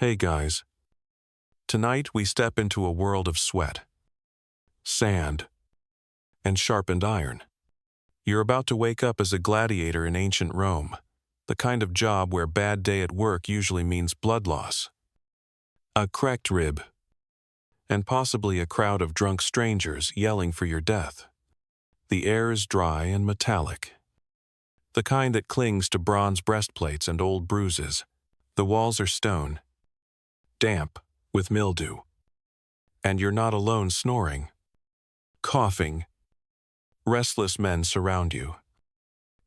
Hey guys. Tonight we step into a world of sweat, sand, and sharpened iron. You're about to wake up as a gladiator in ancient Rome, the kind of job where bad day at work usually means blood loss, a cracked rib, and possibly a crowd of drunk strangers yelling for your death. The air is dry and metallic, the kind that clings to bronze breastplates and old bruises. The walls are stone, damp with mildew. And you're not alone snoring, coughing. Restless men surround you,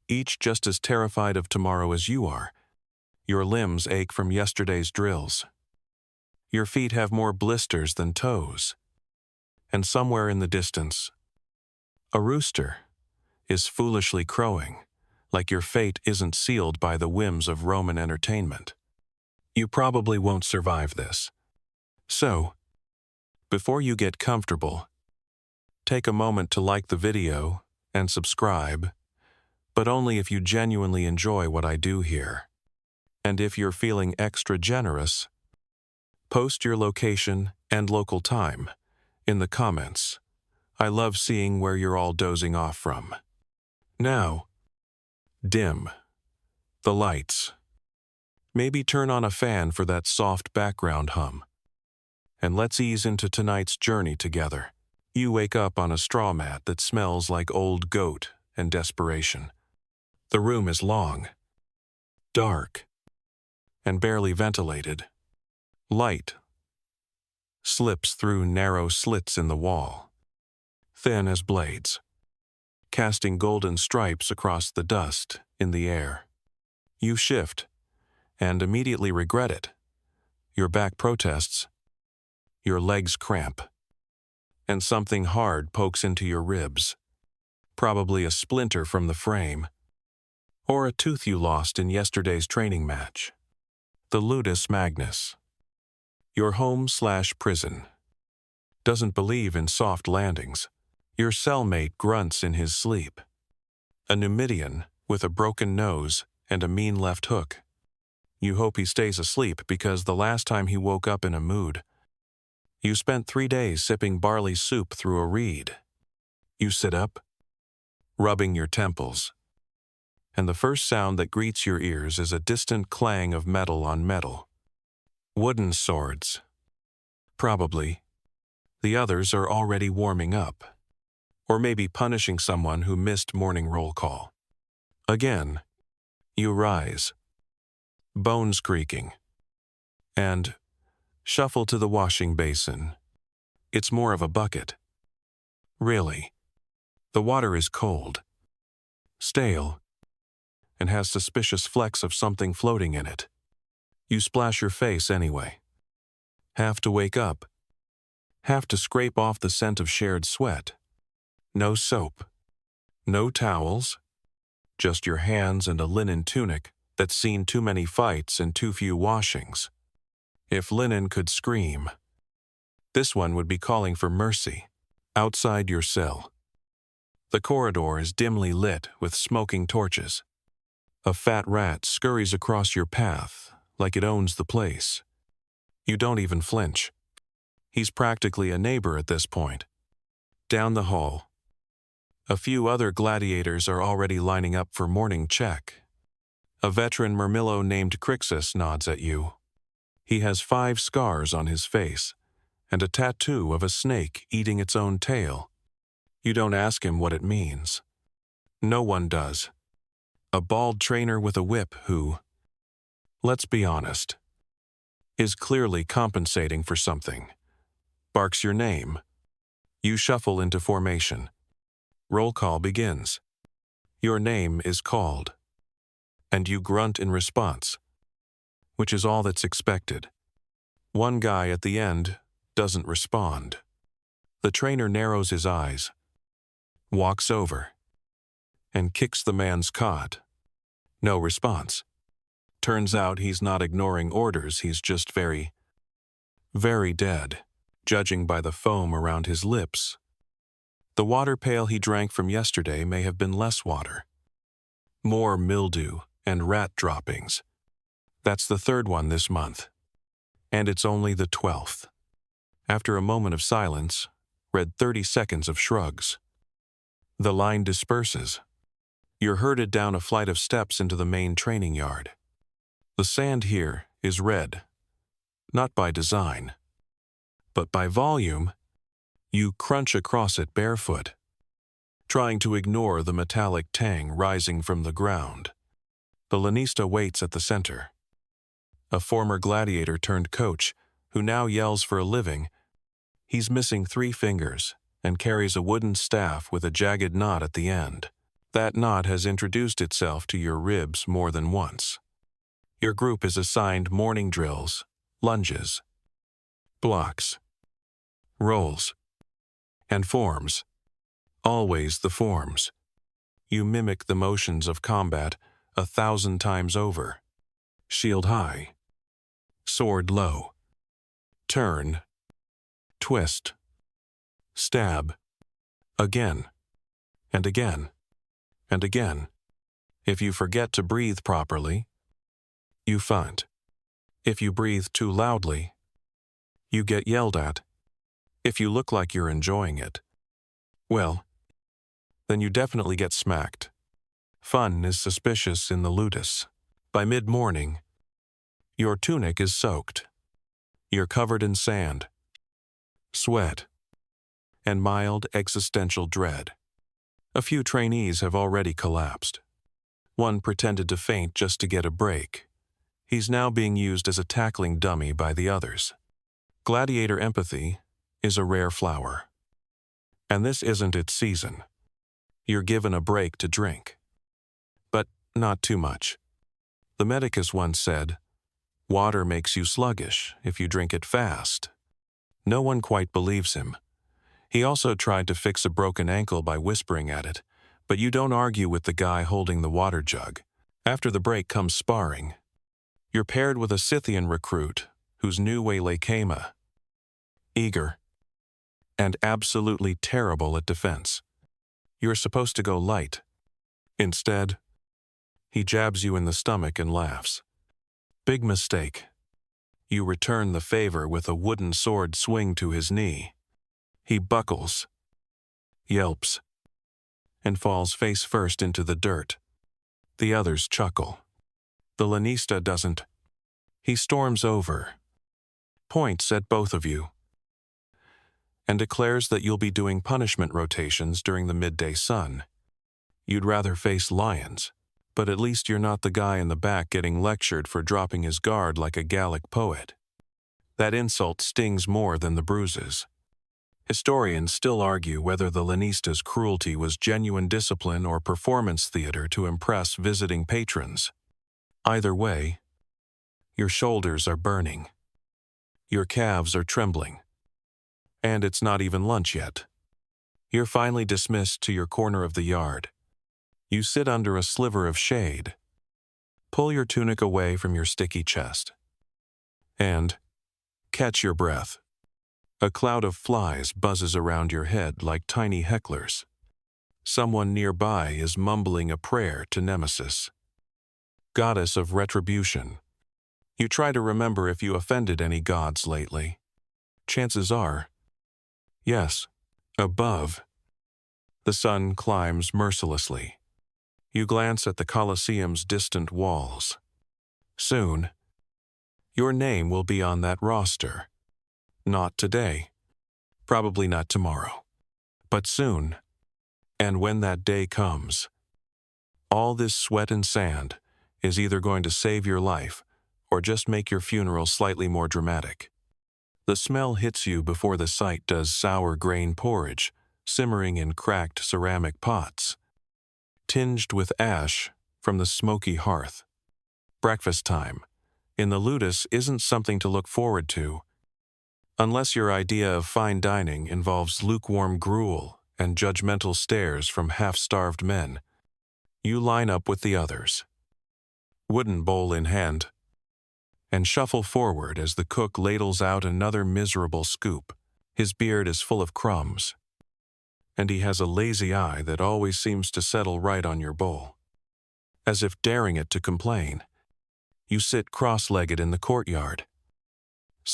each just as terrified of tomorrow as you are. Your limbs ache from yesterday's drills. Your feet have more blisters than toes. And somewhere in the distance, a rooster is foolishly crowing, like your fate isn't sealed by the whims of Roman entertainment. You probably won't survive this. So, before you get comfortable, take a moment to like the video and subscribe, but only if you genuinely enjoy what I do here. And if you're feeling extra generous, post your location and local time in the comments. I love seeing where you're all dozing off from. Now, dim the lights. Maybe turn on a fan for that soft background hum. And let's ease into tonight's journey together. You wake up on a straw mat that smells like old goat and desperation. The room is long, dark, and barely ventilated. Light slips through narrow slits in the wall, thin as blades, casting golden stripes across the dust in the air. You shift, and immediately regret it. Your back protests, your legs cramp, and something hard pokes into your ribs. Probably a splinter from the frame, or a tooth you lost in yesterday's training match. The ludus magnus, your home/prison, doesn't believe in soft landings. Your cellmate grunts in his sleep. A Numidian with a broken nose and a mean left hook. You hope he stays asleep because the last time he woke up in a mood, you spent 3 days sipping barley soup through a reed. You sit up, rubbing your temples, and the first sound that greets your ears is a distant clang of metal on metal. Wooden swords. Probably. The others are already warming up, or maybe punishing someone who missed morning roll call. Again, you rise, bones creaking, and shuffle to the washing basin. It's more of a bucket. Really. The water is cold, stale, and has suspicious flecks of something floating in it. You splash your face anyway. Have to wake up. Have to scrape off the scent of shared sweat. No soap. No towels. Just your hands and a linen tunic that's seen too many fights and too few washings. If linen could scream, this one would be calling for mercy. Outside your cell, the corridor is dimly lit with smoking torches. A fat rat scurries across your path like it owns the place. You don't even flinch. He's practically a neighbor at this point. Down the hall, a few other gladiators are already lining up for morning check. A veteran Murmillo named Crixus nods at you. He has 5 scars on his face, and a tattoo of a snake eating its own tail. You don't ask him what it means. No one does. A bald trainer with a whip who, let's be honest, is clearly compensating for something, barks your name. You shuffle into formation. Roll call begins. Your name is called, and you grunt in response, which is all that's expected. One guy at the end doesn't respond. The trainer narrows his eyes, walks over, and kicks the man's cot. No response. Turns out he's not ignoring orders, he's just very, very dead, judging by the foam around his lips. The water pail he drank from yesterday may have been less water. More mildew and rat droppings. That's the 3rd one this month. And it's only the 12th. After a moment of silence, read 30 seconds of shrugs. The line disperses. You're herded down a flight of steps into the main training yard. The sand here is red, not by design, but by volume. You crunch across it barefoot, trying to ignore the metallic tang rising from the ground. The lanista waits at the center. A former gladiator turned coach, who now yells for a living. He's missing 3 fingers and carries a wooden staff with a jagged knot at the end. That knot has introduced itself to your ribs more than once. Your group is assigned morning drills, lunges, blocks, rolls, and forms. Always the forms. You mimic the motions of combat 1,000 times over. Shield high, sword low, turn, twist, stab, again, and again, and again. If you forget to breathe properly, you find. If you breathe too loudly, you get yelled at. If you look like you're enjoying it, well, then you definitely get smacked. Fun is suspicious in the ludus. By mid-morning, your tunic is soaked. You're covered in sand, sweat, and mild existential dread. A few trainees have already collapsed. One pretended to faint just to get a break. He's now being used as a tackling dummy by the others. Gladiator empathy is a rare flower. And this isn't its season. You're given a break to drink. But not too much. The medicus once said, "Water makes you sluggish if you drink it fast." No one quite believes him. He also tried to fix a broken ankle by whispering at it, but you don't argue with the guy holding the water jug. After the break comes sparring. You're paired with a Scythian recruit whose new waylay Kama. Eager and absolutely terrible at defense. You're supposed to go light. Instead, he jabs you in the stomach and laughs. Big mistake. You return the favor with a wooden sword swing to his knee. He buckles, yelps, and falls face first into the dirt. The others chuckle. The lanista doesn't. He storms over, points at both of you, and declares that you'll be doing punishment rotations during the midday sun. You'd rather face lions, but at least you're not the guy in the back getting lectured for dropping his guard like a Gallic poet. That insult stings more than the bruises. Historians still argue whether the lanista's cruelty was genuine discipline or performance theater to impress visiting patrons. Either way, your shoulders are burning. Your calves are trembling. And it's not even lunch yet. You're finally dismissed to your corner of the yard. You sit under a sliver of shade. Pull your tunic away from your sticky chest. And catch your breath. A cloud of flies buzzes around your head like tiny hecklers. Someone nearby is mumbling a prayer to Nemesis, goddess of retribution. You try to remember if you offended any gods lately. Chances are, yes. Above, the sun climbs mercilessly. You glance at the Colosseum's distant walls. Soon, your name will be on that roster. Not today, probably not tomorrow, but soon. And when that day comes, all this sweat and sand is either going to save your life or just make your funeral slightly more dramatic. The smell hits you before the sight does sour grain porridge, simmering in cracked ceramic pots, tinged with ash from the smoky hearth. Breakfast time in the ludus isn't something to look forward to, unless your idea of fine dining involves lukewarm gruel and judgmental stares from half-starved men. You line up with the others, wooden bowl in hand, and shuffle forward as the cook ladles out another miserable scoop. His beard is full of crumbs, and he has a lazy eye that always seems to settle right on your bowl. As if daring it to complain, you sit cross-legged in the courtyard,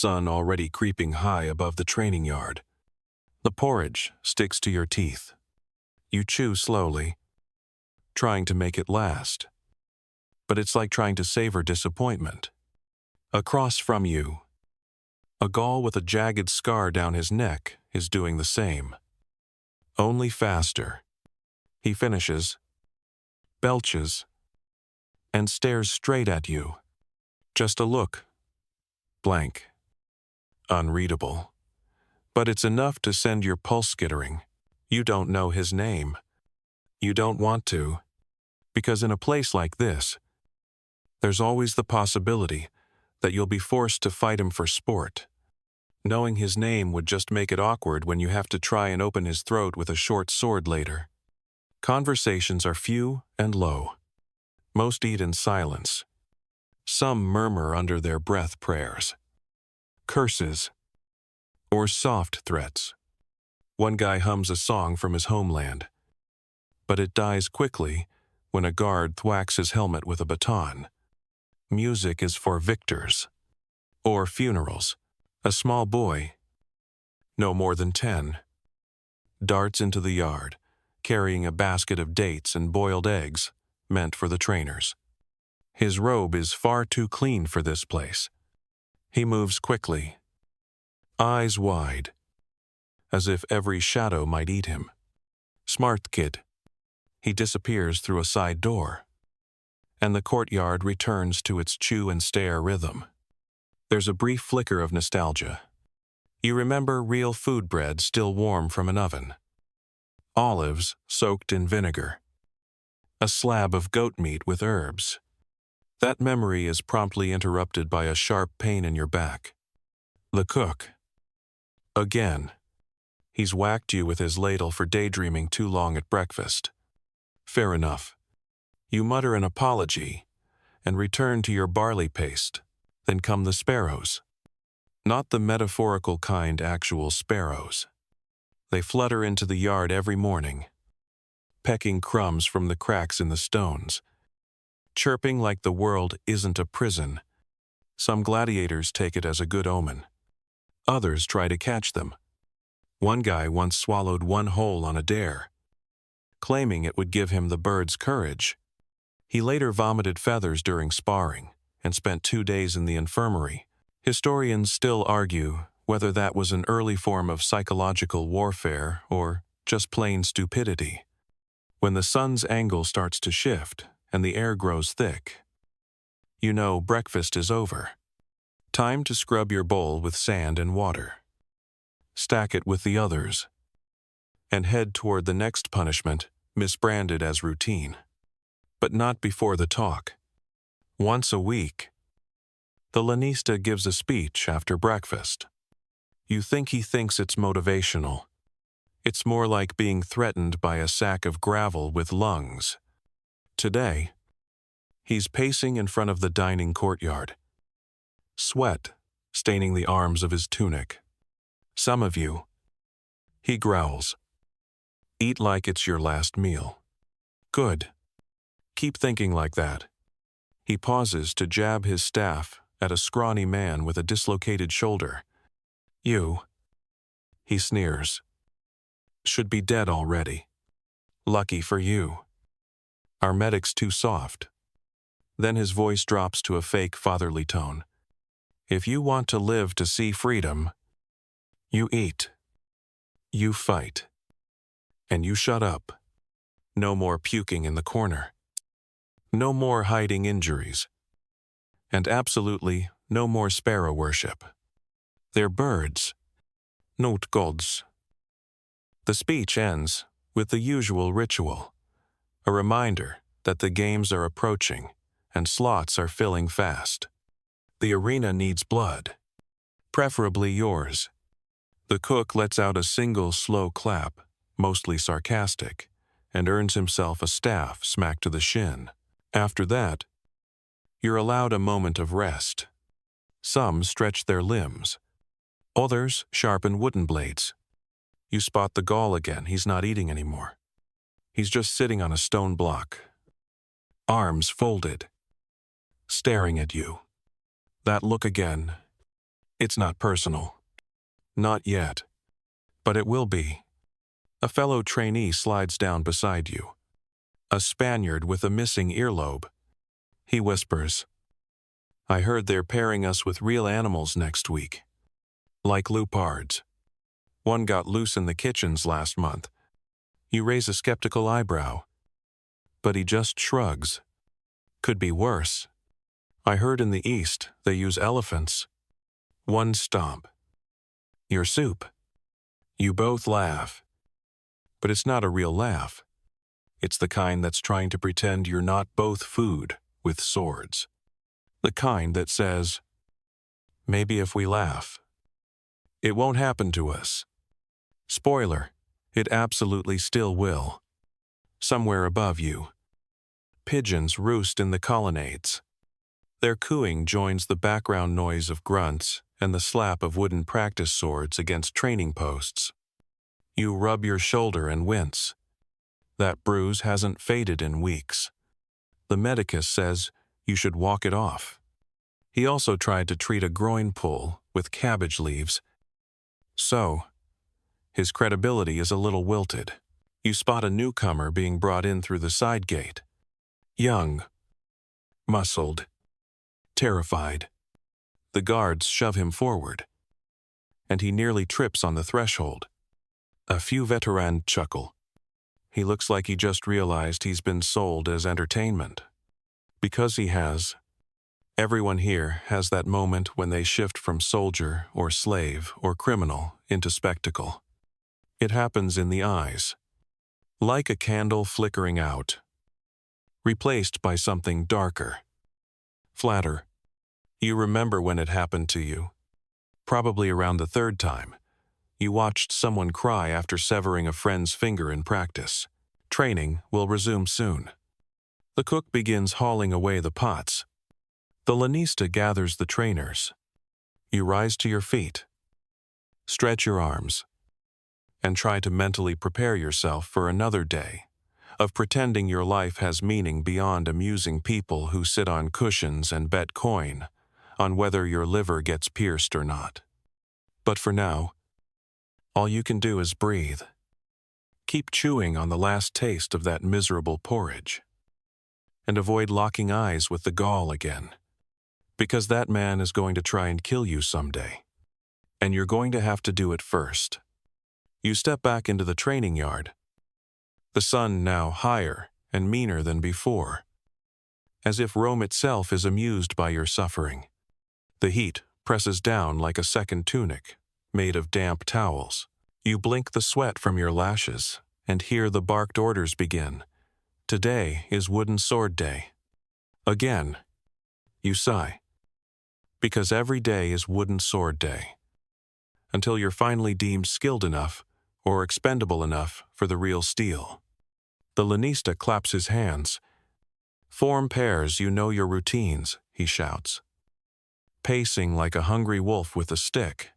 sun already creeping high above the training yard. The porridge sticks to your teeth. You chew slowly, trying to make it last. But it's like trying to savor disappointment. Across from you, a Gaul with a jagged scar down his neck is doing the same. Only faster. He finishes, belches, and stares straight at you. Just a look. Blank. Unreadable. But it's enough to send your pulse skittering. You don't know his name. You don't want to. Because in a place like this, there's always the possibility that you'll be forced to fight him for sport. Knowing his name would just make it awkward when you have to try and open his throat with a short sword later. Conversations are few and low. Most eat in silence. Some murmur under their breath prayers, curses, or soft threats. One guy hums a song from his homeland, but it dies quickly when a guard thwacks his helmet with a baton. Music is for victors or funerals. A small boy, no more than 10, darts into the yard, carrying a basket of dates and boiled eggs meant for the trainers. His robe is far too clean for this place. He moves quickly, eyes wide, as if every shadow might eat him. Smart kid. He disappears through a side door, and the courtyard returns to its chew and stare rhythm. There's a brief flicker of nostalgia. You remember real food bread still warm from an oven. Olives soaked in vinegar. A slab of goat meat with herbs. That memory is promptly interrupted by a sharp pain in your back. The cook. Again. He's whacked you with his ladle for daydreaming too long at breakfast. Fair enough. You mutter an apology and return to your barley paste. Then come the sparrows. Not the metaphorical kind, actual sparrows. They flutter into the yard every morning, pecking crumbs from the cracks in the stones, chirping like the world isn't a prison. Some gladiators take it as a good omen. Others try to catch them. One guy once swallowed one whole on a dare, claiming it would give him the bird's courage. He later vomited feathers during sparring and spent 2 days in the infirmary. Historians still argue whether that was an early form of psychological warfare or just plain stupidity. When the sun's angle starts to shift and the air grows thick, you know breakfast is over. Time to scrub your bowl with sand and water. Stack it with the others, and head toward the next punishment, misbranded as routine. But not before the talk. Once a week, the lanista gives a speech after breakfast. You think he thinks it's motivational. It's more like being threatened by a sack of gravel with lungs. Today, he's pacing in front of the dining courtyard, sweat staining the arms of his tunic. Some of you, he growls, eat like it's your last meal. Good. Keep thinking like that. He pauses to jab his staff at a scrawny man with a dislocated shoulder. You, he sneers, should be dead already. Lucky for you. Our medic's too soft. Then his voice drops to a fake fatherly tone. If you want to live to see freedom, you eat, you fight, and you shut up. No more puking in the corner. No more hiding injuries. And absolutely no more sparrow worship. They're birds, not gods. The speech ends with the usual ritual, a reminder that the games are approaching and slots are filling fast. The arena needs blood, preferably yours. The cook lets out a single slow clap, mostly sarcastic, and earns himself a staff smack to the shin. After that, you're allowed a moment of rest. Some stretch their limbs. Others sharpen wooden blades. You spot the Gaul again. He's not eating anymore. He's just sitting on a stone block, arms folded, staring at you. That look again. It's not personal. Not yet. But it will be. A fellow trainee slides down beside you. A Spaniard with a missing earlobe. He whispers, "I heard they're pairing us with real animals next week. Like leopards. One got loose in the kitchens last month." You raise a skeptical eyebrow. But he just shrugs. "Could be worse. I heard in the East they use elephants." One stomp. "Your soup." You both laugh. But it's not a real laugh. It's the kind that's trying to pretend you're not both food with swords. The kind that says, "Maybe if we laugh, it won't happen to us." Spoiler, it absolutely still will. Somewhere above you, pigeons roost in the colonnades. Their cooing joins the background noise of grunts and the slap of wooden practice swords against training posts. You rub your shoulder and wince. That bruise hasn't faded in weeks. The medicus says you should walk it off. He also tried to treat a groin pull with cabbage leaves. So, his credibility is a little wilted. You spot a newcomer being brought in through the side gate. Young, muscled, terrified. The guards shove him forward, and he nearly trips on the threshold. A few veterans chuckle. He looks like he just realized he's been sold as entertainment. Because he has. Everyone here has that moment when they shift from soldier or slave or criminal into spectacle. It happens in the eyes. Like a candle flickering out, replaced by something darker, flatter. You remember when it happened to you. Probably around the third time. You watched someone cry after severing a friend's finger in practice. Training will resume soon. The cook begins hauling away the pots. The lanista gathers the trainers. You rise to your feet. Stretch your arms. And try to mentally prepare yourself for another day of pretending your life has meaning beyond amusing people who sit on cushions and bet coin on whether your liver gets pierced or not. But for now, all you can do is breathe. Keep chewing on the last taste of that miserable porridge. And avoid locking eyes with the Gaul again. Because that man is going to try and kill you someday. And you're going to have to do it first. You step back into the training yard. The sun now higher and meaner than before. As if Rome itself is amused by your suffering. The heat presses down like a second tunic, made of damp towels. You blink the sweat from your lashes and hear the barked orders begin. Today is Wooden Sword Day. Again, you sigh. Because every day is Wooden Sword Day. Until you're finally deemed skilled enough or expendable enough for the real steel. The lanista claps his hands. "Form pairs, you know your routines," he shouts. Pacing like a hungry wolf with a stick.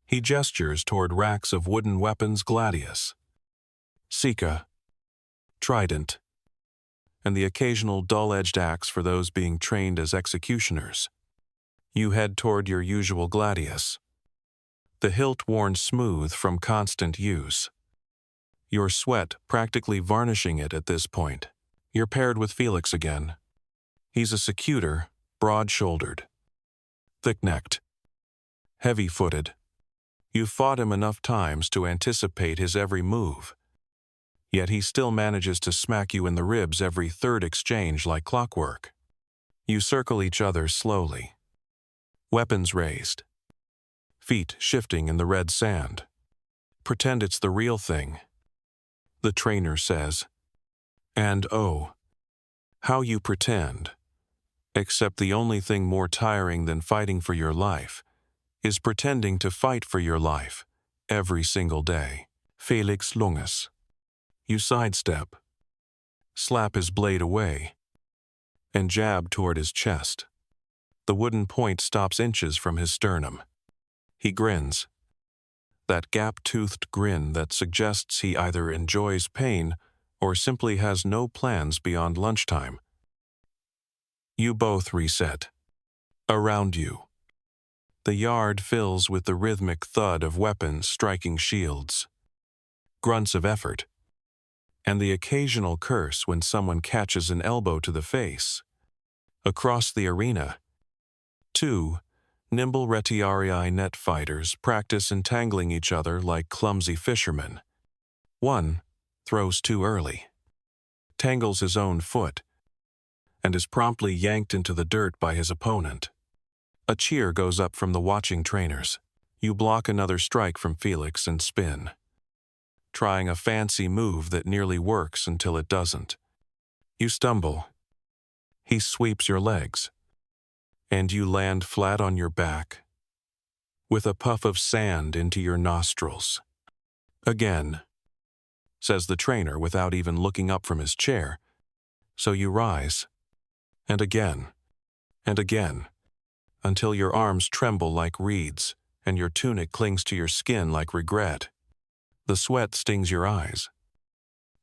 He gestures toward racks of wooden weapons gladius. Sika. Trident. And the occasional dull-edged axe for those being trained as executioners. You head toward your usual gladius. The hilt worn smooth from constant use. Your sweat practically varnishing it at this point. You're paired with Felix again. He's a secutor, broad-shouldered. Thick-necked. Heavy-footed. You've fought him enough times to anticipate his every move. Yet he still manages to smack you in the ribs every third exchange like clockwork. You circle each other slowly. Weapons raised. Feet shifting in the red sand. Pretend it's the real thing. The trainer says. And oh, how you pretend. Except the only thing more tiring than fighting for your life is pretending to fight for your life every single day. Felix Lunges. You sidestep, slap his blade away, and jab toward his chest. The wooden point stops inches from his sternum. He grins. That gap-toothed grin that suggests he either enjoys pain or simply has no plans beyond lunchtime. You both reset. Around you. The yard fills with the rhythmic thud of weapons striking shields, grunts of effort, and the occasional curse when someone catches an elbow to the face. Across the arena, two nimble retiarii net fighters practice entangling each other like clumsy fishermen. One throws too early, tangles his own foot, and is promptly yanked into the dirt by his opponent. A cheer goes up from the watching trainers. You block another strike from Felix and spin, trying a fancy move that nearly works until it doesn't. You stumble. He sweeps your legs, and you land flat on your back, with a puff of sand into your nostrils. Again, says the trainer without even looking up from his chair. So you rise, and again, until your arms tremble like reeds and your tunic clings to your skin like regret. The sweat stings your eyes.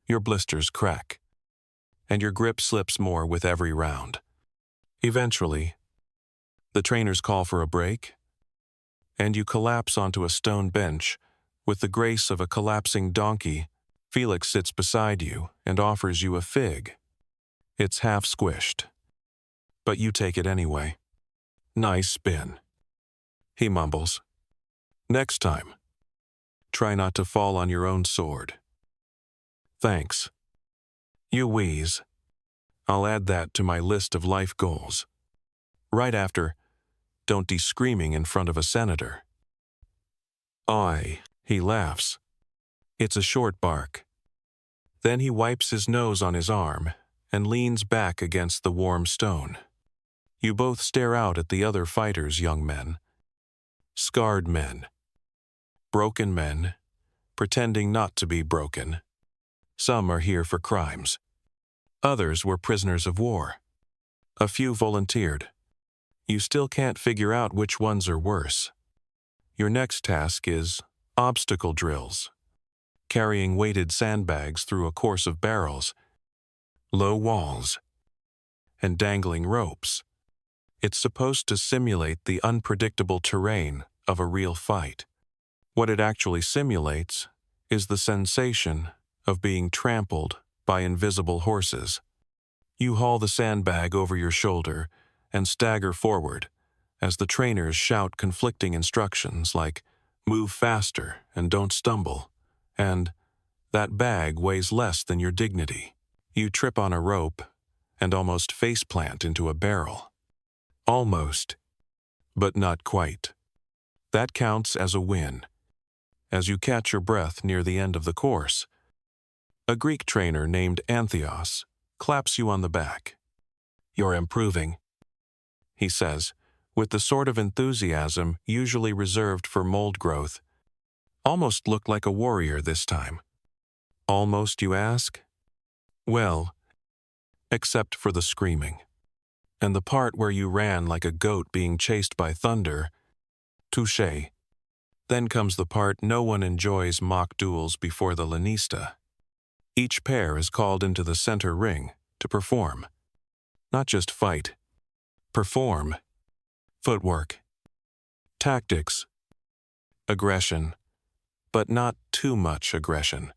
Your blisters crack, and your grip slips more with every round. Eventually, the trainers call for a break, and you collapse onto a stone bench with the grace of a collapsing donkey. Felix sits beside you and offers you a fig. It's half squished, but you take it anyway. Nice spin, he mumbles. Next time, try not to fall on your own sword. Thanks. You wheeze. I'll add that to my list of life goals. Right after, don't be screaming in front of a senator. He laughs. It's a short bark. Then he wipes his nose on his arm and leans back against the warm stone. You both stare out at the other fighters, young men. Scarred men. Broken men, pretending not to be broken. Some are here for crimes. Others were prisoners of war. A few volunteered. You still can't figure out which ones are worse. Your next task is obstacle drills, carrying weighted sandbags through a course of barrels, low walls, and dangling ropes. It's supposed to simulate the unpredictable terrain of a real fight. What it actually simulates is the sensation of being trampled by invisible horses. You haul the sandbag over your shoulder and stagger forward as the trainers shout conflicting instructions like, "Move faster and don't stumble," and "That bag weighs less than your dignity." You trip on a rope and almost faceplant into a barrel. Almost, but not quite. That counts as a win. As you catch your breath near the end of the course, a Greek trainer named Antheos claps you on the back. "You're improving," he says, with the sort of enthusiasm usually reserved for mold growth. Almost looked like a warrior this time. Almost, you ask? Well, except for the screaming. And the part where you ran like a goat being chased by thunder. Touché. Then comes the part no one enjoys: mock duels before the lanista. Each pair is called into the center ring to perform. Not just fight. Perform. Footwork. Tactics. Aggression. But not too much aggression.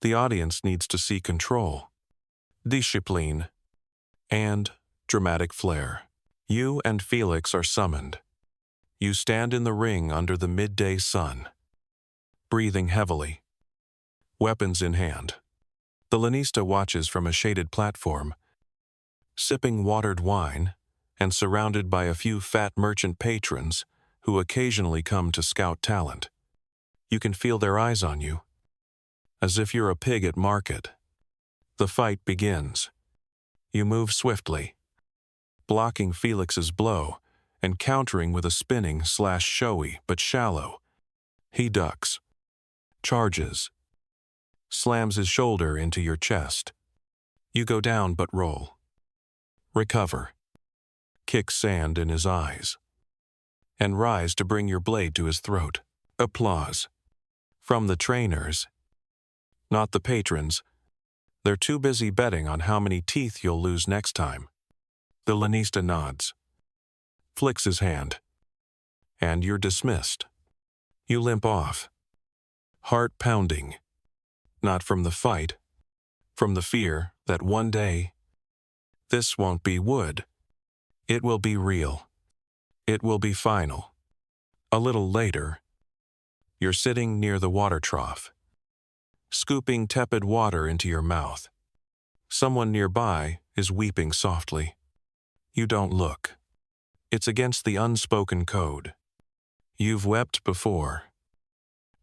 The audience needs to see control, discipline, and dramatic flair. You and Felix are summoned. You stand in the ring under the midday sun, breathing heavily, weapons in hand. The lanista watches from a shaded platform, sipping watered wine and surrounded by a few fat merchant patrons who occasionally come to scout talent. You can feel their eyes on you, as if you're a pig at market. The fight begins. You move swiftly, blocking Felix's blow and countering with a spinning/showy but shallow. He ducks, charges, slams his shoulder into your chest. You go down but roll. Recover, kick sand in his eyes, and rise to bring your blade to his throat. Applause. From the trainers. Not the patrons. They're too busy betting on how many teeth you'll lose next time. The lanista nods, flicks his hand. and you're dismissed. You limp off, heart pounding, not from the fight, from the fear that one day, this won't be wood. It will be real. It will be final. A little later, you're sitting near the water trough, scooping tepid water into your mouth. Someone nearby is weeping softly. You don't look. It's against the unspoken code. You've wept before.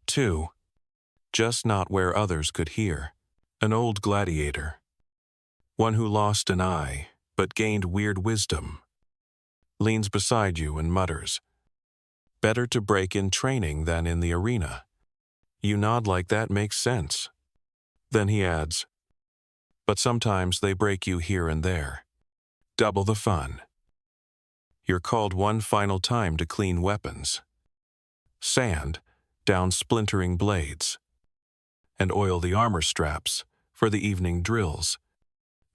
2. Just not where others could hear. An old gladiator. One who lost an eye, but gained weird wisdom. Leans beside you and mutters, "Better to break in training than in the arena." You nod like that makes sense. Then he adds, "But sometimes they break you here and there. Double the fun." You're called one final time to clean weapons. Sand down splintering blades, and oil the armor straps for the evening drills.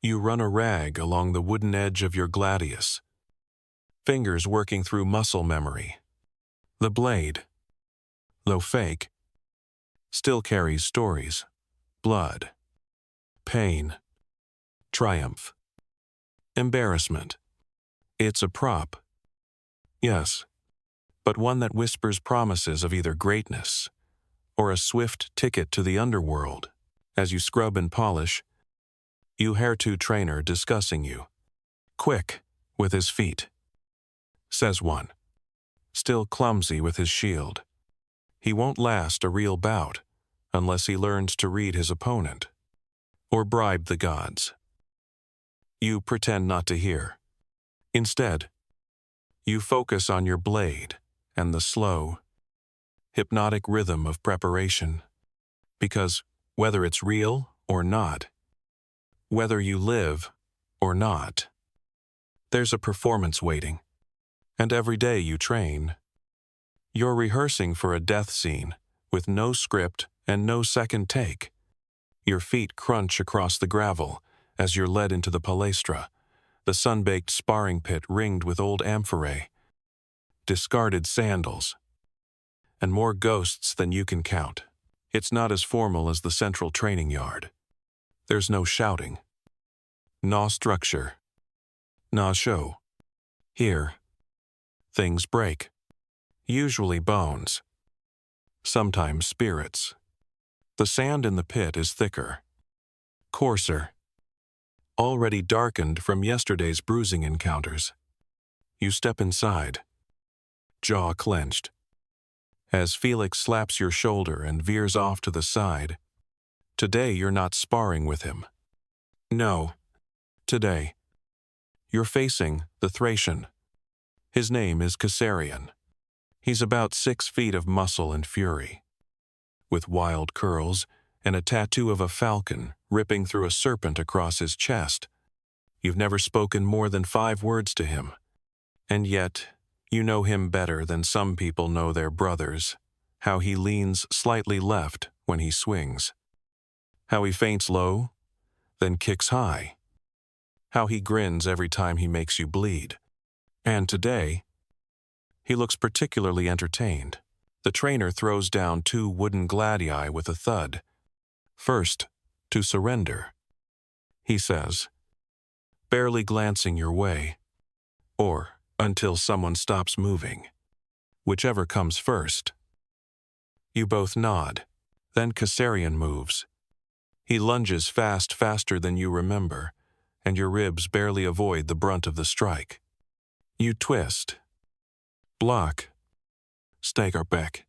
You run a rag along the wooden edge of your gladius, fingers working through muscle memory. The blade, though fake, still carries stories, blood, pain, triumph, embarrassment. It's a prop, yes, but one that whispers promises of either greatness or a swift ticket to the underworld. As you scrub and polish, you hair-to trainer discussing you. Quick with his feet, says one, still clumsy with his shield. He won't last a real bout unless he learns to read his opponent or bribe the gods. You pretend not to hear. Instead, you focus on your blade and the slow, hypnotic rhythm of preparation. Because whether it's real or not, whether you live or not, there's a performance waiting. And every day you train, you're rehearsing for a death scene with no script and no second take. Your feet crunch across the gravel as you're led into the palestra, the sun-baked sparring pit ringed with old amphorae, discarded sandals, and more ghosts than you can count. It's not as formal as the central training yard. There's no shouting, no structure, no show. Here, things break. Usually bones, sometimes spirits. The sand in the pit is thicker, coarser, already darkened from yesterday's bruising encounters. You step inside, jaw clenched, as Felix slaps your shoulder and veers off to the side. Today you're not sparring with him. No, today you're facing the Thracian. His name is Caesarion. He's about 6 feet of muscle and fury, with wild curls and a tattoo of a falcon ripping through a serpent across his chest. You've never spoken more than 5 words to him, and yet you know him better than some people know their brothers. How he leans slightly left when he swings, how he feints low, then kicks high, how he grins every time he makes you bleed. And today, he looks particularly entertained. The trainer throws down 2 wooden gladii with a thud. First, to surrender, he says, barely glancing your way, or until someone stops moving, whichever comes first. You both nod. Then Caesarion moves. He lunges faster than you remember, and your ribs barely avoid the brunt of the strike. You twist, block, stagger back,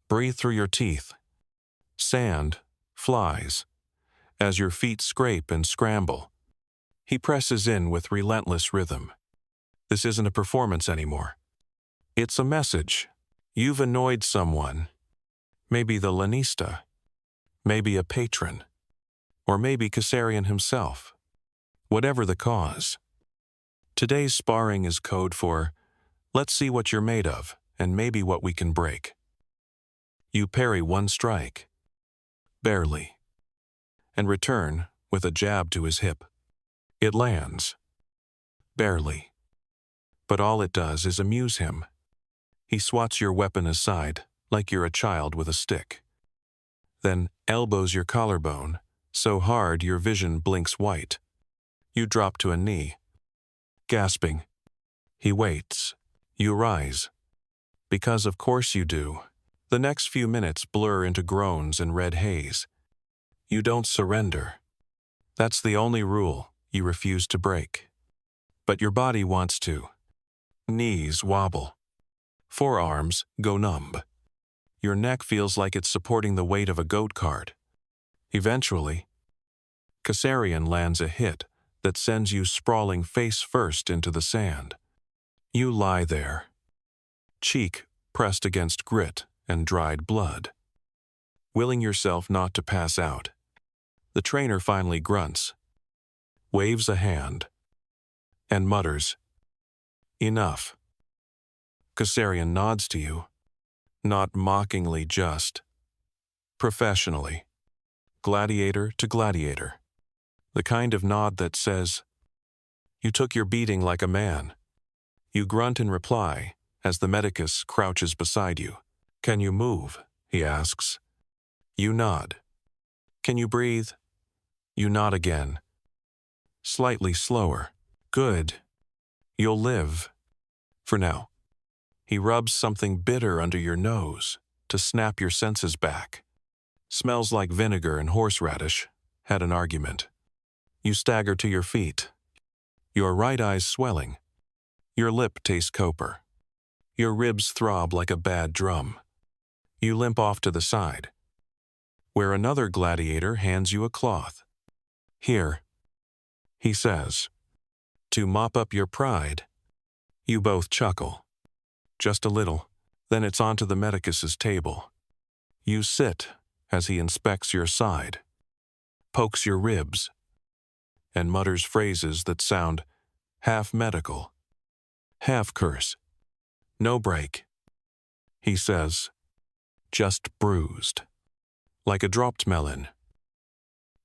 breathe through your teeth. Sand flies as your feet scrape and scramble. He presses in with relentless rhythm. This isn't a performance anymore. It's a message. You've annoyed someone. Maybe the lanista, maybe a patron, or maybe Caesarion himself. Whatever the cause. Today's sparring is code for, let's see what you're made of, and maybe what we can break. You parry 1 strike, barely, and return with a jab to his hip. It lands, barely, but all it does is amuse him. He swats your weapon aside, like you're a child with a stick. Then elbows your collarbone, so hard your vision blinks white. You drop to a knee. Gasping. He waits. You rise. Because of course you do. The next few minutes blur into groans and red haze. You don't surrender. That's the only rule you refuse to break. But your body wants to. Knees wobble. Forearms go numb. Your neck feels like it's supporting the weight of a goat cart. Eventually, Kassarian lands a hit that sends you sprawling face first into the sand. You lie there, cheek pressed against grit and dried blood, willing yourself not to pass out. The trainer finally grunts, waves a hand, and mutters, "Enough." Kassarian nods to you, not mockingly, just professionally, gladiator to gladiator. The kind of nod that says, "You took your beating like a man." You grunt in reply as the medicus crouches beside you. "Can you move?" he asks. You nod. "Can you breathe?" You nod again. Slightly slower. "Good. You'll live. For now." He rubs something bitter under your nose to snap your senses back. Smells like vinegar and horseradish. Had an argument. You stagger to your feet. Your right eye's swelling. Your lip tastes copper. Your ribs throb like a bad drum. You limp off to the side, where another gladiator hands you a cloth. "Here," he says, "to mop up your pride." You both chuckle. Just a little, then it's onto the medicus's table. You sit as he inspects your side, pokes your ribs, and mutters phrases that sound half medical, half curse. "No break," he says, "just bruised, like a dropped melon."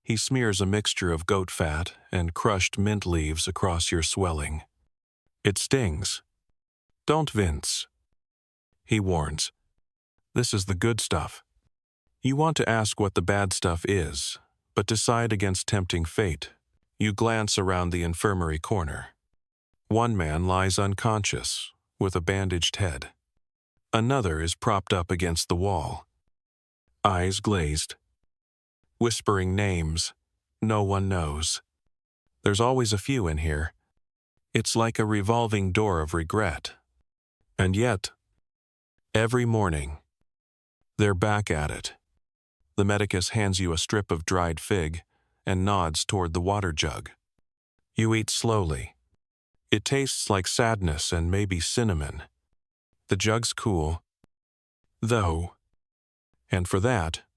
He smears a mixture of goat fat and crushed mint leaves across your swelling. "It stings. Don't wince," he warns. "This is the good stuff." You want to ask what the bad stuff is, but decide against tempting fate. You glance around the infirmary corner. One man lies unconscious, with a bandaged head. Another is propped up against the wall, eyes glazed, whispering names no one knows. There's always a few in here. It's like a revolving door of regret. And yet, every morning, they're back at it. The medicus hands you a strip of dried fig and nods toward the water jug. You eat slowly. It tastes like sadness and maybe cinnamon. The jug's cool, though, and for that,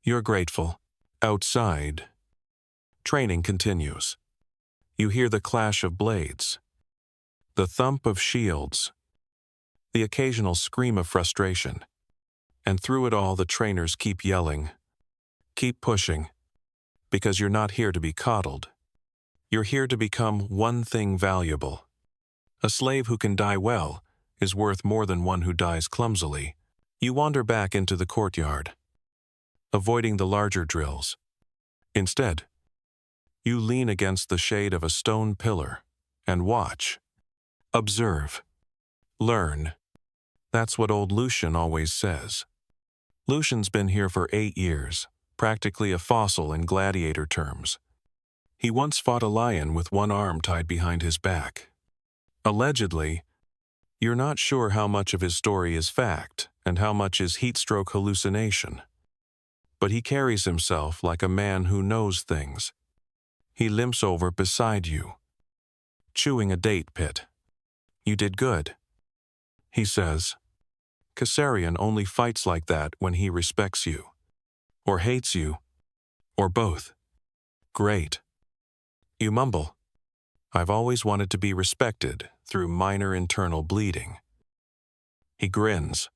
you're grateful. Outside, training continues. You hear the clash of blades, the thump of shields, the occasional scream of frustration. And through it all, the trainers keep yelling, "Keep pushing," because you're not here to be coddled. You're here to become one thing valuable. A slave who can die well is worth more than one who dies clumsily. You wander back into the courtyard, avoiding the larger drills. Instead, you lean against the shade of a stone pillar and watch, observe, learn. That's what old Lucian always says. Lucian's been here for 8 years, practically a fossil in gladiator terms. He once fought a lion with one arm tied behind his back. Allegedly, you're not sure how much of his story is fact and how much is heatstroke hallucination. But he carries himself like a man who knows things. He limps over beside you, chewing a date pit. "You did good," he says. Kassarian only fights like that when he respects you, or hates you, or both. "Great." You mumble, "I've always wanted to be respected through minor internal bleeding." He grins,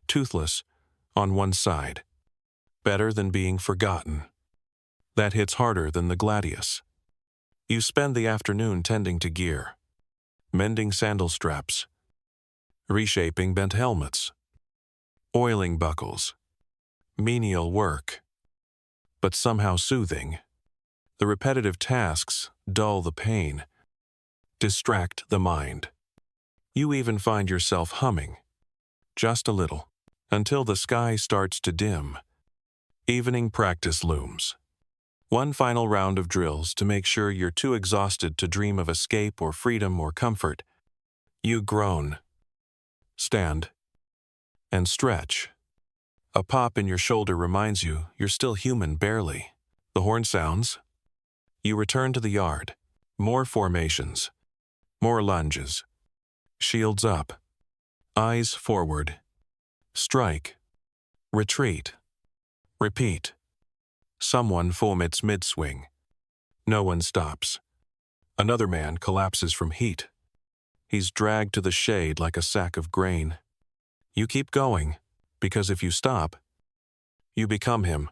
toothless, on one side. Better than being forgotten. That hits harder than the gladius. You spend the afternoon tending to gear, mending sandal straps, reshaping bent helmets, oiling buckles, menial work, but somehow soothing. The repetitive tasks dull the pain, distract the mind. You even find yourself humming, just a little, until the sky starts to dim. Evening practice looms. One final round of drills to make sure you're too exhausted to dream of escape or freedom or comfort. You groan, stand, and stretch. A pop in your shoulder reminds you you're still human barely. The horn sounds. You return to the yard. More formations. More lunges. Shields up. Eyes forward. Strike. Retreat. Repeat. Someone vomits mid-swing. No one stops. Another man collapses from heat. He's dragged to the shade like a sack of grain. You keep going, because if you stop, you become him.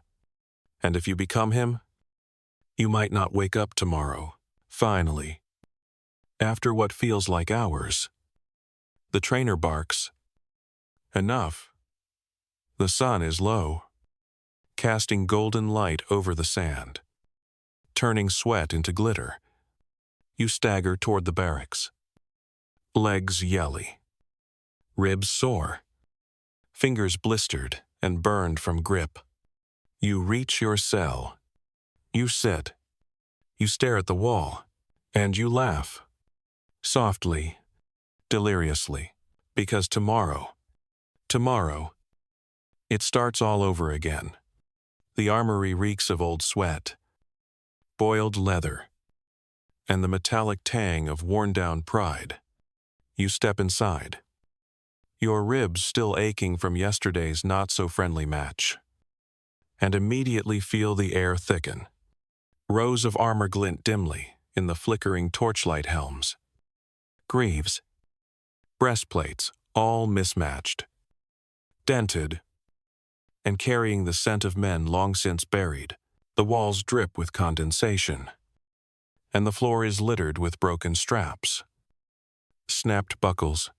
And if you become him, you might not wake up tomorrow. Finally, after what feels like hours, the trainer barks. Enough. The sun is low, casting golden light over the sand, turning sweat into glitter. You stagger toward the barracks. Legs yelly, ribs sore, fingers blistered and burned from grip. You reach your cell. You sit. You stare at the wall, and you laugh. Softly, deliriously, because tomorrow, it starts all over again. The armory reeks of old sweat, boiled leather, and the metallic tang of worn-down pride. You step inside, your ribs still aching from yesterday's not-so-friendly match, and immediately feel the air thicken. Rows of armor glint dimly in the flickering torchlight helms. Greaves, breastplates, all mismatched, dented, and carrying the scent of men long since buried. The walls drip with condensation, and the floor is littered with broken straps, snapped buckles,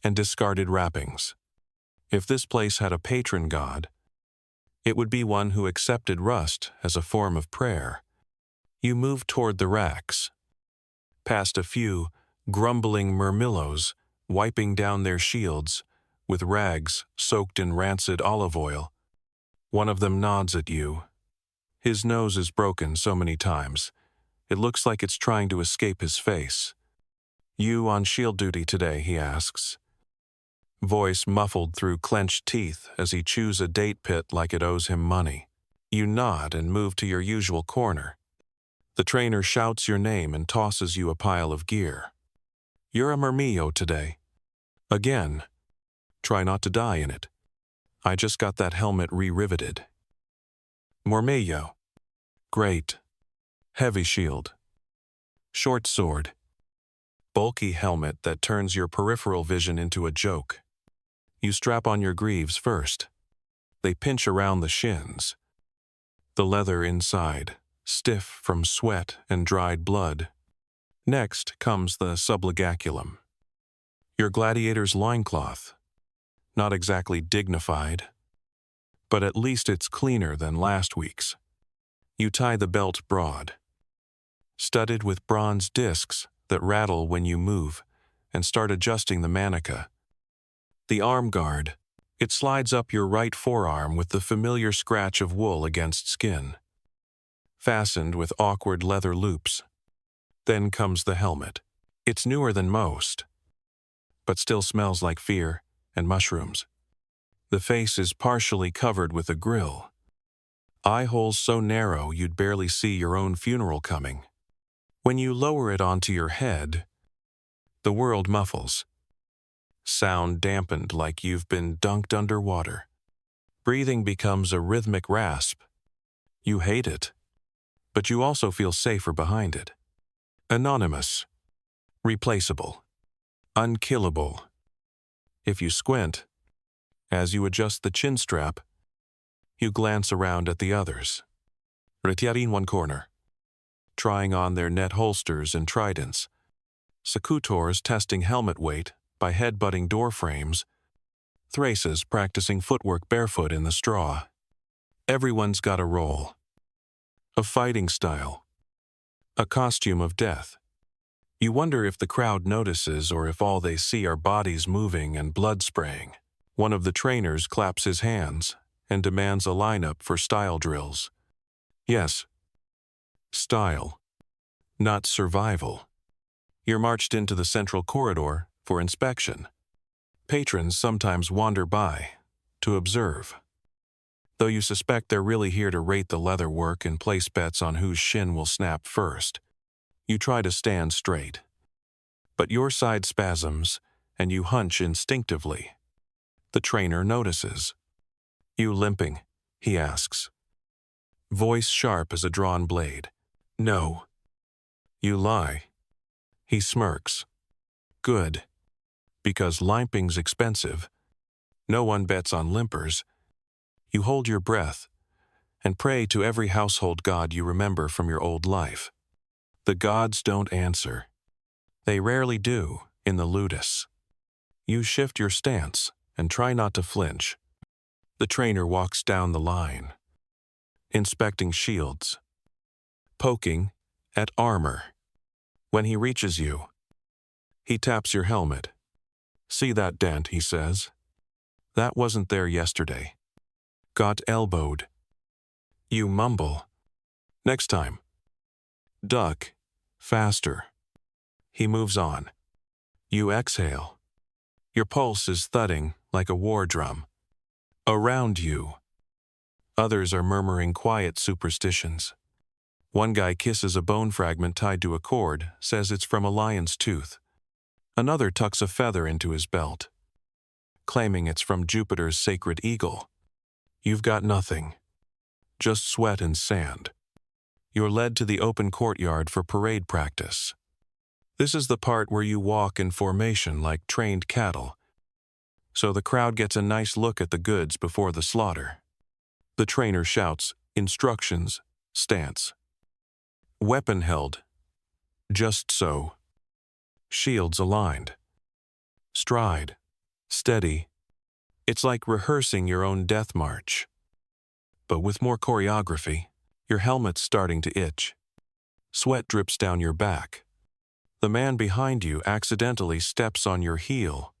and discarded wrappings. If this place had a patron god, it would be one who accepted rust as a form of prayer. You move toward the racks, past a few grumbling murmillos wiping down their shields with rags soaked in rancid olive oil. One of them nods at you. His nose is broken so many times, it looks like it's trying to escape his face. "You on shield duty today?" he asks. Voice muffled through clenched teeth as he chews a date pit like it owes him money. You nod and move to your usual corner. The trainer shouts your name and tosses you a pile of gear. "You're a Murmillo today." "Again. Try not to die in it. I just got that helmet re-riveted." "Murmillo. Great. Heavy shield. Short sword. Bulky helmet that turns your peripheral vision into a joke. You strap on your greaves first. They pinch around the shins. The leather inside, stiff from sweat and dried blood. Next comes the sublegaculum. Your gladiator's loincloth. Not exactly dignified, but at least it's cleaner than last week's. You tie the belt broad, studded with bronze discs that rattle when you move, and start adjusting the manica. The arm guard, it slides up your right forearm with the familiar scratch of wool against skin, fastened with awkward leather loops. Then comes the helmet. It's newer than most, but still smells like fear and mushrooms. The face is partially covered with a grill, eye holes so narrow you'd barely see your own funeral coming. When you lower it onto your head, the world muffles. Sound dampened like you've been dunked underwater. Breathing becomes a rhythmic rasp. You hate it, but you also feel safer behind it. Anonymous. Replaceable. Unkillable. If you squint, as you adjust the chin strap, you glance around at the others. Retiari in one corner, trying on their net holsters and tridents. Secutors testing helmet weight by head-butting door frames. Thraces practicing footwork barefoot in the straw. Everyone's got a role. A fighting style. A costume of death. You wonder if the crowd notices or if all they see are bodies moving and blood spraying. One of the trainers claps his hands and demands a lineup for style drills. Yes, style, not survival. You're marched into the central corridor for inspection. Patrons sometimes wander by to observe, though you suspect they're really here to rate the leather work and place bets on whose shin will snap first. You try to stand straight, but your side spasms and you hunch instinctively. The trainer notices. You limping? He asks. Voice sharp as a drawn blade. No. You lie. He smirks. Good. Because limping's expensive. No one bets on limpers. You hold your breath and pray to every household god you remember from your old life. The gods don't answer. They rarely do in the ludus. You shift your stance and try not to flinch. The trainer walks down the line, inspecting shields, poking at armor. When he reaches you, he taps your helmet. See that dent, he says. That wasn't there yesterday. Got elbowed. You mumble. Next time. Duck. Faster. He moves on. You exhale. Your pulse is thudding like a war drum. Around you, others are murmuring quiet superstitions. One guy kisses a bone fragment tied to a cord, says it's from a lion's tooth. Another tucks a feather into his belt, claiming it's from Jupiter's sacred eagle. You've got nothing, just sweat and sand. You're led to the open courtyard for parade practice. This is the part where you walk in formation like trained cattle, so the crowd gets a nice look at the goods before the slaughter. The trainer shouts, instructions, stance. Weapon held. Just so. Shields aligned. Stride. Steady. It's like rehearsing your own death march. But with more choreography, your helmet's starting to itch. Sweat drips down your back. The man behind you accidentally steps on your heel,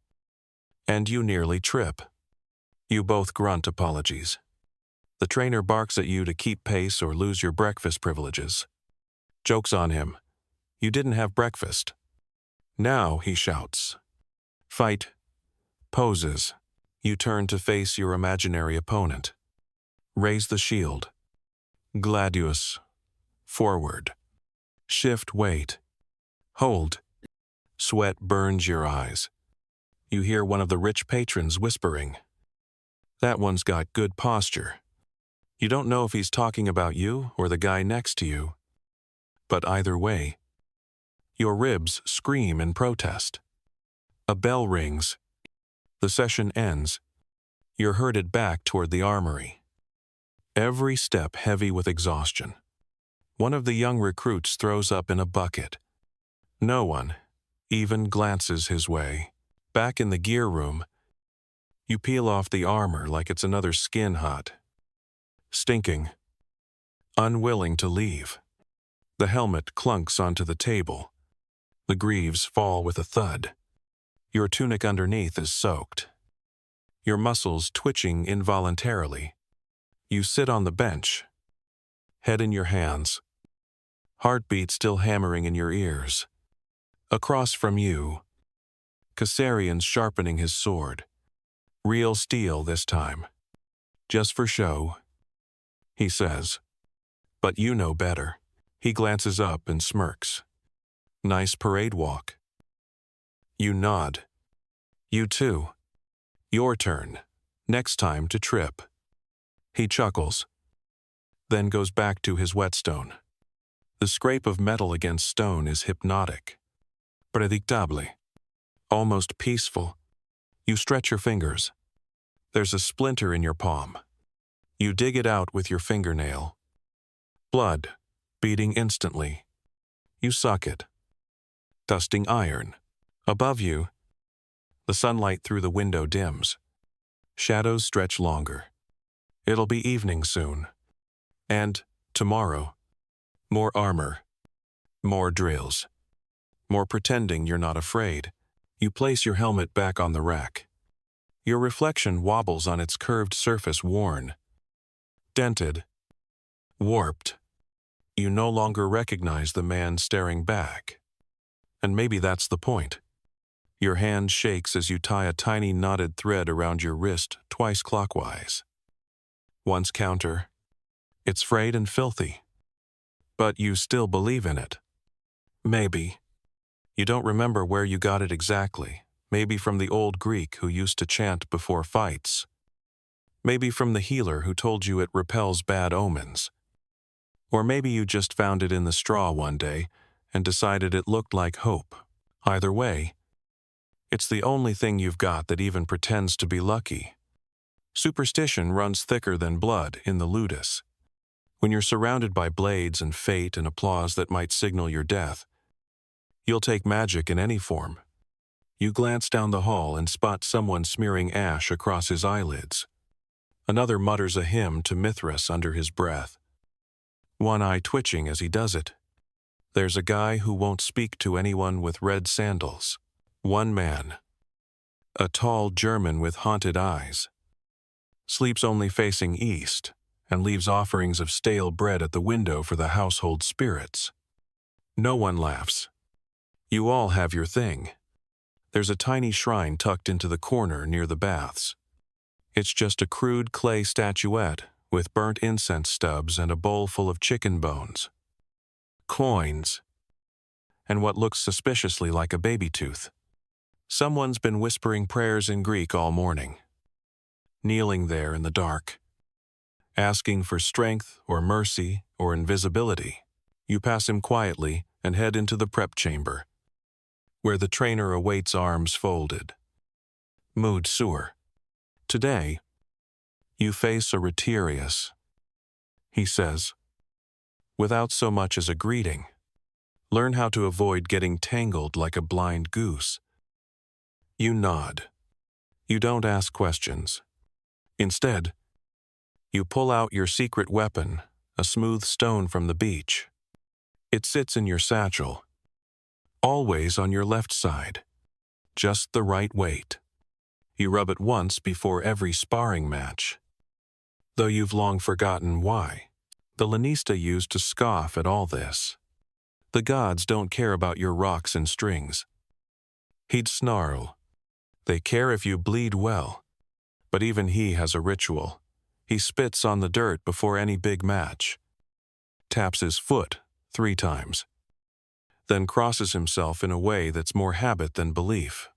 and you nearly trip. You both grunt apologies. The trainer barks at you to keep pace or lose your breakfast privileges. Joke's on him. You didn't have breakfast. Now, he shouts. Fight. Poses. You turn to face your imaginary opponent. Raise the shield. Gladius. Forward. Shift weight. Hold. Sweat burns your eyes. You hear one of the rich patrons whispering. That one's got good posture. You don't know if he's talking about you or the guy next to you. But either way, your ribs scream in protest. A bell rings. The session ends. You're herded back toward the armory. Every step heavy with exhaustion. One of the young recruits throws up in a bucket. No one even glances his way. Back in the gear room, you peel off the armor like it's another skin hut. Stinking. Unwilling to leave. The helmet clunks onto the table. The greaves fall with a thud. Your tunic underneath is soaked. Your muscles twitching involuntarily. You sit on the bench, head in your hands, heartbeat still hammering in your ears. Across from you, Caesarion's sharpening his sword. Real steel this time. Just for show, he says. But you know better. He glances up and smirks. Nice parade walk. You nod. You too. Your turn. Next time to trip. He chuckles, then goes back to his whetstone. The scrape of metal against stone is hypnotic. Predictable. Almost peaceful. You stretch your fingers. There's a splinter in your palm. You dig it out with your fingernail. Blood, beating instantly. You suck it. Dusting iron. Above you, The sunlight through the window dims. Shadows stretch longer. It'll be evening soon. And, tomorrow, more armor, more drills, more pretending you're not afraid. You place your helmet back on the rack. Your reflection wobbles on its curved surface, worn, dented, warped. You no longer recognize the man staring back. And maybe that's the point. Your hand shakes as you tie a tiny knotted thread around your wrist twice clockwise. Once counter. It's frayed and filthy. But you still believe in it. Maybe. You don't remember where you got it exactly. Maybe from the old Greek who used to chant before fights. Maybe from the healer who told you it repels bad omens. Or maybe you just found it in the straw one day and decided it looked like hope. Either way, it's the only thing you've got that even pretends to be lucky. Superstition runs thicker than blood in the ludus. When you're surrounded by blades and fate and applause that might signal your death, you'll take magic in any form. You glance down the hall and spot someone smearing ash across his eyelids. Another mutters a hymn to Mithras under his breath, one eye twitching as he does it. There's a guy who won't speak to anyone with red sandals. One man, a tall German with haunted eyes, sleeps only facing east and leaves offerings of stale bread at the window for the household spirits. No one laughs. You all have your thing. There's a tiny shrine tucked into the corner near the baths. It's just a crude clay statuette with burnt incense stubs and a bowl full of chicken bones, coins, and what looks suspiciously like a baby tooth. Someone's been whispering prayers in Greek all morning, kneeling there in the dark, asking for strength or mercy or invisibility. You pass him quietly and head into the prep chamber, where the trainer awaits, arms folded. Mood sewer. Today, you face a Retiarius, he says, without so much as a greeting. Learn how to avoid getting tangled like a blind goose. You nod. You don't ask questions. Instead, you pull out your secret weapon, a smooth stone from the beach. It sits in your satchel, always on your left side, just the right weight. You rub it once before every sparring match, though you've long forgotten why. The Lanista used to scoff at all this. The gods don't care about your rocks and strings. He'd snarl. They care if you bleed well. But even he has a ritual. He spits on the dirt before any big match, taps his foot 3 times, then crosses himself in a way that's more habit than belief.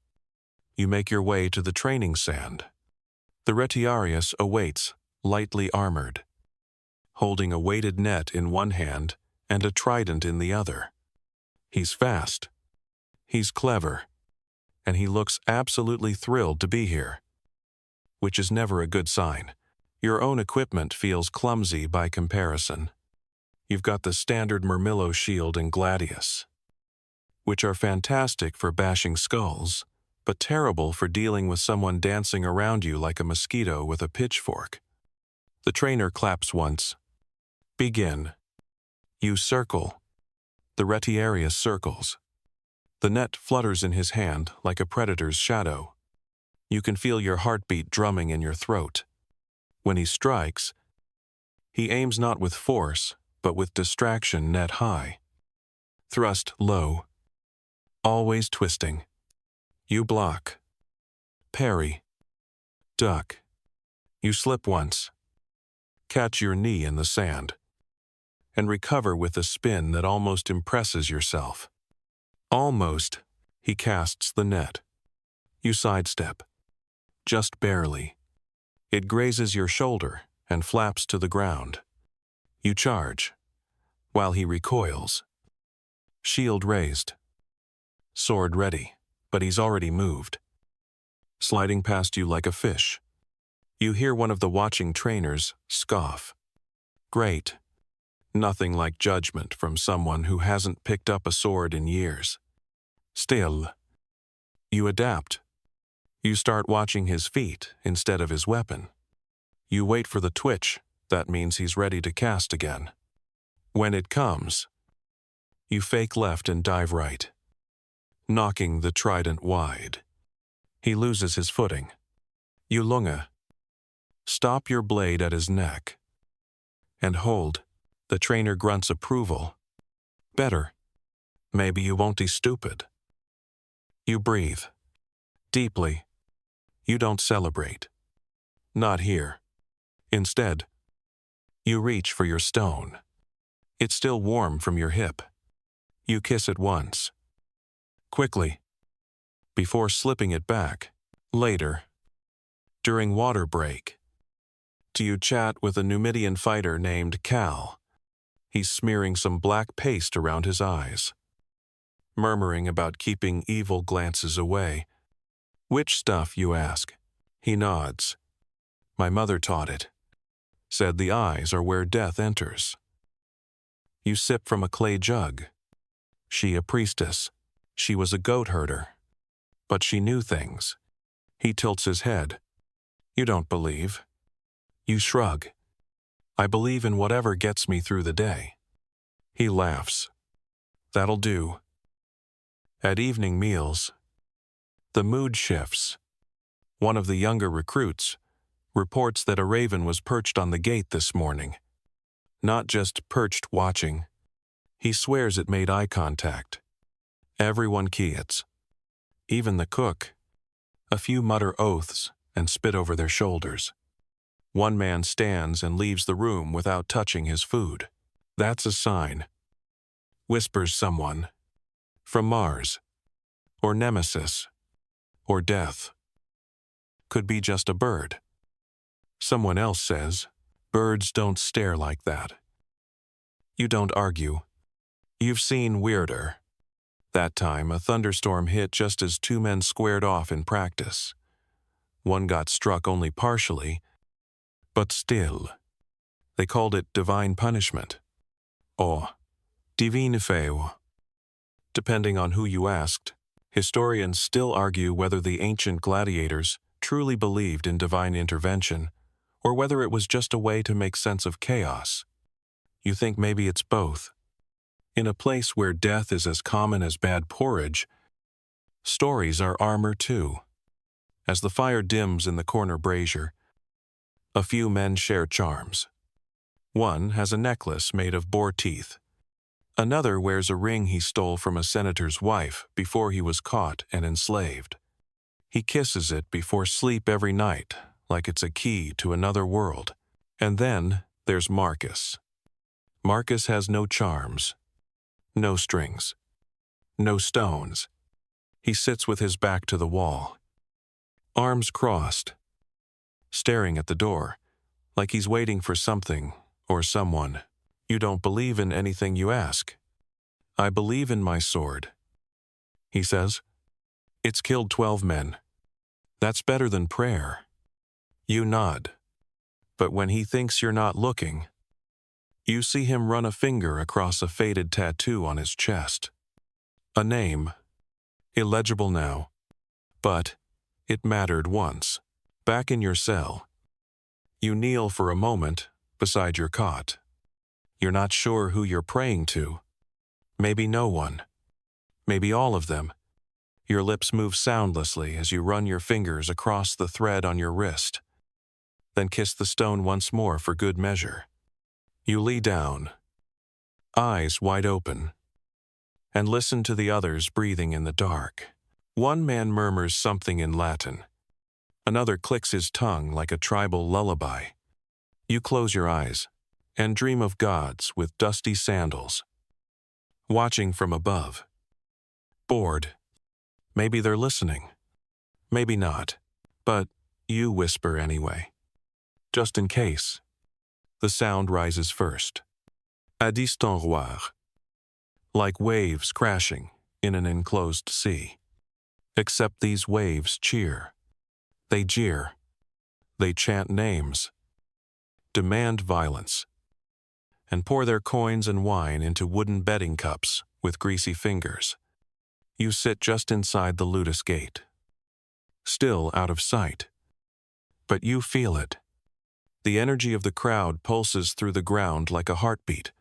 You make your way to the training sand. The Retiarius awaits, lightly armored, holding a weighted net in one hand and a trident in the other. He's fast. He's clever. And he looks absolutely thrilled to be here, which is never a good sign. Your own equipment feels clumsy by comparison. You've got the standard Murmillo shield and Gladius, which are fantastic for bashing skulls, but terrible for dealing with someone dancing around you like a mosquito with a pitchfork. The trainer claps once. Begin. You circle. The Retiarius circles. The net flutters in his hand like a predator's shadow. You can feel your heartbeat drumming in your throat. When he strikes, he aims not with force, but with distraction net high. Thrust low. Always twisting. You block. Parry. Duck. You slip once. Catch your knee in the sand. And recover with a spin that almost impresses yourself. Almost, he casts the net. You sidestep. Just barely. It grazes your shoulder and flaps to the ground. You charge, while he recoils. Shield raised. Sword ready, but he's already moved, sliding past you like a fish. You hear one of the watching trainers scoff. Great. Nothing like judgment from someone who hasn't picked up a sword in years. Still, you adapt. You start watching his feet instead of his weapon. You wait for the twitch, that means he's ready to cast again. When it comes, you fake left and dive right, knocking the trident wide. He loses his footing. You lunge. Stop your blade at his neck. And hold. The trainer grunts approval. Better. Maybe you won't be stupid. You breathe. Deeply. You don't celebrate. Not here. Instead, you reach for your stone. It's still warm from your hip. You kiss it once. Quickly. Before slipping it back. Later. During water break. Do you chat with a Numidian fighter named Cal? He's smearing some black paste around his eyes, murmuring about keeping evil glances away. Which stuff, you ask? He nods. My mother taught it. Said the eyes are where death enters. You sip from a clay jug. She a priestess. She was a goat herder. But she knew things. He tilts his head. You don't believe. You shrug. I believe in whatever gets me through the day. He laughs. That'll do. At evening meals, the mood shifts. One of the younger recruits reports that a raven was perched on the gate this morning. Not just perched watching. He swears it made eye contact. Everyone quiets. Even the cook. A few mutter oaths and spit over their shoulders. One man stands and leaves the room without touching his food. That's a sign. Whispers someone. From Mars. Or Nemesis. Or death. Could be just a bird. Someone else says, birds don't stare like that. You don't argue. You've seen weirder. That time, a thunderstorm hit just as two men squared off in practice. One got struck only partially, but still. They called it divine punishment. Or divine feu. Depending on who you asked, historians still argue whether the ancient gladiators truly believed in divine intervention, or whether it was just a way to make sense of chaos. You think maybe it's both. In a place where death is as common as bad porridge, stories are armor too. As the fire dims in the corner brazier, a few men share charms. One has a necklace made of boar teeth. Another wears a ring he stole from a senator's wife before he was caught and enslaved. He kisses it before sleep every night, like it's a key to another world. And then there's Marcus. Marcus has no charms, no strings, no stones. He sits with his back to the wall, arms crossed, staring at the door, like he's waiting for something or someone. You don't believe in anything you ask. I believe in my sword, he says. It's killed 12 men. That's better than prayer. You nod. But when he thinks you're not looking, you see him run a finger across a faded tattoo on his chest. A name, illegible now, but it mattered once. Back in your cell, you kneel for a moment beside your cot. You're not sure who you're praying to. Maybe no one. Maybe all of them. Your lips move soundlessly as you run your fingers across the thread on your wrist. Then kiss the stone once more for good measure. You lie down, eyes wide open, and listen to the others breathing in the dark. One man murmurs something in Latin. Another clicks his tongue like a tribal lullaby. You close your eyes and dream of gods with dusty sandals, watching from above. Bored. Maybe they're listening. Maybe not. But you whisper anyway. Just in case. The sound rises first. À distant roar. Like waves crashing in an enclosed sea. Except these waves cheer. They jeer. They chant names. Demand violence. And pour their coins and wine into wooden betting cups with greasy fingers. You sit just inside the ludus gate. still out of sight. But you feel it. The energy of the crowd pulses through the ground like a heartbeat,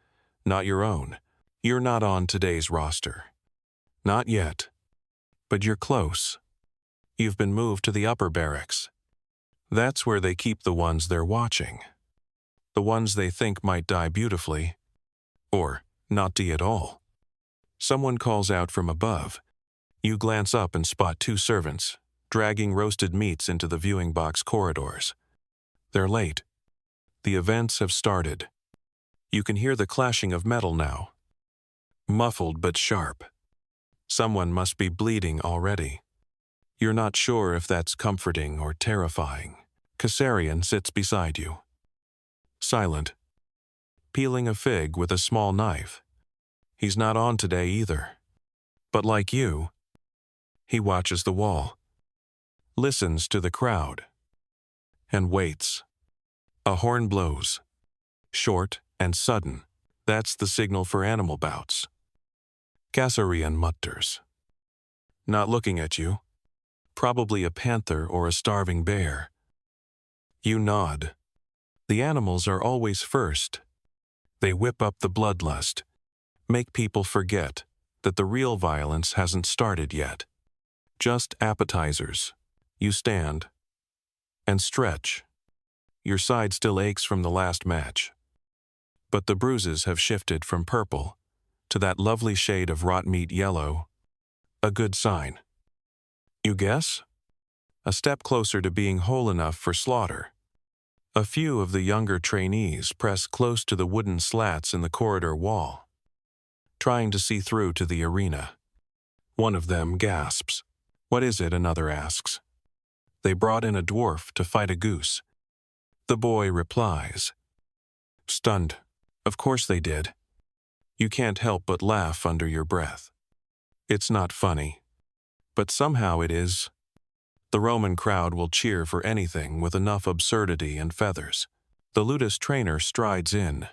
not your own. You're not on today's roster. Not yet. But you're close. You've been moved to the upper barracks. That's where they keep the ones they're watching. The ones they think might die beautifully, or not die at all. Someone calls out from above. You glance up and spot two servants, dragging roasted meats into the viewing box corridors. They're late. The events have started. You can hear the clashing of metal now. Muffled but sharp. Someone must be bleeding already. You're not sure if that's comforting or terrifying. Kassarian sits beside you. Silent. Peeling a fig with a small knife. He's not on today either. But like you, he watches the wall. Listens to the crowd. And waits. A horn blows. Short and sudden. That's the signal for animal bouts. Kassarian mutters. Not looking at you. Probably a panther or a starving bear. You nod. The animals are always first. They whip up the bloodlust. Make people forget that the real violence hasn't started yet. Just appetizers. You stand. And stretch. Your side still aches from the last match. But the bruises have shifted from purple to that lovely shade of rot meat yellow. A good sign. You guess? A step closer to being whole enough for slaughter. A few of the younger trainees press close to the wooden slats in the corridor wall, trying to see through to the arena. One of them gasps. What is it? Another asks. They brought in a dwarf to fight a goose. The boy replies. Stunned. Of course they did. You can't help but laugh under your breath. It's not funny. But somehow it is. The Roman crowd will cheer for anything with enough absurdity and feathers. The ludus trainer strides in.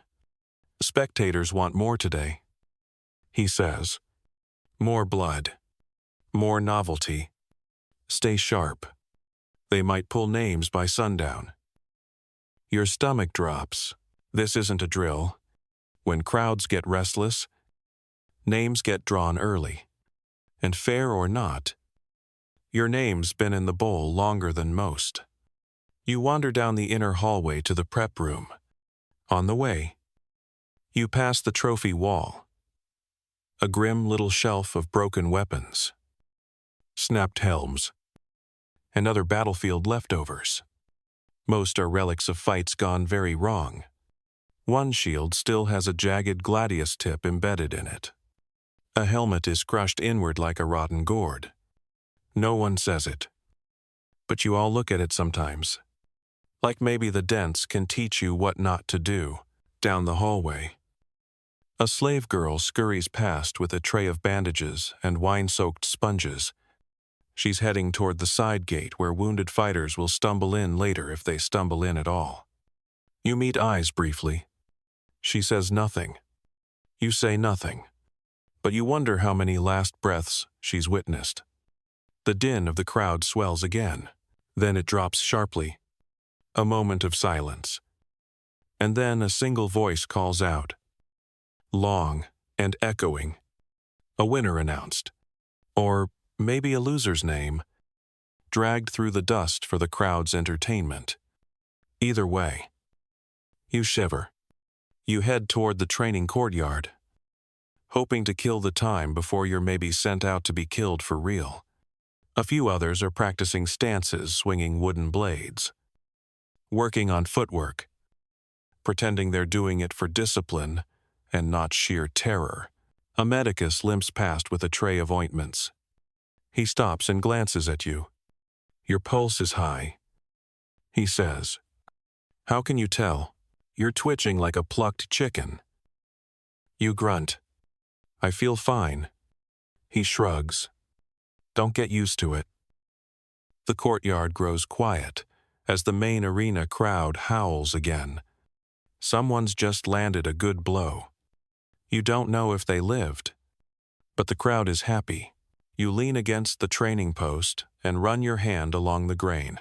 Spectators want more today. He says. More blood. More novelty. Stay sharp. They might pull names by sundown. Your stomach drops. This isn't a drill. When crowds get restless, names get drawn early. And fair or not, your name's been in the bowl longer than most. You wander down the inner hallway to the prep room. On the way, you pass the trophy wall. A grim little shelf of broken weapons, snapped helms, and other battlefield leftovers. Most are relics of fights gone very wrong. One shield still has a jagged gladius tip embedded in it. A helmet is crushed inward like a rotten gourd. No one says it. But you all look at it sometimes. Like maybe the dents can teach you what not to do. Down the hallway, a slave girl scurries past with a tray of bandages and wine-soaked sponges. She's heading toward the side gate where wounded fighters will stumble in later if they stumble in at all. You meet eyes briefly. She says nothing. You say nothing. But you wonder how many last breaths she's witnessed. The din of the crowd swells again. Then it drops sharply. A moment of silence. And then a single voice calls out. Long and echoing. A winner announced. Or maybe a loser's name. Dragged through the dust for the crowd's entertainment. Either way. You shiver. You head toward the training courtyard, hoping to kill the time before you're maybe sent out to be killed for real. A few others are practicing stances swinging wooden blades, working on footwork, pretending they're doing it for discipline and not sheer terror. A medicus limps past with a tray of ointments. He stops and glances at you. Your pulse is high. He says, "How can you tell? You're twitching like a plucked chicken." You grunt. "I feel fine." He shrugs. "Don't get used to it." The courtyard grows quiet as the main arena crowd howls again. Someone's just landed a good blow. You don't know if they lived, but the crowd is happy. You lean against the training post and run your hand along the grain.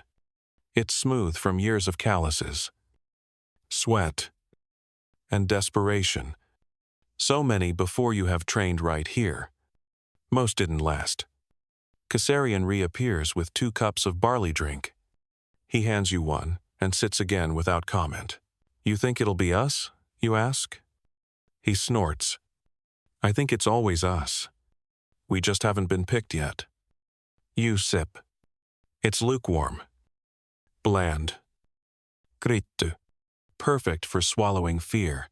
It's smooth from years of calluses, sweat, and desperation. So many before you have trained right here. Most didn't last. Kassarian reappears with 2 cups of barley drink. He hands you one and sits again without comment. You think it'll be us? You ask. He snorts. I think it's always us. We just haven't been picked yet. You sip. It's lukewarm. Bland. Grittu. Perfect for swallowing fear.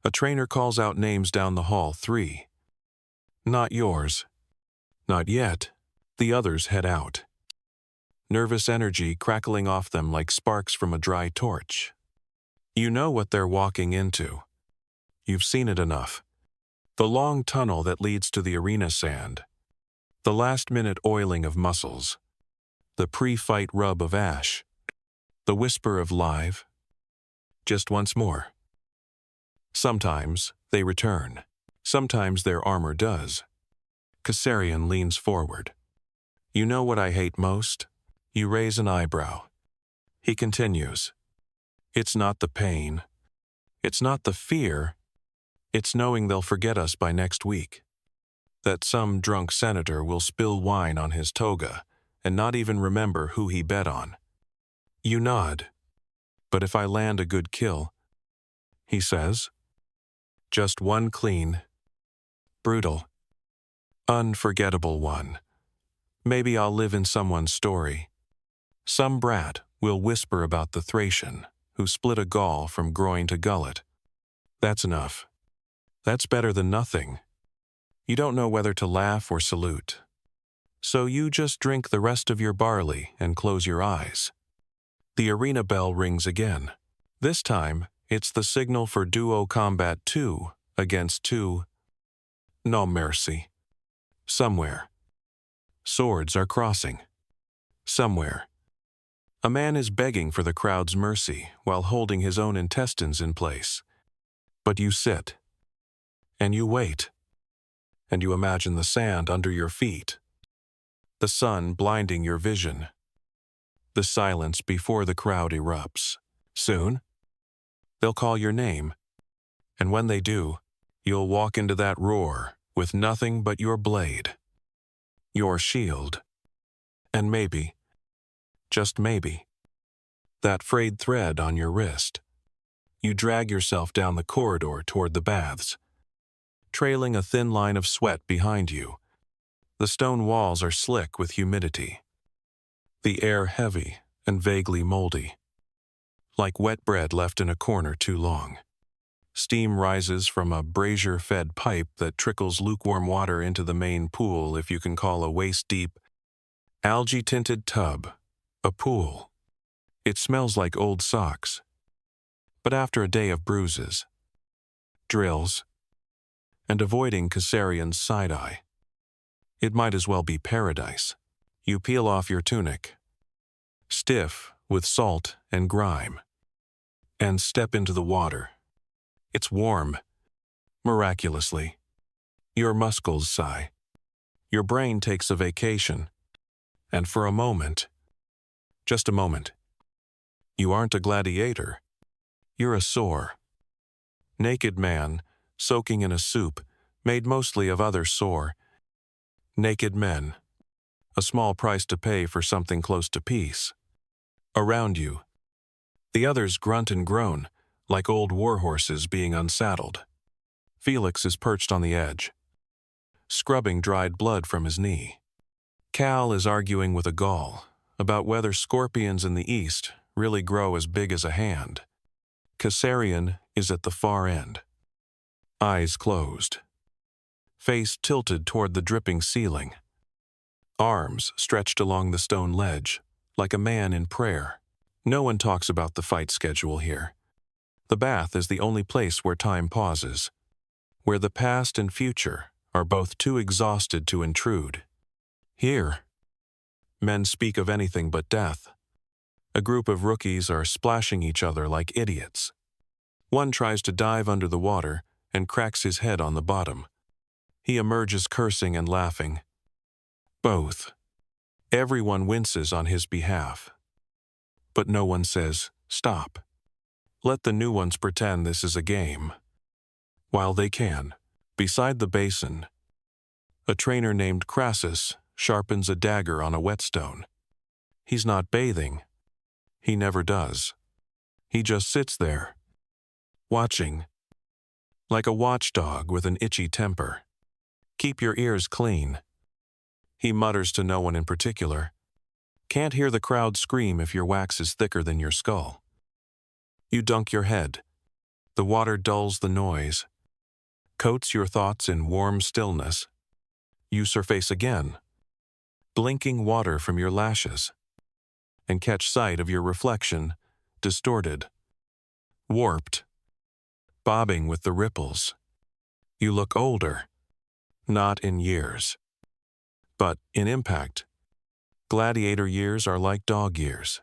A trainer calls out names down the hall, 3. Not yours. Not yet. The others head out. Nervous energy crackling off them like sparks from a dry torch. You know what they're walking into. You've seen it enough. The long tunnel that leads to the arena sand. The last-minute oiling of muscles. The pre-fight rub of ash. The whisper of live. Just once more. Sometimes they return. Sometimes their armor does. Kassarian leans forward. You know what I hate most? You raise an eyebrow. He continues. It's not the pain. It's not the fear. It's knowing they'll forget us by next week. That some drunk senator will spill wine on his toga and not even remember who he bet on. You nod. But if I land a good kill, he says. Just one clean, brutal, unforgettable one. Maybe I'll live in someone's story. Some brat will whisper about the Thracian who split a Gaul from groin to gullet. That's enough. That's better than nothing. You don't know whether to laugh or salute. So you just drink the rest of your barley and close your eyes. The arena bell rings again. This time, it's the signal for duo combat 2 against 2. No mercy. Somewhere. Swords are crossing. Somewhere. A man is begging for the crowd's mercy while holding his own intestines in place. But you sit. And you wait. And you imagine the sand under your feet. The sun blinding your vision. The silence before the crowd erupts. Soon, they'll call your name. And when they do, you'll walk into that roar with nothing but your blade. Your shield. And maybe, just maybe, that frayed thread on your wrist. You drag yourself down the corridor toward the baths, trailing a thin line of sweat behind you. The stone walls are slick with humidity. The air heavy and vaguely moldy, like wet bread left in a corner too long. Steam rises from a brazier-fed pipe that trickles lukewarm water into the main pool, if you can call a waist-deep, algae-tinted tub a pool. It smells like old socks. But after a day of bruises, drills, and avoiding Kassarian's side-eye, it might as well be paradise. You peel off your tunic, stiff with salt and grime, and step into the water. It's warm, miraculously. Your muscles sigh. Your brain takes a vacation. And for a moment, just a moment, you aren't a gladiator. You're a sore, naked man soaking in a soup made mostly of other sore, naked men. A small price to pay for something close to peace. Around you, the others grunt and groan, like old war horses being unsaddled. Felix is perched on the edge, scrubbing dried blood from his knee. Cal is arguing with a Gaul about whether scorpions in the east really grow as big as a hand. Kassarian is at the far end, eyes closed, face tilted toward the dripping ceiling, arms stretched along the stone ledge, like a man in prayer. No one talks about the fight schedule here. The bath is the only place where time pauses, where the past and future are both too exhausted to intrude. Here, men speak of anything but death. A group of rookies are splashing each other like idiots. One tries to dive under the water and cracks his head on the bottom. He emerges cursing and laughing. Both. Everyone winces on his behalf. But no one says, stop. Let the new ones pretend this is a game. While they can, beside the basin, a trainer named Crassus sharpens a dagger on a whetstone. He's not bathing. He never does. He just sits there, watching, like a watchdog with an itchy temper. Keep your ears clean. He mutters to no one in particular. Can't hear the crowd scream if your wax is thicker than your skull. You dunk your head. The water dulls the noise, coats your thoughts in warm stillness. You surface again, blinking water from your lashes, and catch sight of your reflection, distorted, warped, bobbing with the ripples. You look older, not in years, but in impact. Gladiator years are like dog years.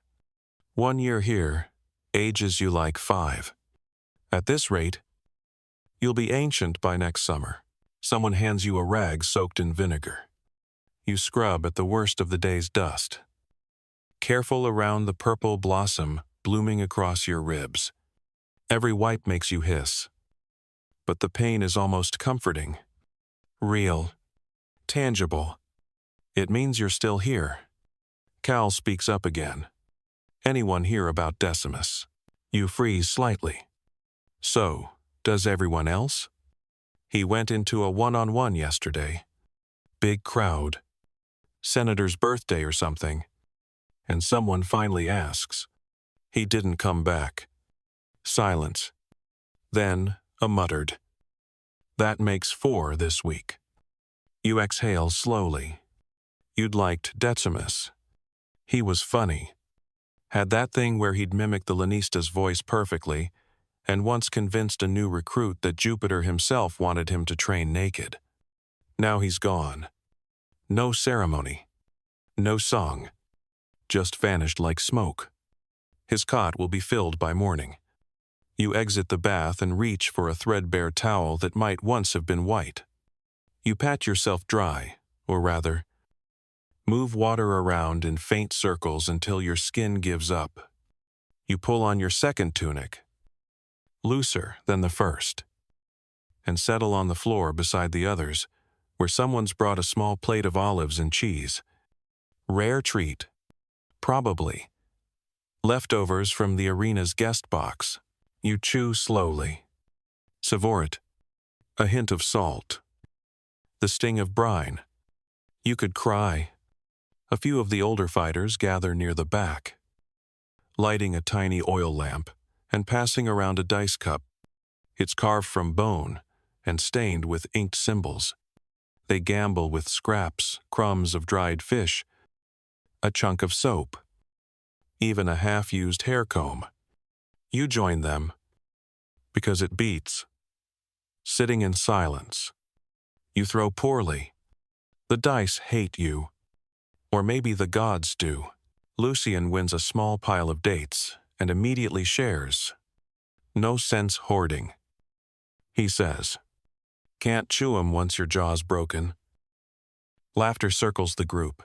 1 year here ages you like 5. At this rate, you'll be ancient by next summer. Someone hands you a rag soaked in vinegar. You scrub at the worst of the day's dust, careful around the purple blossom blooming across your ribs. Every wipe makes you hiss, but the pain is almost comforting, real, tangible. It means you're still here. Cal speaks up again. Anyone hear about Decimus? You freeze slightly. So, does everyone else? He went into a one-on-one yesterday. Big crowd. Senator's birthday or something. And someone finally asks. He didn't come back. Silence. Then, a muttered. That makes 4 this week. You exhale slowly. You'd liked Decimus. He was funny. Had that thing where he'd mimic the Lanista's voice perfectly, and once convinced a new recruit that Jupiter himself wanted him to train naked. Now he's gone. No ceremony. No song. Just vanished like smoke. His cot will be filled by morning. You exit the bath and reach for a threadbare towel that might once have been white. You pat yourself dry, or rather, move water around in faint circles until your skin gives up. You pull on your second tunic, looser than the first, and settle on the floor beside the others, where someone's brought a small plate of olives and cheese. Rare treat. Probably. Leftovers from the arena's guest box. You chew slowly. Savor it. A hint of salt. The sting of brine. You could cry. A few of the older fighters gather near the back, lighting a tiny oil lamp and passing around a dice cup. It's carved from bone and stained with inked symbols. They gamble with scraps, crumbs of dried fish, a chunk of soap, even a half-used hair comb. You join them because it beats. Sitting in silence. You throw poorly. The dice hate you. Or maybe the gods do. Lucian wins a small pile of dates and immediately shares. No sense hoarding. He says, can't chew 'em once your jaw's broken. Laughter circles the group.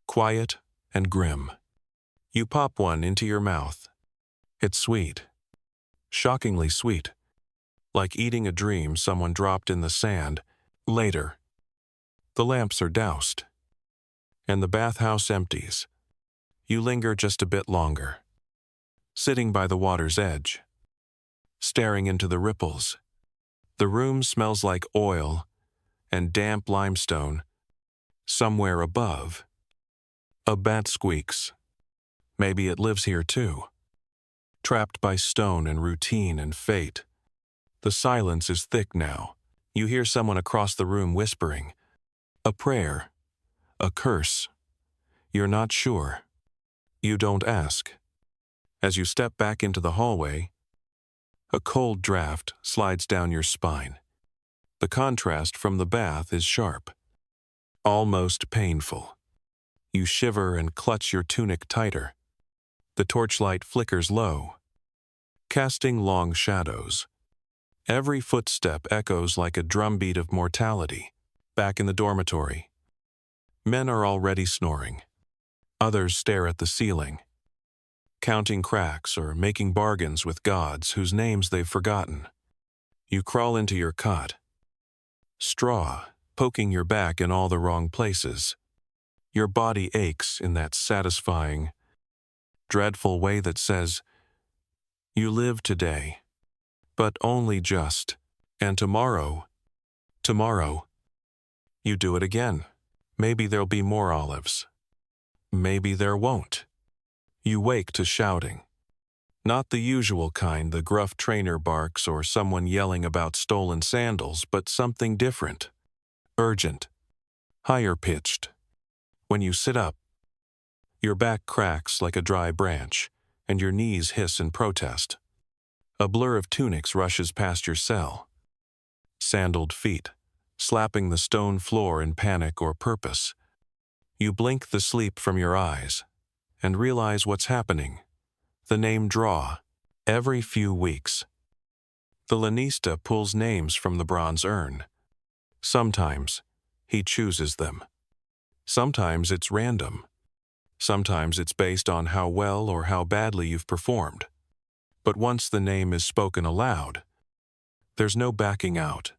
Quiet and grim. You pop one into your mouth. It's sweet. Shockingly sweet. Like eating a dream someone dropped in the sand. Later. The lamps are doused. And the bathhouse empties. You linger just a bit longer. Sitting by the water's edge. Staring into the ripples. The room smells like oil and damp limestone. Somewhere above, a bat squeaks. Maybe it lives here too. Trapped by stone and routine and fate. The silence is thick now. You hear someone across the room whispering. A prayer. A curse. You're not sure. You don't ask. As you step back into the hallway, a cold draft slides down your spine. The contrast from the bath is sharp. Almost painful. You shiver and clutch your tunic tighter. The torchlight flickers low, casting long shadows. Every footstep echoes like a drumbeat of mortality. Back in the dormitory. Men are already snoring. Others stare at the ceiling, counting cracks or making bargains with gods whose names they've forgotten. You crawl into your cot, straw poking your back in all the wrong places. Your body aches in that satisfying, dreadful way that says, you live today, but only just, and tomorrow, you do it again. Maybe there'll be more olives. Maybe there won't. You wake to shouting. Not the usual kind the gruff trainer barks or someone yelling about stolen sandals, but something different. Urgent. Higher pitched. When you sit up, your back cracks like a dry branch, and your knees hiss in protest. A blur of tunics rushes past your cell. Sandaled feet, slapping the stone floor in panic or purpose. You blink the sleep from your eyes, and realize what's happening. The name draw, every few weeks. The lanista pulls names from the bronze urn. Sometimes, he chooses them. Sometimes it's random. Sometimes it's based on how well or how badly you've performed. But once the name is spoken aloud, there's no backing out.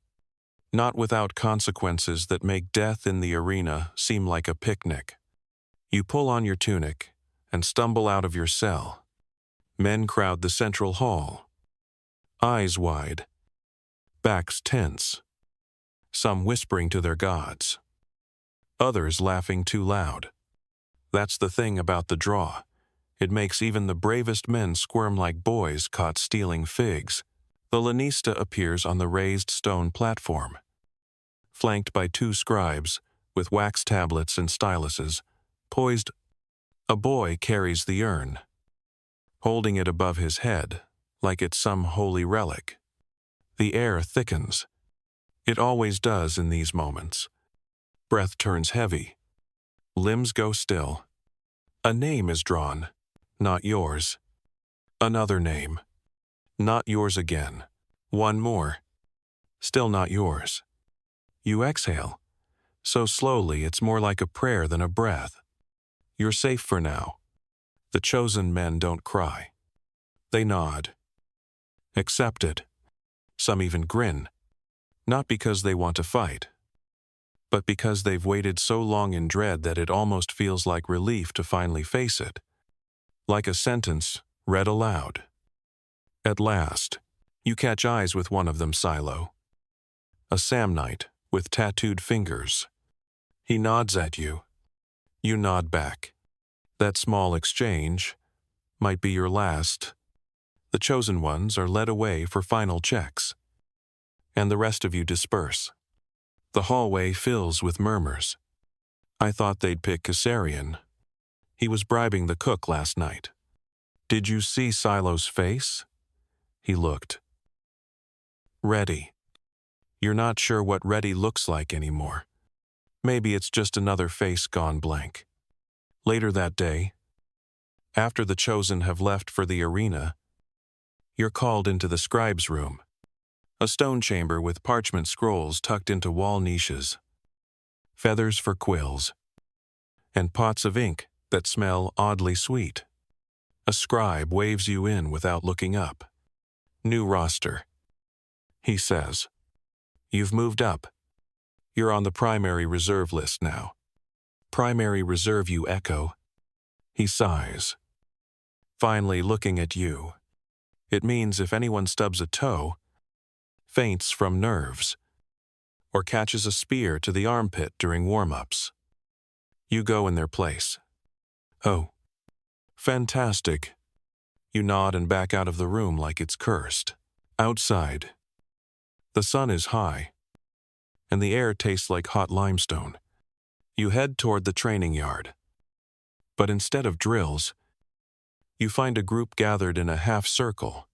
Not without consequences that make death in the arena seem like a picnic. You pull on your tunic and stumble out of your cell. Men crowd the central hall, eyes wide, backs tense, some whispering to their gods, others laughing too loud. That's the thing about the draw. It makes even the bravest men squirm like boys caught stealing figs. The lanista appears on the raised stone platform, flanked by two scribes with wax tablets and styluses, poised. A boy carries the urn, holding it above his head like it's some holy relic. The air thickens. It always does in these moments. Breath turns heavy. Limbs go still. A name is drawn, not yours. Another name. Not yours again. One more. Still not yours. You exhale. So slowly it's more like a prayer than a breath. You're safe for now. The chosen men don't cry. They nod. Accepted. Some even grin. Not because they want to fight, but because they've waited so long in dread that it almost feels like relief to finally face it. Like a sentence read aloud. At last, you catch eyes with one of them, Silo. A Samnite with tattooed fingers. He nods at you. You nod back. That small exchange might be your last. The chosen ones are led away for final checks, and the rest of you disperse. The hallway fills with murmurs. I thought they'd pick Caesarion. He was bribing the cook last night. Did you see Silo's face? He looked. Ready. You're not sure what ready looks like anymore. Maybe it's just another face gone blank. Later that day, after the chosen have left for the arena, you're called into the scribe's room, a stone chamber with parchment scrolls tucked into wall niches, feathers for quills, and pots of ink that smell oddly sweet. A scribe waves you in without looking up. New roster. He says, you've moved up. You're on the primary reserve list now. Primary reserve, you echo. He sighs. Finally looking at you. It means if anyone stubs a toe, faints from nerves, or catches a spear to the armpit during warm-ups, you go in their place. Oh, fantastic. You nod and back out of the room like it's cursed. Outside, the sun is high, and the air tastes like hot limestone. You head toward the training yard. But instead of drills, you find a group gathered in a half circle.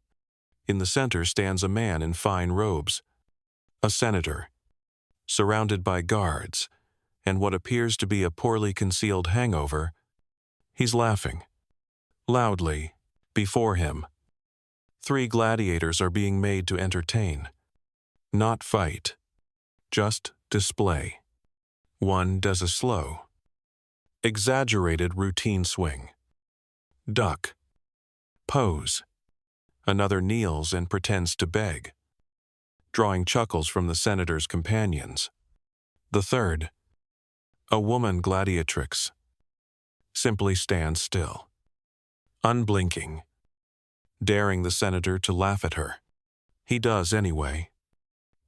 In the center stands a man in fine robes, a senator, surrounded by guards, and what appears to be a poorly concealed hangover. He's laughing, loudly, before him. 3 gladiators are being made to entertain, not fight, just display. One does a slow, Exaggerated routine swing. Duck. Pose. Another kneels and pretends to beg, drawing chuckles from the senator's companions. The third. A woman gladiatrix. Simply stands still, unblinking, daring the senator to laugh at her. He does anyway.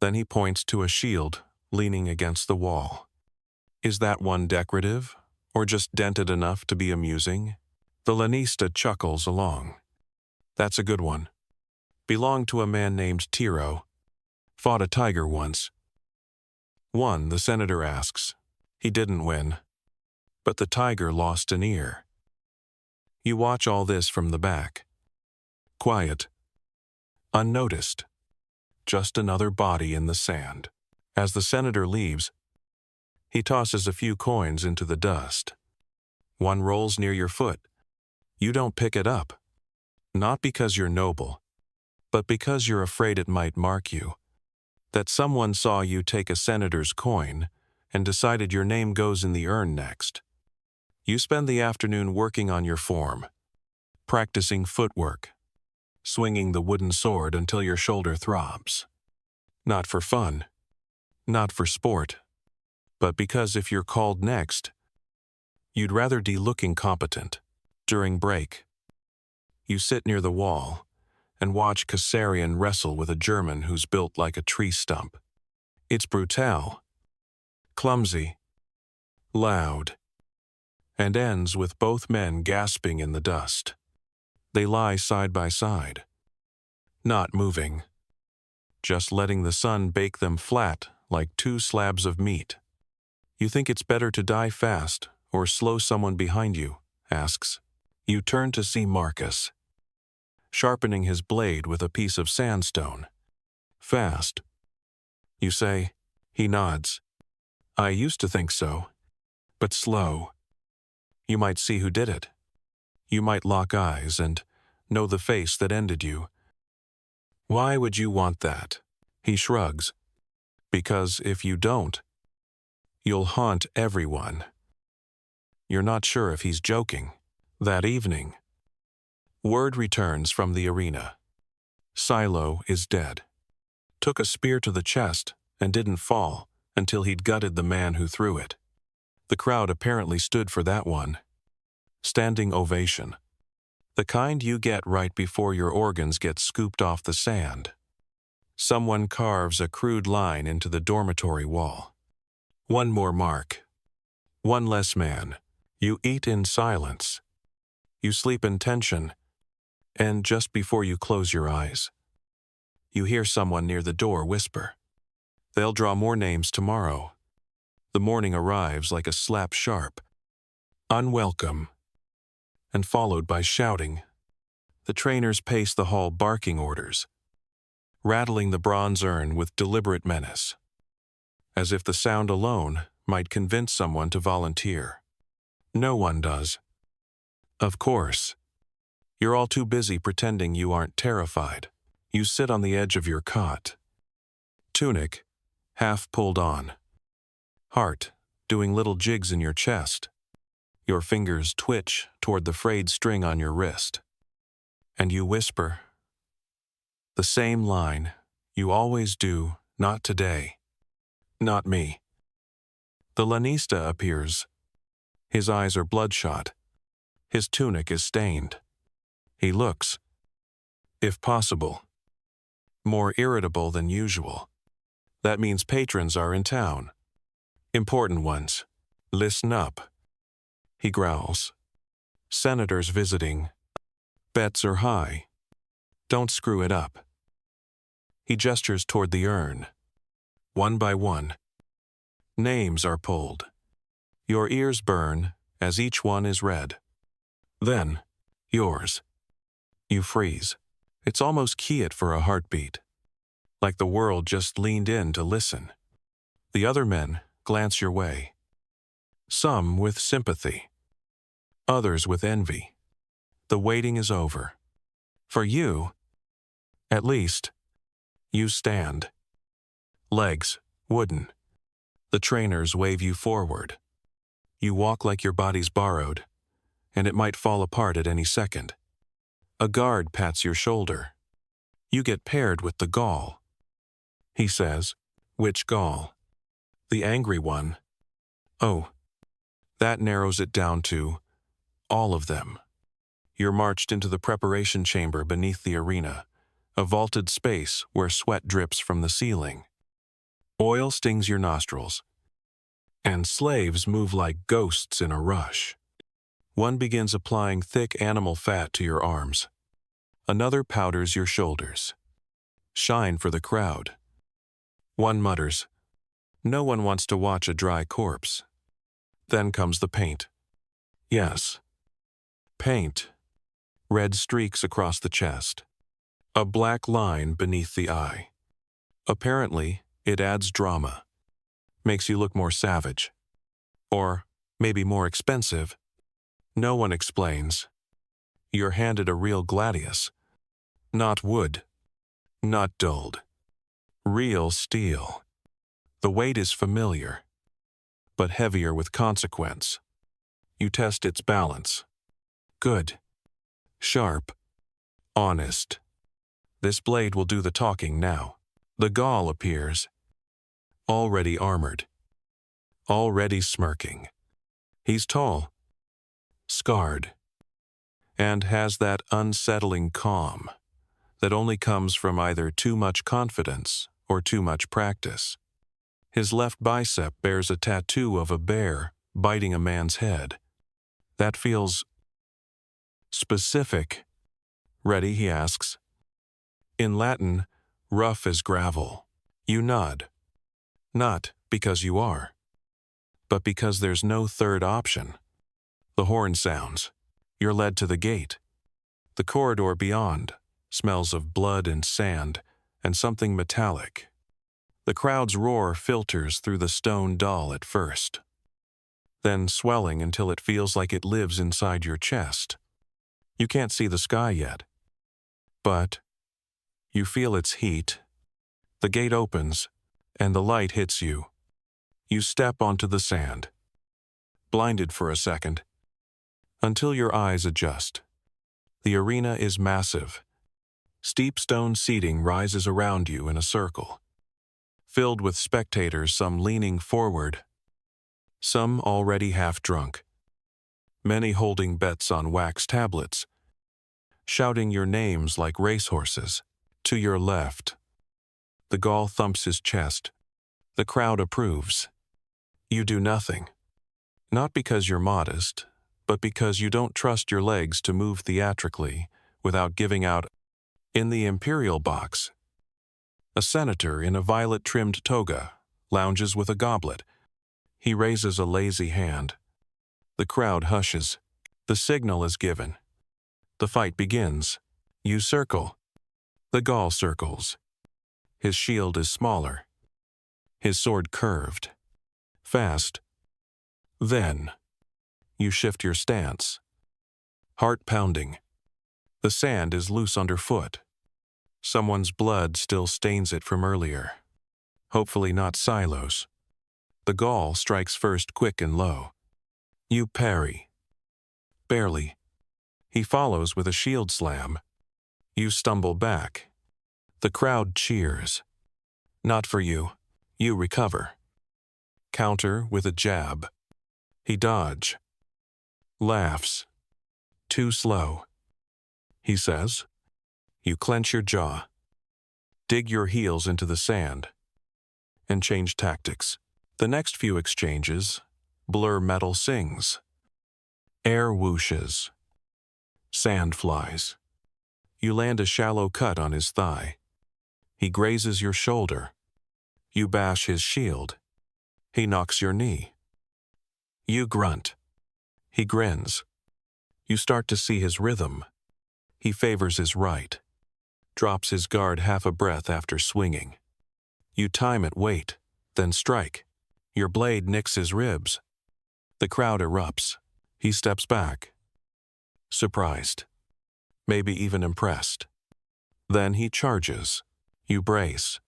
Then he points to a shield leaning against the wall. Is that one decorative, or just dented enough to be amusing? The lanista chuckles along. That's a good one. Belonged to a man named Tiro. Fought a tiger once. Won, the senator asks. He didn't win. But the tiger lost an ear. You watch all this from the back. Quiet. Unnoticed. Just another body in the sand. As the senator leaves, he tosses a few coins into the dust. One rolls near your foot. You don't pick it up. Not because you're noble, but because you're afraid it might mark you. That someone saw you take a senator's coin and decided your name goes in the urn next. You spend the afternoon working on your form, practicing footwork, swinging the wooden sword until your shoulder throbs. Not for fun, not for sport, but because if you're called next, you'd rather be looking competent. During break, you sit near the wall and watch Kassarian wrestle with a German who's built like a tree stump. It's brutal, clumsy, loud, and ends with both men gasping in the dust. They lie side by side, not moving, just letting the sun bake them flat like two slabs of meat. You think it's better to die fast or slow someone behind you, asks. You turn to see Marcus, sharpening his blade with a piece of sandstone. Fast. You say. He nods. I used to think so, but slow. You might see who did it. You might lock eyes and know the face that ended you. Why would you want that? He shrugs. Because if you don't, you'll haunt everyone. You're not sure if he's joking. That evening, word returns from the arena. Silo is dead. Took a spear to the chest and didn't fall until he'd gutted the man who threw it. The crowd apparently stood for that one. Standing ovation. The kind you get right before your organs get scooped off the sand. Someone carves a crude line into the dormitory wall. One more mark. One less man. You eat in silence. You sleep in tension. And just before you close your eyes, you hear someone near the door whisper. They'll draw more names tomorrow. The morning arrives like a slap sharp. Unwelcome. And followed by shouting. The trainers pace the hall barking orders, rattling the bronze urn with deliberate menace, as if the sound alone might convince someone to volunteer. No one does. Of course. You're all too busy pretending you aren't terrified. You sit on the edge of your cot. Tunic, half pulled on. Heart, doing little jigs in your chest. Your fingers twitch toward the frayed string on your wrist. And you whisper. The same line. You always do, not today. Not me. The lanista appears. His eyes are bloodshot. His tunic is stained. He looks, if possible, more irritable than usual. That means patrons are in town. Important ones. Listen up. He growls. Senators visiting. Bets are high. Don't screw it up. He gestures toward the urn. One by one. Names are pulled. Your ears burn as each one is read. Then, yours. You freeze. It's almost quiet for a heartbeat. Like the world just leaned in to listen. The other men glance your way. Some with sympathy. Others with envy. The waiting is over. For you, at least, you stand. Legs, wooden. The trainers wave you forward. You walk like your body's borrowed, and it might fall apart at any second. A guard pats your shoulder. You get paired with the Gaul. He says, "Which Gaul?" "The angry one." "Oh." That narrows it down to all of them. You're marched into the preparation chamber beneath the arena, a vaulted space where sweat drips from the ceiling. Oil stings your nostrils, and slaves move like ghosts in a rush. One begins applying thick animal fat to your arms. Another powders your shoulders. Shine for the crowd. One mutters, "No one wants to watch a dry corpse." Then comes the paint. Yes, paint. Red streaks across the chest. A black line beneath the eye. Apparently, it adds drama. Makes you look more savage. Or maybe more expensive. No one explains. You're handed a real gladius. Not wood. Not dulled. Real steel. The weight is familiar, but heavier with consequence. You test its balance. Good. Sharp. Honest. This blade will do the talking now. The Gaul appears. Already armored. Already smirking. He's tall. Scarred. And has that unsettling calm that only comes from either too much confidence or too much practice. His left bicep bears a tattoo of a bear biting a man's head. That feels specific. "Ready?" he asks. In Latin, rough as gravel. You nod. Not because you are, but because there's no third option. The horn sounds. You're led to the gate. The corridor beyond smells of blood and sand and something metallic. The crowd's roar filters through the stone dull at first, then swelling until it feels like it lives inside your chest. You can't see the sky yet, but you feel its heat. The gate opens, and the light hits you. You step onto the sand, blinded for a second, until your eyes adjust. The arena is massive. Steep stone seating rises around you in a circle, filled with spectators, some leaning forward, some already half drunk, many holding bets on wax tablets, shouting your names like racehorses. To your left, the Gaul thumps his chest. The crowd approves. You do nothing. Not because you're modest, but because you don't trust your legs to move theatrically without giving out. In the imperial box, a senator in a violet-trimmed toga lounges with a goblet. He raises a lazy hand. The crowd hushes. The signal is given. The fight begins. You circle. The Gaul circles. His shield is smaller. His sword curved. Fast. Then, you shift your stance. Heart pounding. The sand is loose underfoot. Someone's blood still stains it from earlier. Hopefully not Silo's. The Gaul strikes first, quick and low. You parry. Barely. He follows with a shield slam. You stumble back. The crowd cheers. Not for you. You recover. Counter with a jab. He dodge. Laughs. Too slow. He says. You clench your jaw. Dig your heels into the sand. And change tactics. The next few exchanges, blur metal sings. Air whooshes. Sand flies. You land a shallow cut on his thigh. He grazes your shoulder. You bash his shield. He knocks your knee. You grunt. He grins. You start to see his rhythm. He favors his right. Drops his guard half a breath after swinging. You time it, wait, then strike. Your blade nicks his ribs. The crowd erupts. He steps back. Surprised. Maybe even impressed. Then he charges. You brace.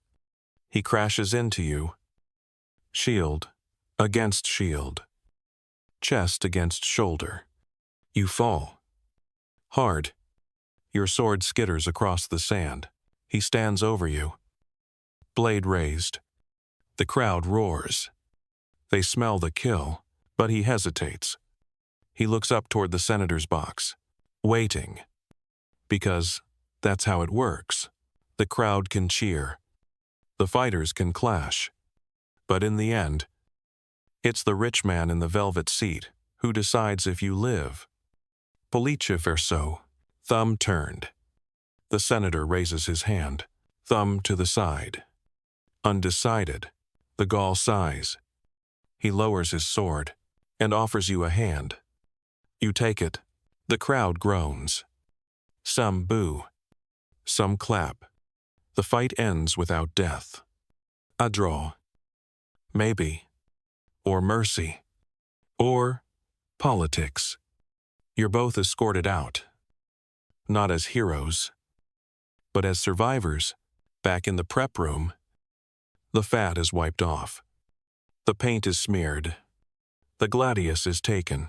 He crashes into you. Shield against shield. chest against shoulder. You fall. Hard. Your sword skitters across the sand. He stands over you. Blade raised. The crowd roars. They smell the kill, but he hesitates. He looks up toward the senator's box, waiting. Because that's how it works. The crowd can cheer. The fighters can clash. But in the end, it's the rich man in the velvet seat who decides if you live. Police verso. Thumb turned. The senator raises his hand, thumb to the side. Undecided, the Gaul sighs. He lowers his sword and offers you a hand. You take it. The crowd groans. Some boo. Some clap. The fight ends without death. A draw. Maybe. Or mercy. Or politics. You're both escorted out. Not as heroes, but as survivors, back in the prep room. The fat is wiped off. The paint is smeared. The gladius is taken.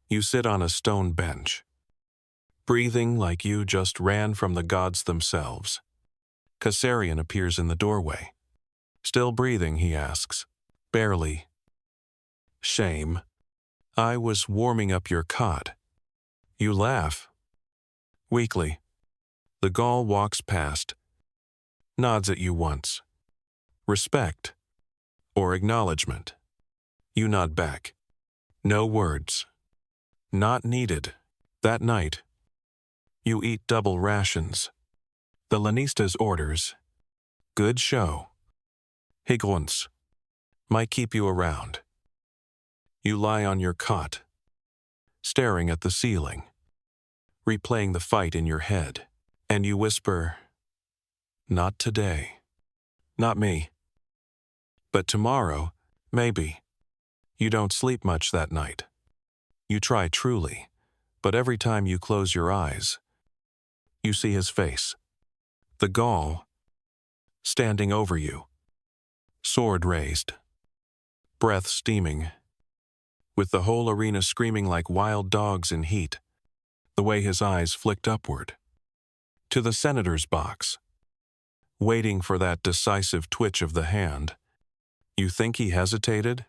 You sit on a stone bench, breathing like you just ran from the gods themselves. Caesarion appears in the doorway. Still breathing, he asks. Barely. Shame. I was warming up your cot. You laugh. Weakly. The Gaul walks past, nods at you once. Respect. Or acknowledgement. You nod back. No words. Not needed. That night, you eat double rations. The Lannista's orders. Good show. He grunts. Might keep you around. You lie on your cot, staring at the ceiling, replaying the fight in your head, and you whisper, "Not today. Not me. But tomorrow, maybe." You don't sleep much that night. You try truly, but every time you close your eyes, you see his face. The Gaul, standing over you, sword raised, breath steaming, with the whole arena screaming like wild dogs in heat, the way his eyes flicked upward, to the senator's box, waiting for that decisive twitch of the hand. You think he hesitated?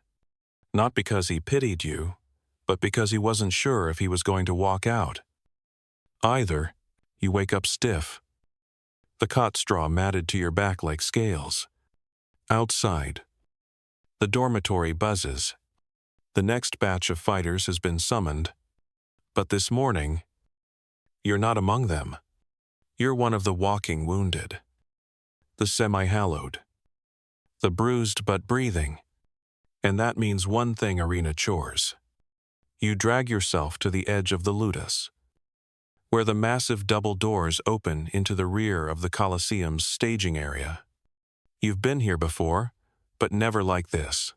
Not because he pitied you, but because he wasn't sure if he was going to walk out. Either, you wake up stiff, the cot straw matted to your back like scales. Outside, the dormitory buzzes. The next batch of fighters has been summoned, but this morning, you're not among them. You're one of the walking wounded, the semi-hallowed, the bruised but breathing. And that means one thing: arena chores. You drag yourself to the edge of the ludus, where the massive double doors open into the rear of the Colosseum's staging area. You've been here before, but never like this.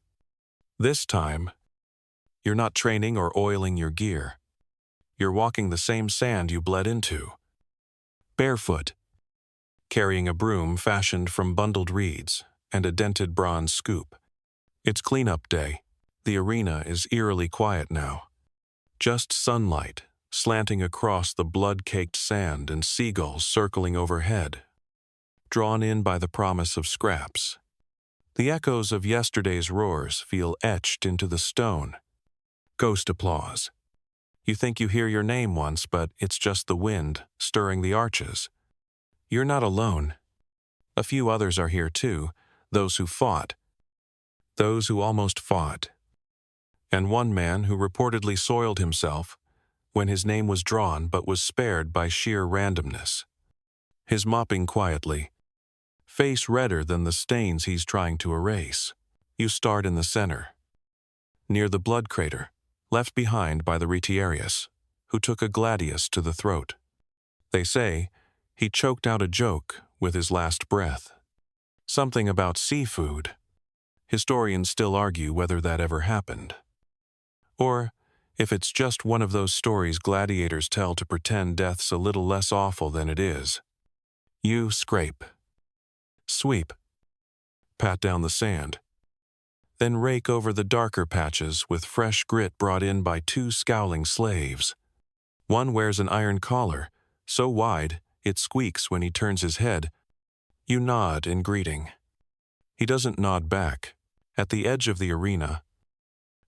This time, you're not training or oiling your gear. You're walking the same sand you bled into. Barefoot, carrying a broom fashioned from bundled reeds and a dented bronze scoop. It's cleanup day. The arena is eerily quiet now. Just sunlight slanting across the blood-caked sand and seagulls circling overhead, drawn in by the promise of scraps. The echoes of yesterday's roars feel etched into the stone. Ghost applause. You think you hear your name once, but it's just the wind stirring the arches. You're not alone. A few others are here too, those who fought. Those who almost fought. And one man who reportedly soiled himself when his name was drawn but was spared by sheer randomness. His mopping quietly, face redder than the stains he's trying to erase. You start in the center, near the blood crater, left behind by the retiarius, who took a gladius to the throat. They say he choked out a joke with his last breath. Something about seafood. Historians still argue whether that ever happened. Or if it's just one of those stories gladiators tell to pretend death's a little less awful than it is. You scrape. Sweep. Pat down the sand. then rake over the darker patches with fresh grit brought in by two scowling slaves. One wears an iron collar, so wide it squeaks when he turns his head. You nod in greeting. He doesn't nod back. At the edge of the arena,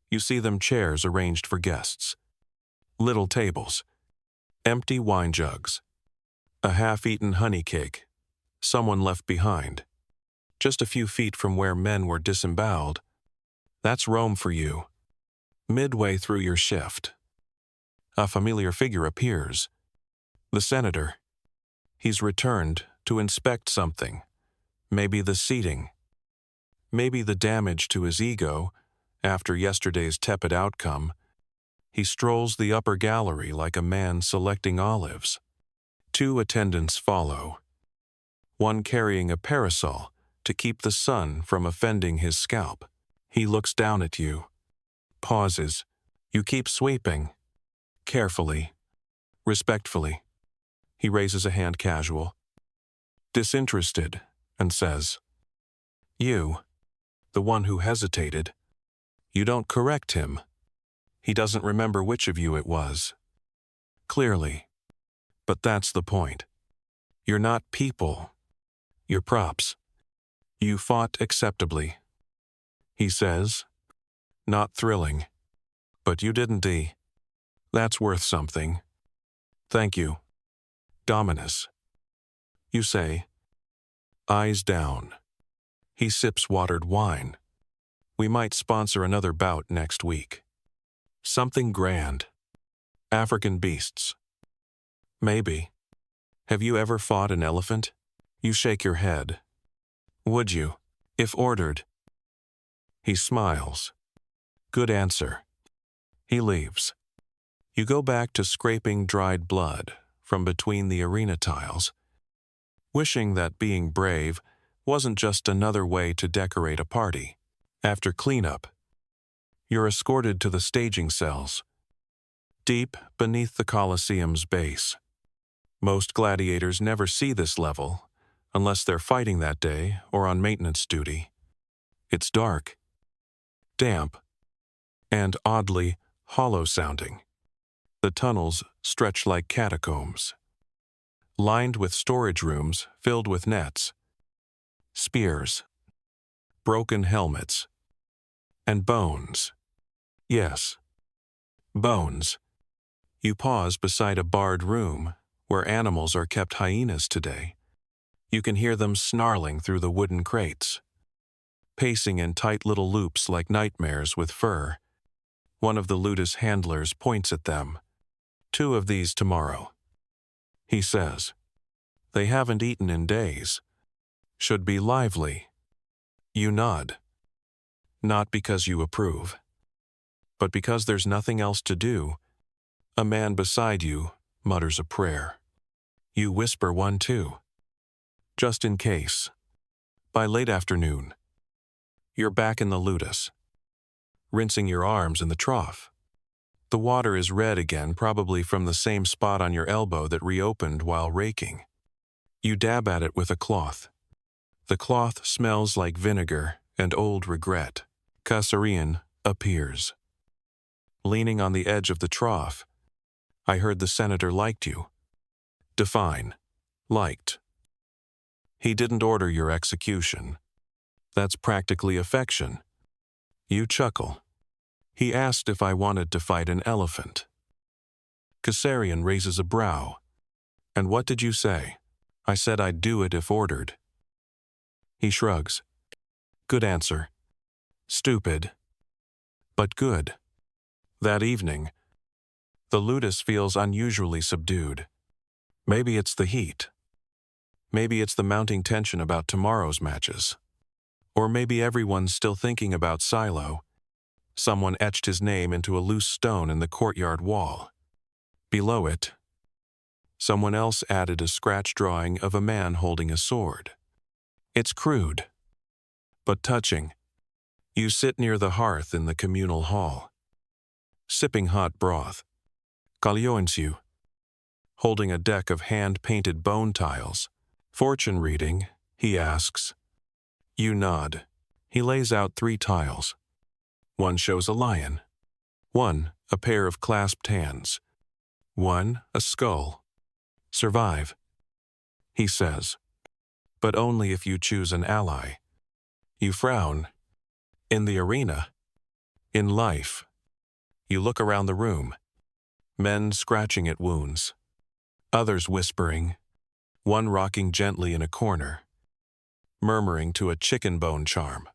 you see them chairs arranged for guests. Little tables, empty wine jugs, a half-eaten honey cake, someone left behind. Just a few feet from where men were disemboweled. That's Rome for you. Midway through your shift, a familiar figure appears. The senator. He's returned to inspect something. Maybe the seating. Maybe the damage to his ego after yesterday's tepid outcome. He strolls the upper gallery like a man selecting olives. Two attendants follow, one carrying a parasol to keep the sun from offending his scalp. He looks down at you, pauses. You keep sweeping. Carefully, respectfully. He raises a hand casual, disinterested, and says, "You, the one who hesitated." You don't correct him. He doesn't remember which of you it was. Clearly. But that's the point. You're not people. You're props. You fought acceptably. He says, "Not thrilling. But you didn't, D. That's worth something. Thank you. Dominus." You say, eyes down. He sips watered wine. We might sponsor another bout next week. Something grand. African beasts. Maybe. Have you ever fought an elephant? You shake your head. Would you, if ordered? He smiles. Good answer. He leaves. You go back to scraping dried blood from between the arena tiles, wishing that being brave wasn't just another way to decorate a party. After cleanup, you're escorted to the staging cells, deep beneath the Colosseum's base. Most gladiators never see this level unless they're fighting that day or on maintenance duty. It's dark, damp, and oddly hollow-sounding. The tunnels stretch like catacombs, lined with storage rooms filled with nets, spears, broken helmets, and bones. Yes, bones. You pause beside a barred room where animals are kept hyenas today. You can hear them snarling through the wooden crates, pacing in tight little loops like nightmares with fur. One of the Ludus handlers points at them. 2 of these tomorrow. He says, they haven't eaten in days. Should be lively. You nod. Not because you approve, but because there's nothing else to do. A man beside you mutters a prayer. You whisper one too. Just in case. By late afternoon, you're back in the Ludus, rinsing your arms in the trough. The water is red again, probably from the same spot on your elbow that reopened while raking. You dab at it with a cloth. The cloth smells like vinegar and old regret. Caesarion appears. Leaning on the edge of the trough, I heard the senator liked you. Define. Liked. He didn't order your execution. That's practically affection. You chuckle. He asked if I wanted to fight an elephant. Caesarion raises a brow. And what did you say? I said I'd do it if ordered. He shrugs. Good answer. Stupid. But good. That evening, the Ludus feels unusually subdued. Maybe it's the heat. Maybe it's the mounting tension about tomorrow's matches. Or maybe everyone's still thinking about Silo. Someone etched his name into a loose stone in the courtyard wall. Below it, someone else added a scratch drawing of a man holding a sword. It's crude, but touching. You sit near the hearth in the communal hall, sipping hot broth. Galioensu, holding a deck of hand-painted bone tiles. Fortune reading, he asks. You nod. He lays out 3 tiles. One shows a lion. One, a pair of clasped hands. One, a skull. Survive, he says, but only if you choose an ally. You frown. In the arena. In life. You look around the room. Men scratching at wounds. Others whispering. One rocking gently in a corner. Murmuring to a chicken bone charm.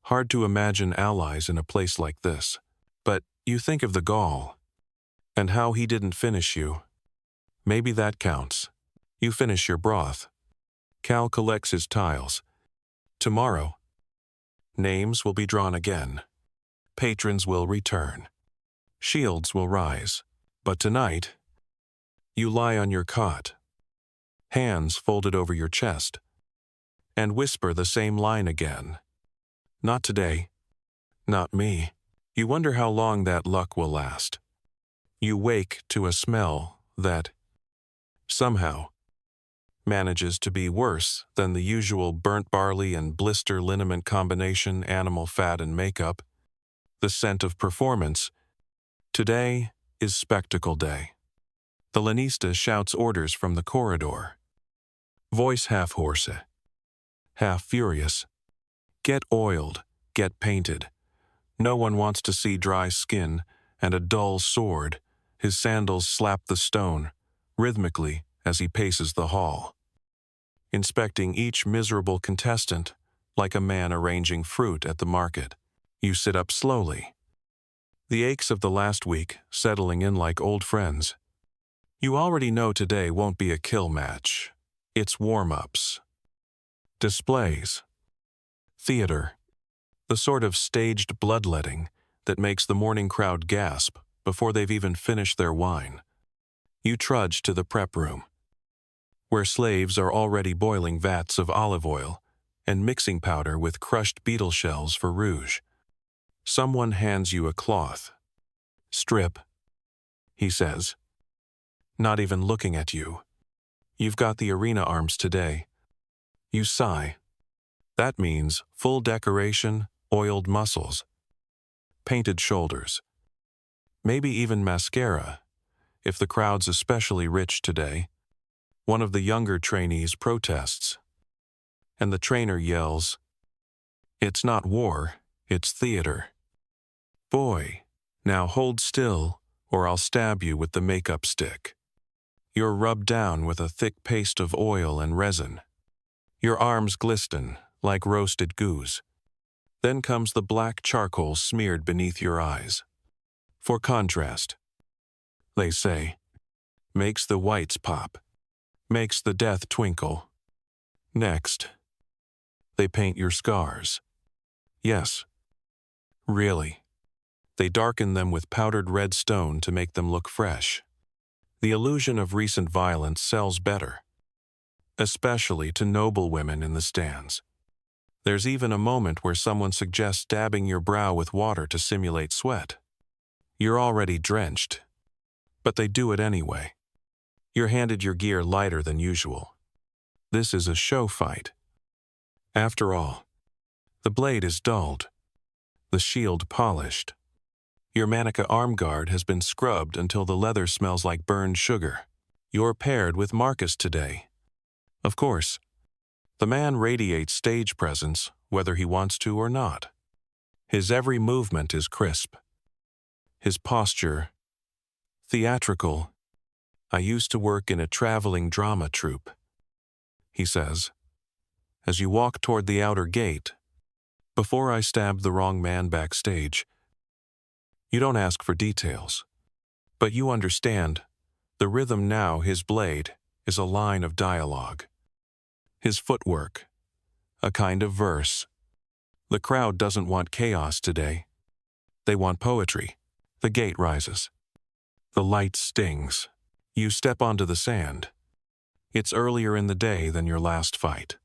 Hard to imagine allies in a place like this. But you think of the Gaul. And how he didn't finish you. Maybe that counts. You finish your broth. Cal collects his tiles. Tomorrow, names will be drawn again. Patrons will return. Shields will rise. But tonight, you lie on your cot, hands folded over your chest, and whisper the same line again. Not today. Not me. You wonder how long that luck will last. You wake to a smell that, somehow, manages to be worse than the usual burnt barley and blister liniment combination, animal fat and makeup. The scent of performance. Today is spectacle day. The lanista shouts orders from the corridor. Voice half hoarse, half furious. Get oiled, get painted. No one wants to see dry skin and a dull sword. His sandals slap the stone, rhythmically, as he paces the hall. Inspecting each miserable contestant, like a man arranging fruit at the market. You sit up slowly. The aches of the last week settling in like old friends. You already know today won't be a kill match. It's warm-ups. Displays. Theater. The sort of staged bloodletting that makes the morning crowd gasp before they've even finished their wine. You trudge to the prep room, where slaves are already boiling vats of olive oil and mixing powder with crushed beetle shells for rouge. Someone hands you a cloth. Strip, he says, not even looking at you. You've got the arena arms today. You sigh. That means full decoration, oiled muscles, painted shoulders, maybe even mascara, if the crowd's especially rich today. One of the younger trainees protests, and the trainer yells, "It's not war, it's theater." Boy, now hold still, or I'll stab you with the makeup stick. You're rubbed down with a thick paste of oil and resin. Your arms glisten like roasted goose. Then comes the black charcoal smeared beneath your eyes. For contrast, they say, makes the whites pop, makes the death twinkle. Next, they paint your scars. Yes, really. They darken them with powdered red stone to make them look fresh. The illusion of recent violence sells better, especially to noble women in the stands. There's even a moment where someone suggests dabbing your brow with water to simulate sweat. You're already drenched, but they do it anyway. You're handed your gear lighter than usual. This is a show fight. After all, the blade is dulled, the shield polished. Your manica arm guard has been scrubbed until the leather smells like burned sugar. You're paired with Marcus today. Of course, the man radiates stage presence whether he wants to or not. His every movement is crisp. His posture, theatrical. I used to work in a traveling drama troupe, he says, as you walk toward the outer gate. Before I stabbed the wrong man backstage. You don't ask for details, but you understand. The rhythm now, his blade, is a line of dialogue. His footwork, a kind of verse. The crowd doesn't want chaos today. They want poetry. The gate rises. The light stings. You step onto the sand. It's earlier in the day than your last fight.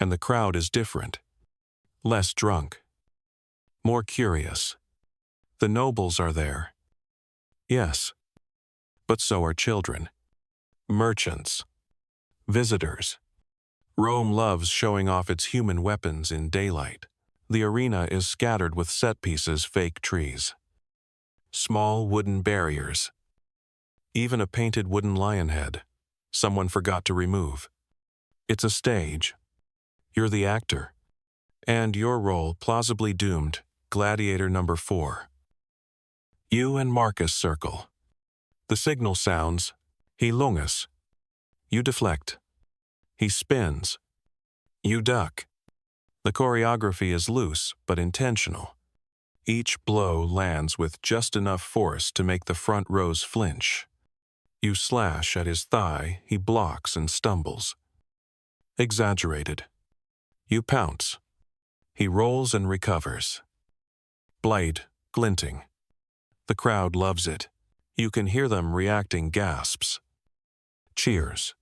And the crowd is different. Less drunk. More curious. The nobles are there. Yes. But so are children. Merchants. Visitors. Rome loves showing off its human weapons in daylight. The arena is scattered with set pieces, fake trees, small wooden barriers, even a painted wooden lion head someone forgot to remove. It's a stage. You're the actor, and your role plausibly doomed, Gladiator number 4. You and Marcus circle. The signal sounds. He lunges. You deflect. He spins. You duck. The choreography is loose but intentional. Each blow lands with just enough force to make the front rows flinch. You slash at his thigh, he blocks and stumbles. Exaggerated. You pounce. He rolls and recovers. Blade, glinting. The crowd loves it. You can hear them reacting gasps. Cheers.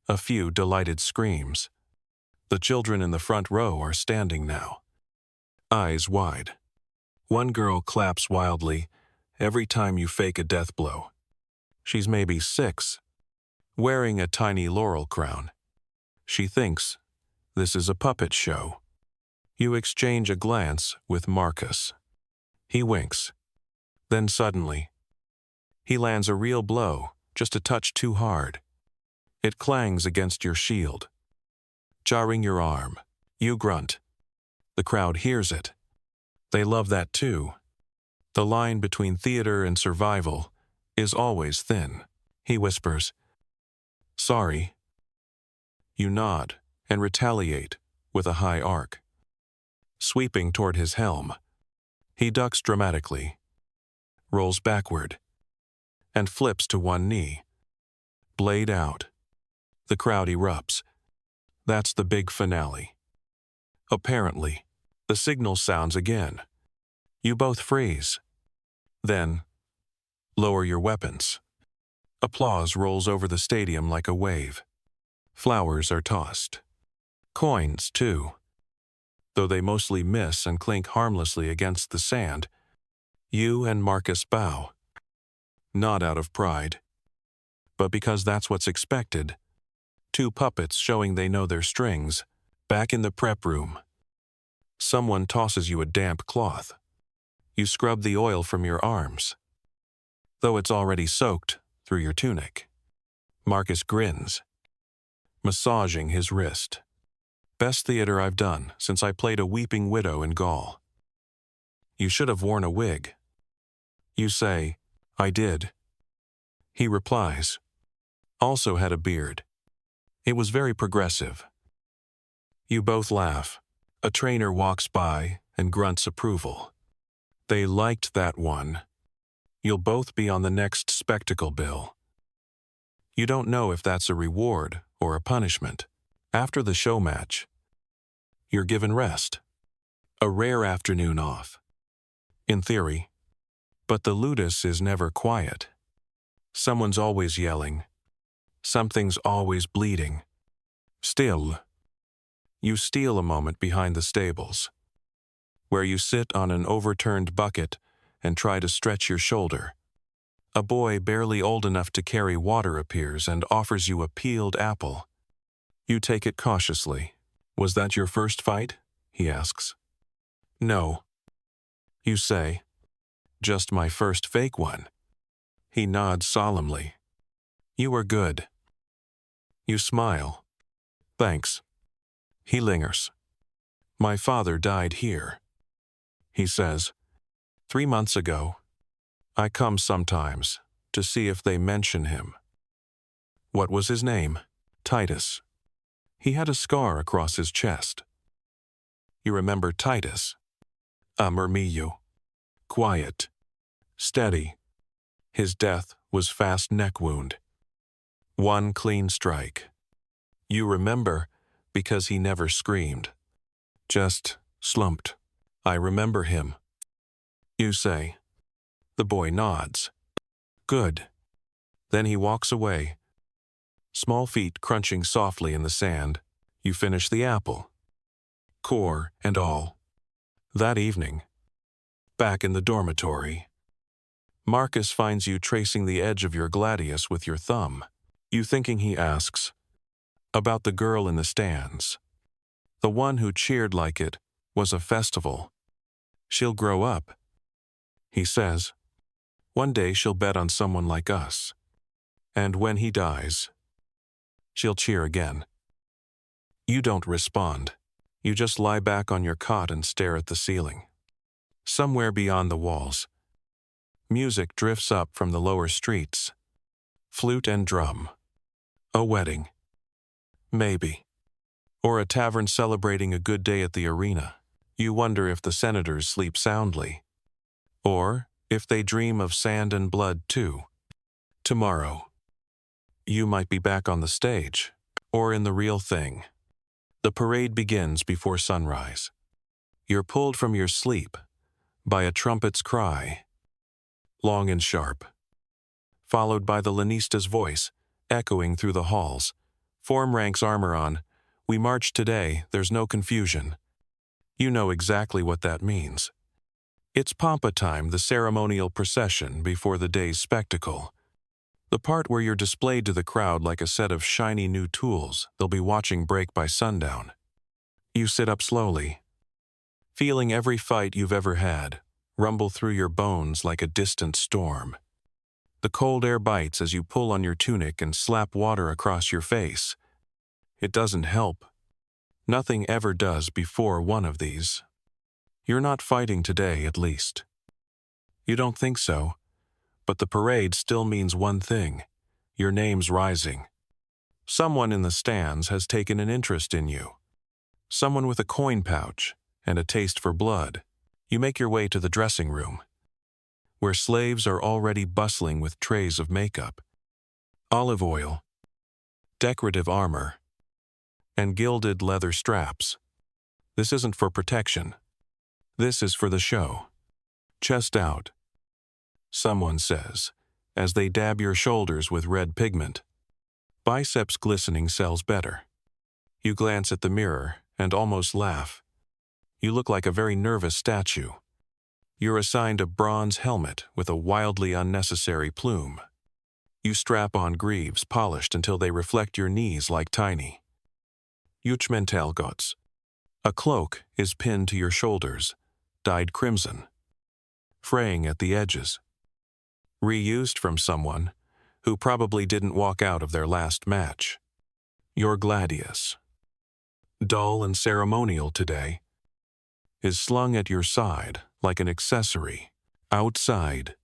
A few delighted screams. The children in the front row are standing now, eyes wide. One girl claps wildly every time you fake a death blow. She's maybe 6, wearing a tiny laurel crown. She thinks this is a puppet show. You exchange a glance with Marcus. He winks. Then suddenly, he lands a real blow, just a touch too hard. It clangs against your shield, jarring your arm. You grunt. The crowd hears it. They love that too. The line between theater and survival is always thin. He whispers, "Sorry." You nod and retaliate with a high arc. Sweeping toward his helm, he ducks dramatically, rolls backward, and flips to one knee. Blade out. The crowd erupts. That's the big finale. Apparently, the signal sounds again. You both freeze. Then, lower your weapons. Applause rolls over the stadium like a wave. Flowers are tossed. Coins, too. Though they mostly miss and clink harmlessly against the sand, you and Marcus bow. Not out of pride, but because that's what's expected. 2 puppets showing they know their strings. Back in the prep room, someone tosses you a damp cloth. You scrub the oil from your arms, though it's already soaked through your tunic. Marcus grins, massaging his wrist. Best theater I've done since I played a weeping widow in Gaul. You should have worn a wig. You say, I did. He replies, also had a beard. It was very progressive. You both laugh. A trainer walks by and grunts approval. They liked that one. You'll both be on the next spectacle bill. You don't know if that's a reward or a punishment. After the show match, you're given rest. A rare afternoon off. In theory. But the ludus is never quiet. Someone's always yelling. Something's always bleeding. Still, you steal a moment behind the stables, where you sit on an overturned bucket and try to stretch your shoulder. A boy barely old enough to carry water appears and offers you a peeled apple. You take it cautiously. Was that your first fight? He asks. No. You say, just my first fake one. He nods solemnly. You were good. You smile. Thanks. He lingers. My father died here. He says, 3 months ago. I come sometimes to see if they mention him. What was his name? Titus. He had a scar across his chest. You remember Titus? A murmillo. Quiet. Steady. His death was fast neck wound. One clean strike. You remember because he never screamed. Just slumped. I remember him. You say. The boy nods. Good. Then he walks away. Small feet crunching softly in the sand. You finish the apple. Core and all. That evening, back in the dormitory, Marcus finds you tracing the edge of your gladius with your thumb. You thinking he asks, about the girl in the stands. The one who cheered like it was a festival. She'll grow up, he says. One day she'll bet on someone like us. And when he dies, she'll cheer again. You don't respond. You just lie back on your cot and stare at the ceiling. Somewhere beyond the walls, music drifts up from the lower streets. Flute and drum. A wedding. Maybe. Or a tavern celebrating a good day at the arena. You wonder if the senators sleep soundly. Or if they dream of sand and blood too. Tomorrow, you might be back on the stage, or in the real thing. The parade begins before sunrise. You're pulled from your sleep by a trumpet's cry, long and sharp, followed by the Lanista's voice, echoing through the halls. Form ranks armor on. We march today, there's no confusion. You know exactly what that means. It's Pampa time, the ceremonial procession before the day's spectacle. The part where you're displayed to the crowd like a set of shiny new tools they'll be watching break by sundown. You sit up slowly, feeling every fight you've ever had rumble through your bones like a distant storm. The cold air bites as you pull on your tunic and slap water across your face. It doesn't help. Nothing ever does before one of these. You're not fighting today, at least. You don't think so. But the parade still means one thing. Your name's rising. Someone in the stands has taken an interest in you. Someone with a coin pouch and a taste for blood. You make your way to the dressing room, where slaves are already bustling with trays of makeup, olive oil, decorative armor, and gilded leather straps. This isn't for protection. This is for the show. Chest out, someone says, as they dab your shoulders with red pigment. Biceps glistening sells better. You glance at the mirror and almost laugh. You look like a very nervous statue. You're assigned a bronze helmet with a wildly unnecessary plume. You strap on greaves polished until they reflect your knees like tiny Uchmentelgots. A cloak is pinned to your shoulders, dyed crimson, fraying at the edges. Reused from someone who probably didn't walk out of their last match. Your gladius, dull and ceremonial today, is slung at your side like an accessory. Outside,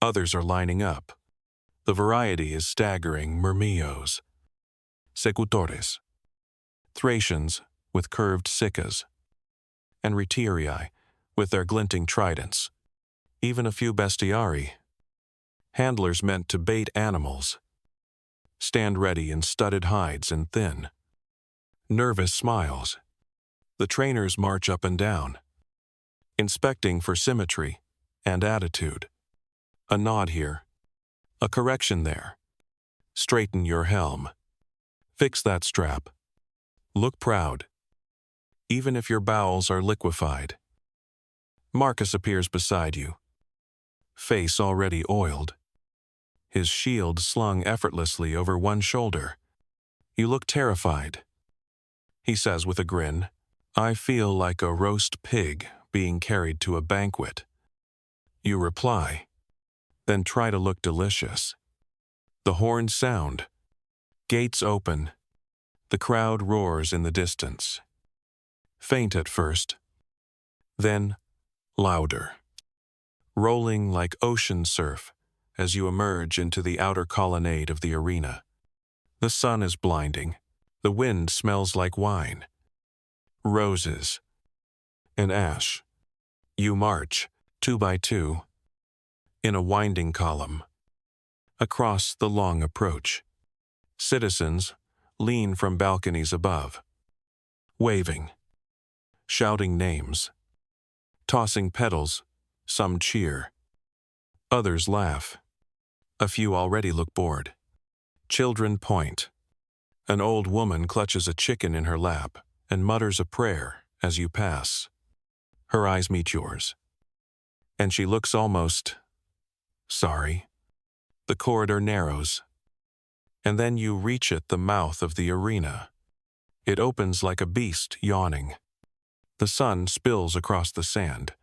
others are lining up. The variety is staggering. Murmillos, secutores, Thracians with curved sicas, and retiarii with their glinting tridents. Even a few bestiari, handlers meant to bait animals, stand ready in studded hides and thin, nervous smiles. The trainers march up and down, inspecting for symmetry and attitude. A nod here, a correction there. Straighten your helm. Fix that strap. Look proud, even if your bowels are liquefied. Marcus appears beside you, face already oiled, his shield slung effortlessly over one shoulder. You look terrified. He says with a grin, I feel like a roast pig being carried to a banquet. You reply, then try to look delicious. The horns sound. Gates open. The crowd roars in the distance. Faint at first, then louder, rolling like ocean surf as you emerge into the outer colonnade of the arena. The sun is blinding. The wind smells like wine, roses, and ash. You march, 2 by 2, in a winding column, across the long approach. Citizens lean from balconies above, waving, shouting names, tossing petals. Some cheer, others laugh. A few already look bored. Children point. An old woman clutches a chicken in her lap and mutters a prayer as you pass. Her eyes meet yours, and she looks almost sorry. The corridor narrows, and then you reach at the mouth of the arena. It opens like a beast yawning. The sun spills across the sand,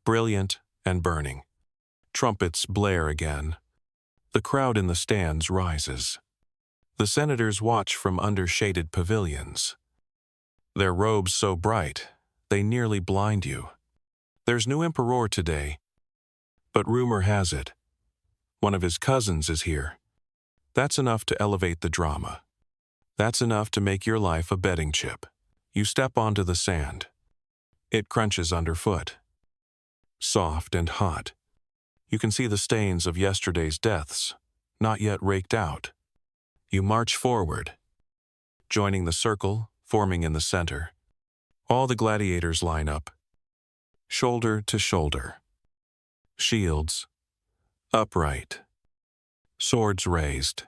brilliant and burning. Trumpets blare again. The crowd in the stands rises. The senators watch from under shaded pavilions. Their robes so bright, they nearly blind you. There's no emperor today, but rumor has it one of his cousins is here. That's enough to elevate the drama. That's enough to make your life a betting chip. You step onto the sand. It crunches underfoot. Soft and hot. You can see the stains of yesterday's deaths, not yet raked out. You march forward, joining the circle, forming in the center. All the gladiators line up, shoulder to shoulder. Shields upright, swords raised,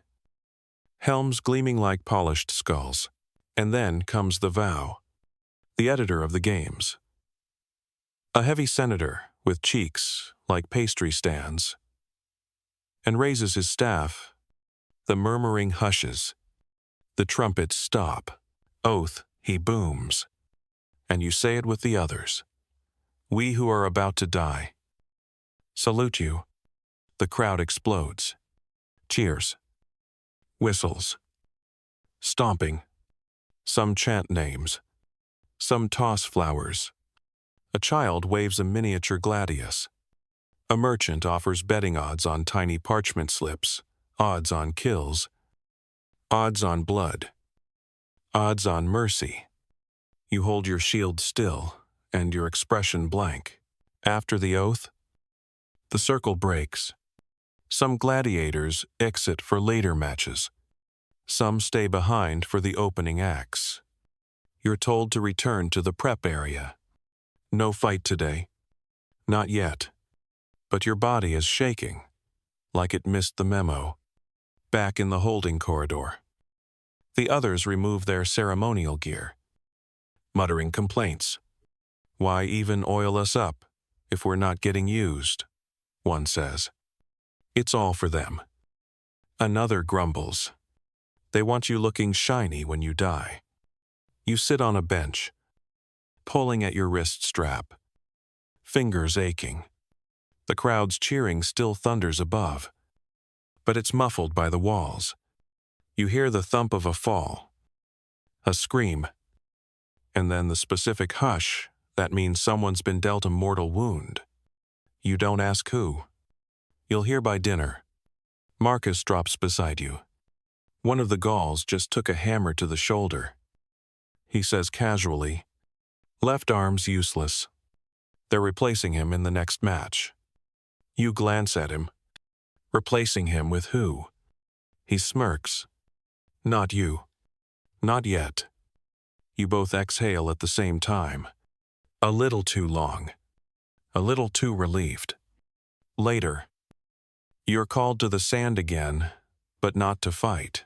helms gleaming like polished skulls. And then comes the vow, the editor of the games. A heavy senator with cheeks like pastry stands, and raises his staff. The murmuring hushes. The trumpets stop. Oath he booms. And you say it with the others. We who are about to die salute you. The crowd explodes. Cheers. Whistles. Stomping. Some chant names. Some toss flowers. A child waves a miniature gladius. A merchant offers betting odds on tiny parchment slips, odds on kills, odds on blood, odds on mercy. You hold your shield still and your expression blank. After the oath, the circle breaks. Some gladiators exit for later matches. Some stay behind for the opening acts. You're told to return to the prep area. No fight today. Not yet. But your body is shaking, like it missed the memo. Back in the holding corridor. The others remove their ceremonial gear, muttering complaints. Why even oil us up if we're not getting used? One says. It's all for them. Another grumbles. They want you looking shiny when you die. You sit on a bench, pulling at your wrist strap, fingers aching. The crowd's cheering still thunders above, but it's muffled by the walls. You hear the thump of a fall, a scream, and then the specific hush that means someone's been dealt a mortal wound. You don't ask who. You'll hear by dinner. Marcus drops beside you. One of the Gauls just took a hammer to the shoulder. He says casually, "Left arm's useless. They're replacing him in the next match." You glance at him. Replacing him with who? He smirks. Not you. Not yet. You both exhale at the same time. A little too long. A little too relieved. Later. You're called to the sand again, but not to fight.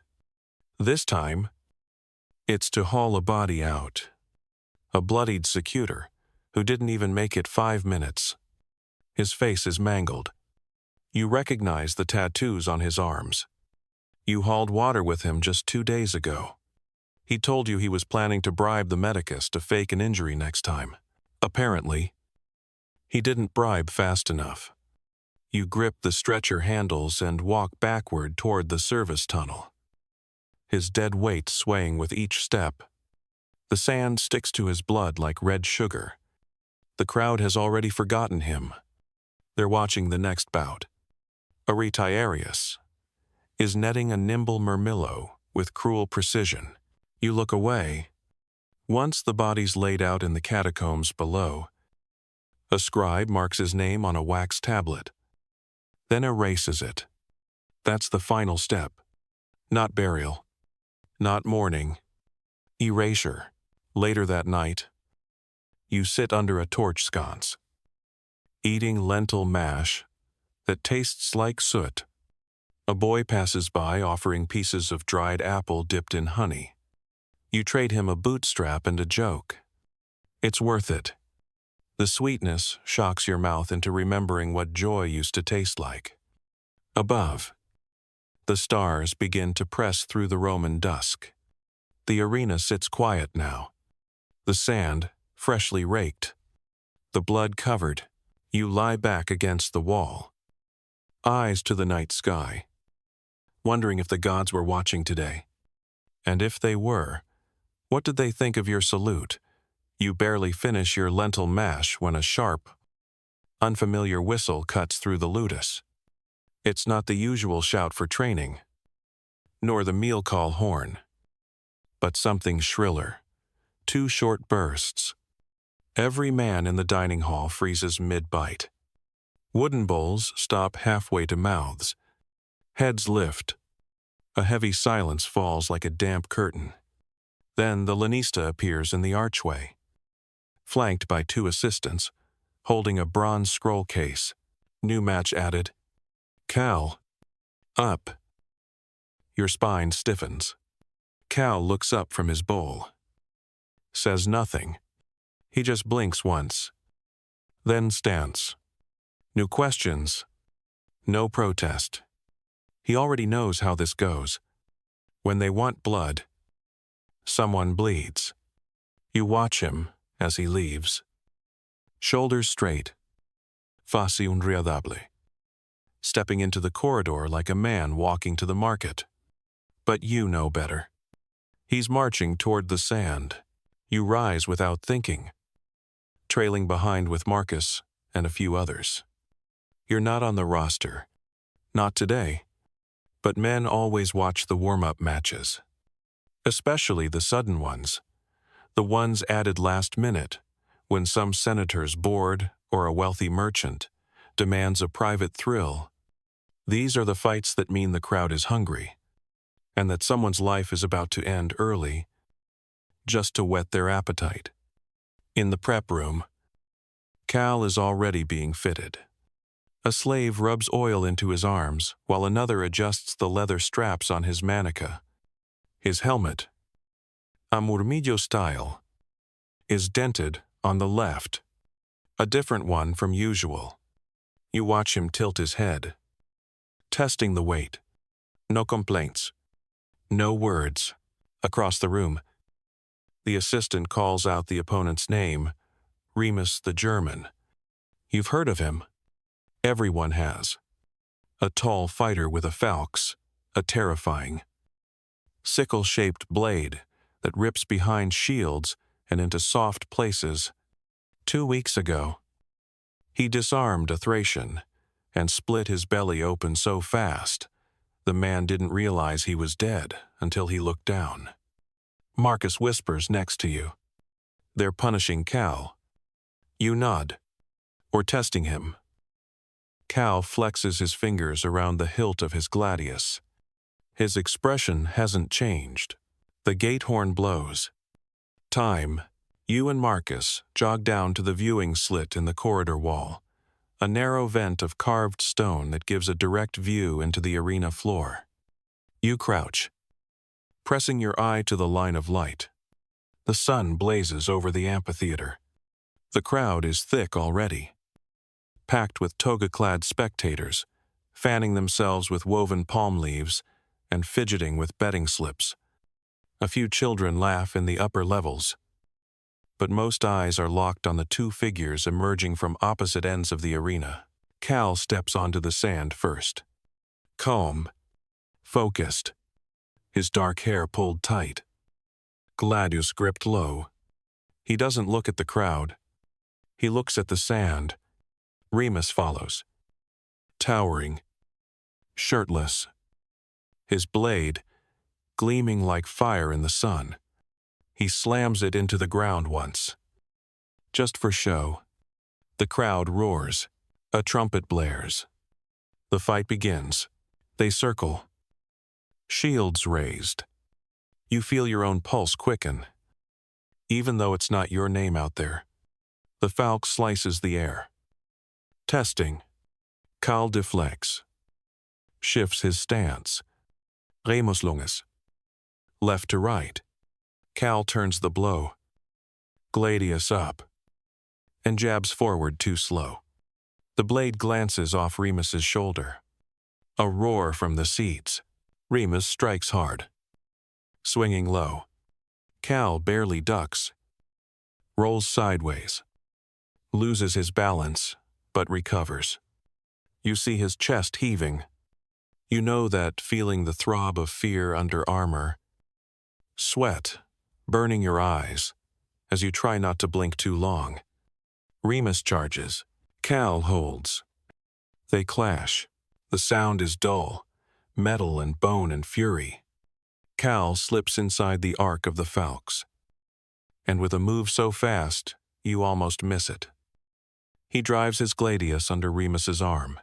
This time, it's to haul a body out. A bloodied secutor who didn't even make it 5 minutes. His face is mangled. You recognize the tattoos on his arms. You hauled water with him just 2 days ago. He told you he was planning to bribe the medicus to fake an injury next time. Apparently, he didn't bribe fast enough. You grip the stretcher handles and walk backward toward the service tunnel. His dead weight swaying with each step. The sand sticks to his blood like red sugar. The crowd has already forgotten him. They're watching the next bout. A retiarius is netting a nimble murmillo with cruel precision. You look away. Once the body's laid out in the catacombs below, a scribe marks his name on a wax tablet, then erases it. That's the final step. Not burial. Not mourning. Erasure. Later that night, you sit under a torch sconce, eating lentil mash that tastes like soot. A boy passes by offering pieces of dried apple dipped in honey. You trade him a bootstrap and a joke. It's worth it. The sweetness shocks your mouth into remembering what joy used to taste like. Above, the stars begin to press through the Roman dusk. The arena sits quiet now. The sand, freshly raked, the blood covered. You lie back against the wall, eyes to the night sky, wondering if the gods were watching today. And if they were, what did they think of your salute? You barely finish your lentil mash when a sharp, unfamiliar whistle cuts through the ludus. It's not the usual shout for training, nor the meal call horn, but something shriller. 2 short bursts. Every man in the dining hall freezes mid-bite. Wooden bowls stop halfway to mouths. Heads lift. A heavy silence falls like a damp curtain. Then the lanista appears in the archway, flanked by 2 assistants, holding a bronze scroll case. New match added. Cal. Up. Your spine stiffens. Cal looks up from his bowl. Says nothing. He just blinks once. Then stands. New questions. No protest. He already knows how this goes. When they want blood, someone bleeds. You watch him as he leaves. Shoulders straight. Face unriadable. Stepping into the corridor like a man walking to the market. But you know better. He's marching toward the sand. You rise without thinking, trailing behind with Marcus and a few others. You're not on the roster. Not today. But men always watch the warm-up matches. Especially the sudden ones. The ones added last minute, when some senator's board or a wealthy merchant demands a private thrill. These are the fights that mean the crowd is hungry, and that someone's life is about to end early, just to whet their appetite. In the prep room, Cal is already being fitted. A slave rubs oil into his arms while another adjusts the leather straps on his manica. His helmet, a murmillo style, is dented on the left, a different one from usual. You watch him tilt his head, testing the weight. No complaints. No words. Across the room, the assistant calls out the opponent's name, Remus the German. You've heard of him. Everyone has. A tall fighter with a falx, a terrifying, sickle-shaped blade that rips behind shields and into soft places. 2 weeks ago, he disarmed a Thracian and split his belly open so fast, the man didn't realize he was dead until he looked down. Marcus whispers next to you. They're punishing Cal. You nod, or testing him. Cal flexes his fingers around the hilt of his gladius. His expression hasn't changed. The gate horn blows. Time. You and Marcus jog down to the viewing slit in the corridor wall, a narrow vent of carved stone that gives a direct view into the arena floor. You crouch, pressing your eye to the line of light. The sun blazes over the amphitheater. The crowd is thick already, packed with toga-clad spectators, fanning themselves with woven palm leaves and fidgeting with betting slips. A few children laugh in the upper levels, but most eyes are locked on the 2 figures emerging from opposite ends of the arena. Cal steps onto the sand first. Calm, focused, his dark hair pulled tight. Gladius gripped low. He doesn't look at the crowd. He looks at the sand. Remus follows, towering, shirtless, his blade gleaming like fire in the sun. He slams it into the ground once, just for show. The crowd roars. A trumpet blares. The fight begins. They circle, shields raised. You feel your own pulse quicken, even though it's not your name out there. The falx slices the air. Testing. Cal deflects. Shifts his stance. Remus lunges. Left to right. Cal turns the blow. Gladius up. And jabs forward too slow. The blade glances off Remus's shoulder. A roar from the seats. Remus strikes hard, swinging low. Cal barely ducks. rolls sideways, loses his balance, but recovers. You see his chest heaving. You know that feeling, the throb of fear under armor. Sweat burning your eyes as you try not to blink too long. Remus charges. Cal holds. They clash. The sound is dull, metal and bone and fury. Cal slips inside the arc of the falx, and with a move so fast, you almost miss it. He drives his gladius under Remus's arm.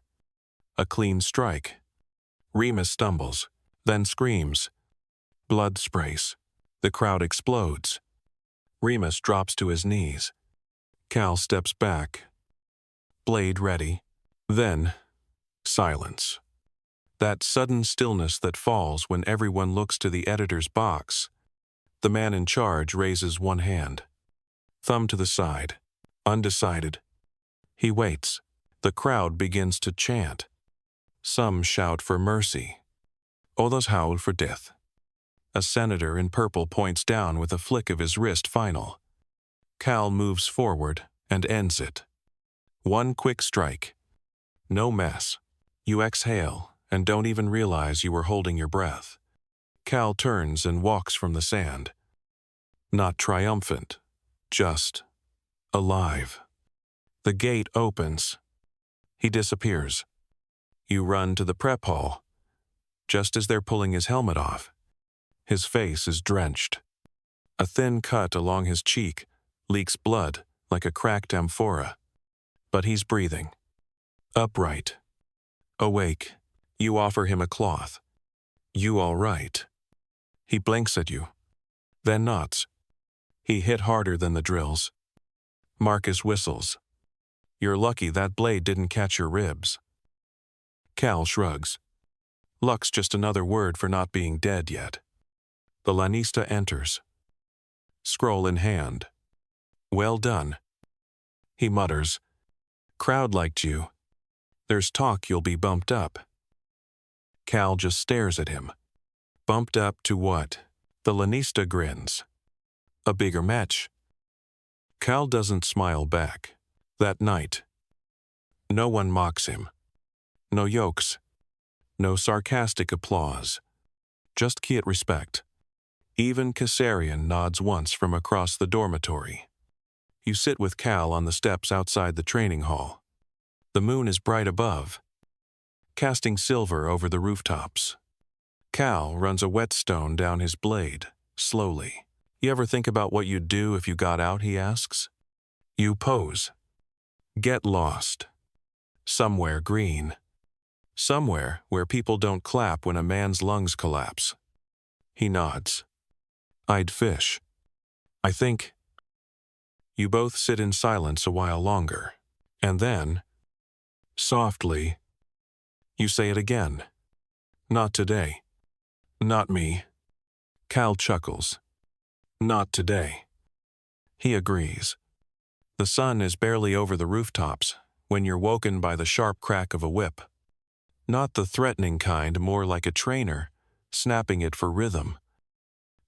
A clean strike. Remus stumbles, then screams. Blood sprays. The crowd explodes. Remus drops to his knees. Cal steps back, blade ready. Then, silence. That sudden stillness that falls when everyone looks to the editor's box. The man in charge raises one hand, thumb to the side, undecided. He waits. The crowd begins to chant. Some shout for mercy. Others howl for death. A senator in purple points down with a flick of his wrist. Final. Cal moves forward and ends it. One quick strike. No mess. You exhale and don't even realize you were holding your breath. Cal turns and walks from the sand. Not triumphant, just alive. The gate opens. He disappears. You run to the prep hall. Just as they're pulling his helmet off, his face is drenched. A thin cut along his cheek leaks blood like a cracked amphora. But he's breathing. Upright. Awake. You offer him a cloth. You all right? He blinks at you, then nods. He hit harder than the drills. Marcus whistles. You're lucky that blade didn't catch your ribs. Cal shrugs. Luck's just another word for not being dead yet. The lanista enters, scroll in hand. Well done. He mutters. Crowd liked you. There's talk you'll be bumped up. Cal just stares at him. Bumped up to what? The lanista grins. A bigger match. Cal doesn't smile back. That night, no one mocks him. No yokes. No sarcastic applause. Just quiet respect. Even Caesarion nods once from across the dormitory. You sit with Cal on the steps outside the training hall. The moon is bright above, casting silver over the rooftops. Cal runs a whetstone down his blade, slowly. You ever think about what you'd do if you got out, he asks. You pose. Get lost. Somewhere green. Somewhere where people don't clap when a man's lungs collapse. He nods. I'd fish. I think. You both sit in silence a while longer, and then, softly, you say it again. Not today. Not me. Cal chuckles. Not today. He agrees. The sun is barely over the rooftops when you're woken by the sharp crack of a whip. Not the threatening kind, more like a trainer, snapping it for rhythm,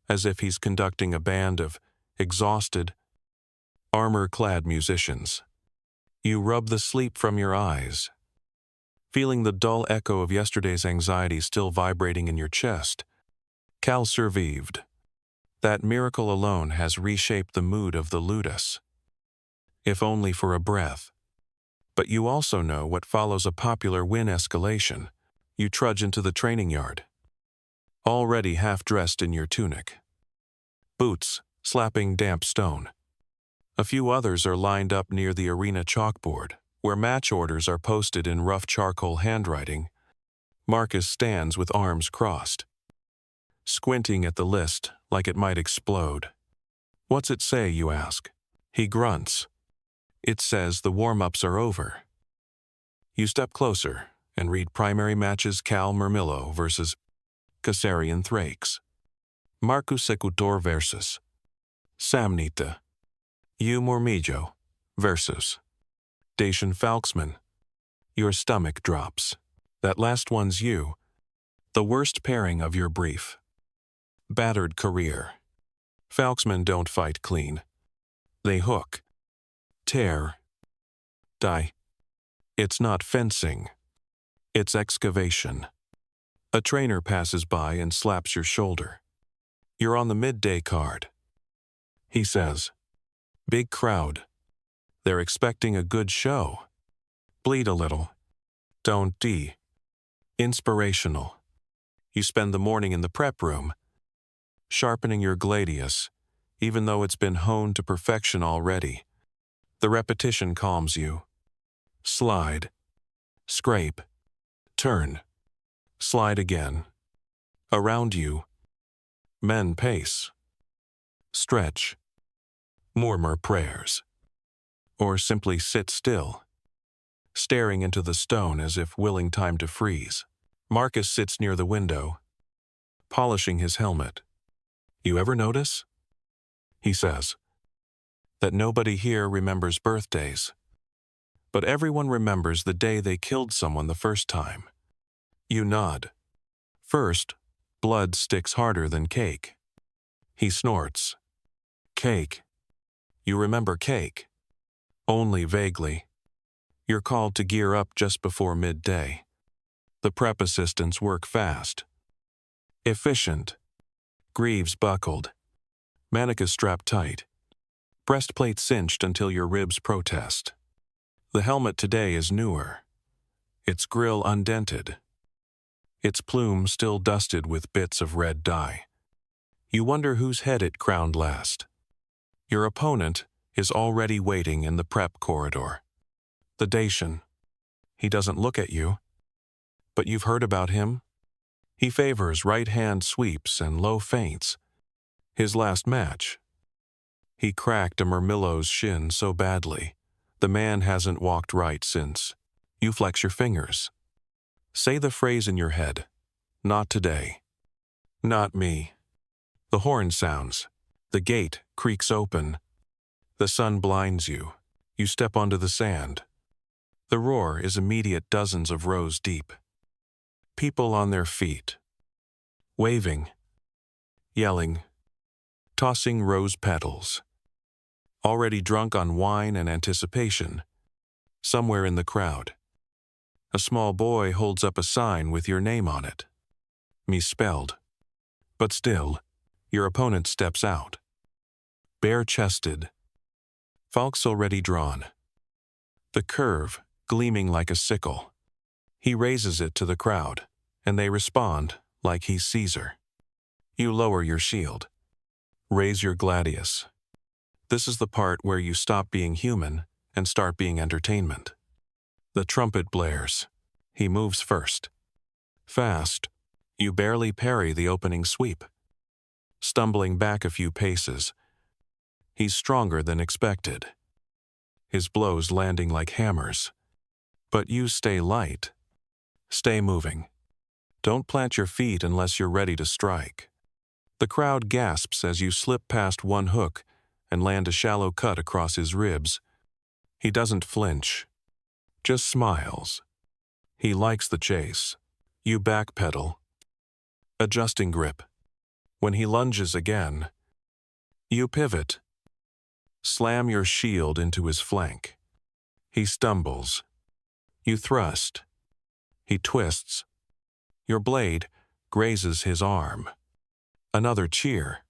as if he's conducting a band of exhausted, armor-clad musicians. You rub the sleep from your eyes, feeling the dull echo of yesterday's anxiety still vibrating in your chest. Cal survived. That miracle alone has reshaped the mood of the ludus, if only for a breath. But you also know what follows a popular win escalation. You trudge into the training yard, already half-dressed in your tunic. Boots slapping damp stone. A few others are lined up near the arena chalkboard, where match orders are posted in rough charcoal handwriting. Marcus stands with arms crossed, squinting at the list like it might explode. What's it say, you ask? He grunts. It says the warm-ups are over. You step closer and read primary matches: Cal Murmillo versus Caesarion Thrakes. Marcus Secutor versus Samnita. You Mormijo versus Dacian Falxman. Your stomach drops. That last one's you. The worst pairing of your brief. Battered career. Falxmen don't fight clean. They hook, tear, die. It's not fencing. It's excavation. A trainer passes by and slaps your shoulder. You're on the midday card. He says, "Big crowd. They're expecting a good show. Bleed a little. Don't D. Inspirational." You spend the morning in the prep room, sharpening your gladius, even though it's been honed to perfection already. The repetition calms you. Slide. Scrape. Turn. Slide again. Around you, men pace. Stretch. Murmur prayers. Or simply sit still, staring into the stone as if willing time to freeze. Marcus sits near the window, polishing his helmet. "You ever notice," he says, "that nobody here remembers birthdays, but everyone remembers the day they killed someone the first time?" You nod. "First, blood sticks harder than cake." He snorts. "Cake. You remember cake?" "Only vaguely." You're called to gear up just before midday. The prep assistants work fast. Efficient. Greaves buckled. Manicus strapped tight. Breastplate cinched until your ribs protest. The helmet today is newer. Its grill undented. Its plume still dusted with bits of red dye. You wonder whose head it crowned last. Your opponent is already waiting in the prep corridor. The Dacian. He doesn't look at you. But you've heard about him? He favors right-hand sweeps and low feints. His last match. He cracked a Murmillo's shin so badly, the man hasn't walked right since. You flex your fingers. Say the phrase in your head. "Not today." "Not me." The horn sounds. The gate creaks open. The sun blinds you. You step onto the sand. The roar is immediate, dozens of rows deep. People on their feet. Waving. Yelling. Tossing rose petals. Already drunk on wine and anticipation. Somewhere in the crowd, a small boy holds up a sign with your name on it. Misspelled. But still, your opponent steps out. Bare-chested. Falx already drawn. The curve gleaming like a sickle. He raises it to the crowd, and they respond like he's Caesar. You lower your shield. Raise your gladius. This is the part where you stop being human and start being entertainment. The trumpet blares. He moves first. Fast. You barely parry the opening sweep. Stumbling back a few paces. He's stronger than expected. His blows landing like hammers. But you stay light. Stay moving. Don't plant your feet unless you're ready to strike. The crowd gasps as you slip past one hook and land a shallow cut across his ribs. He doesn't flinch. Just smiles. He likes the chase. You backpedal. Adjusting grip. When he lunges again, you pivot. Slam your shield into his flank. He stumbles. You thrust. He twists. Your blade grazes his arm. Another cheer.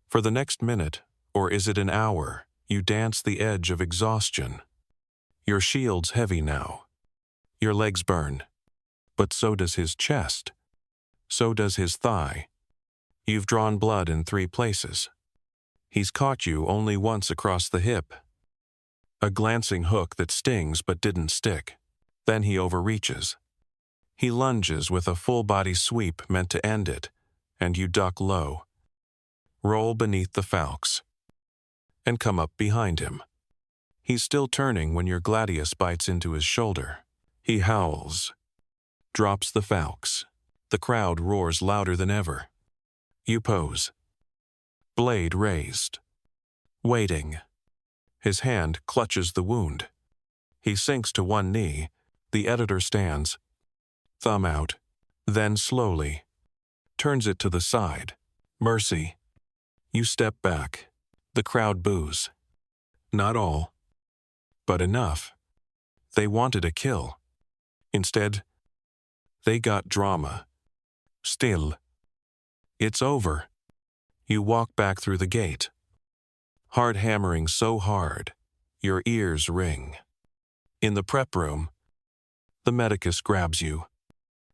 For the next minute, or is it an hour, you dance the edge of exhaustion. Your shield's heavy now. Your legs burn. But so does his chest. So does his thigh. You've drawn blood in 3 places. He's caught you only once across the hip. A glancing hook that stings but didn't stick. Then he overreaches. He lunges with a full-body sweep meant to end it, and you duck low. Roll beneath the falx. And come up behind him. He's still turning when your gladius bites into his shoulder. He howls. Drops the falx. The crowd roars louder than ever. You pose. Blade raised. Waiting. His hand clutches the wound. He sinks to one knee. The editor stands. Thumb out. Then slowly. Turns it to the side. Mercy. You step back. The crowd boos. Not all, but enough. They wanted a kill. Instead, they got drama. Still. It's over. You walk back through the gate. Hard hammering so hard, your ears ring. In the prep room, the medicus grabs you.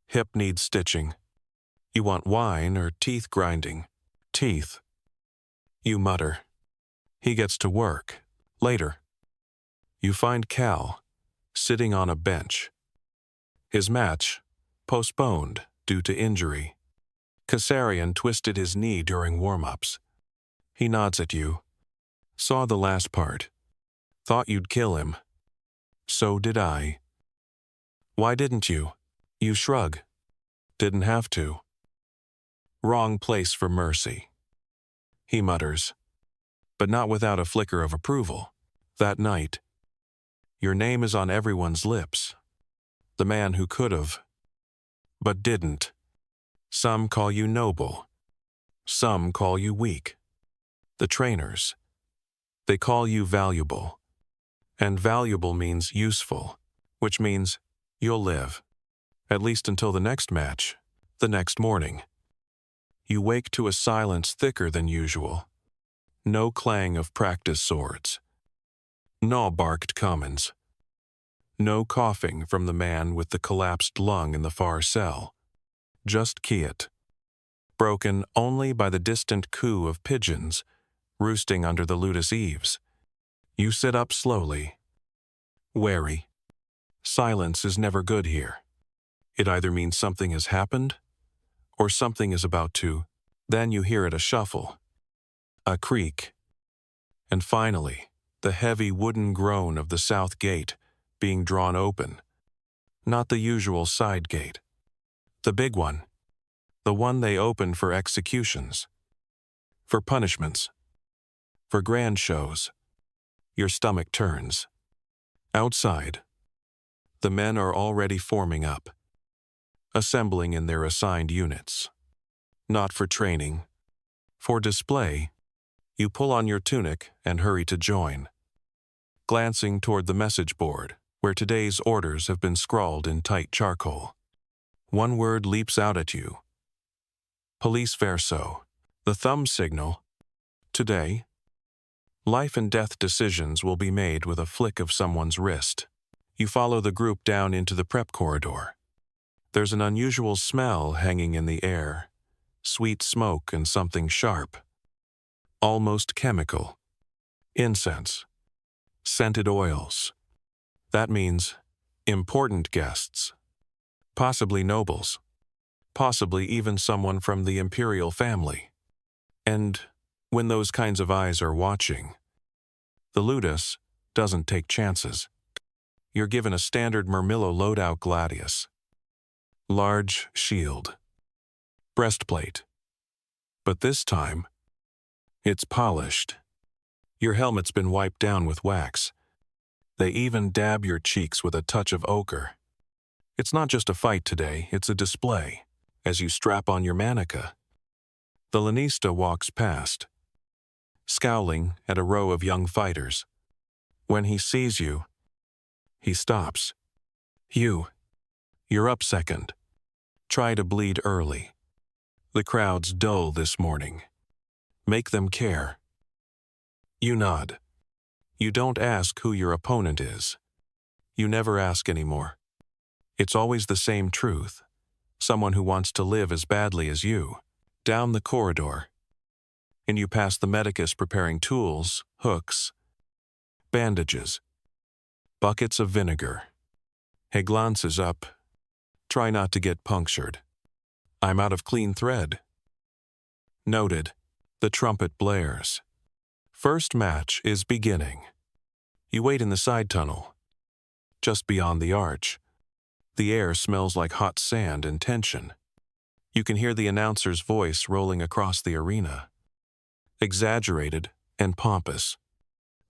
Hip needs stitching. You want wine or teeth grinding? Teeth. You mutter. He gets to work. Later, you find Cal sitting on a bench. His match postponed due to injury. Kasarian twisted his knee during warm-ups. He nods at you. Saw the last part. Thought you'd kill him. So did I. Why didn't you? You shrug. Didn't have to. Wrong place for mercy. He mutters, but not without a flicker of approval. That night, your name is on everyone's lips. The man who could've, but didn't. Some call you noble. Some call you weak. The trainers, they call you valuable. And valuable means useful, which means you'll live. At least until the next match, the next morning. You wake to a silence thicker than usual. No clang of practice swords. No barked commons. No coughing from the man with the collapsed lung in the far cell. Just Kiet. Broken only by the distant coo of pigeons roosting under the Ludus eaves. You sit up slowly, wary. Silence is never good here. It either means something has happened, or something is about to. Then you hear it a shuffle, a creak, and finally, the heavy wooden groan of the south gate being drawn open. Not the usual side gate. The big one. The one they open for executions. For punishments. For grand shows. Your stomach turns. Outside, the men are already forming up. Assembling in their assigned units. Not for training. For display, you pull on your tunic and hurry to join. Glancing toward the message board, where today's orders have been scrawled in tight charcoal. One word leaps out at you. Police verso. The thumb signal. Today, life and death decisions will be made with a flick of someone's wrist. You follow the group down into the prep corridor. There's an unusual smell hanging in the air. Sweet smoke and something sharp. Almost chemical. Incense. Scented oils. That means important guests. Possibly nobles. Possibly even someone from the imperial family. And when those kinds of eyes are watching, the Ludus doesn't take chances. You're given a standard Murmillo loadout gladius. Large shield. Breastplate. But this time, it's polished. Your helmet's been wiped down with wax. They even dab your cheeks with a touch of ochre. It's not just a fight today, it's a display, as you strap on your manica. The Lanista walks past, scowling at a row of young fighters. When he sees you, he stops. You're up second. Try to bleed early. The crowd's dull this morning. Make them care. You nod. You don't ask who your opponent is. You never ask anymore. It's always the same truth. Someone who wants to live as badly as you. Down the corridor. And you pass the medicus preparing tools, hooks, bandages, buckets of vinegar. He glances up. Try not to get punctured. I'm out of clean thread. Noted. The trumpet blares. First match is beginning. You wait in the side tunnel. Just beyond the arch. The air smells like hot sand and tension. You can hear the announcer's voice rolling across the arena. Exaggerated and pompous.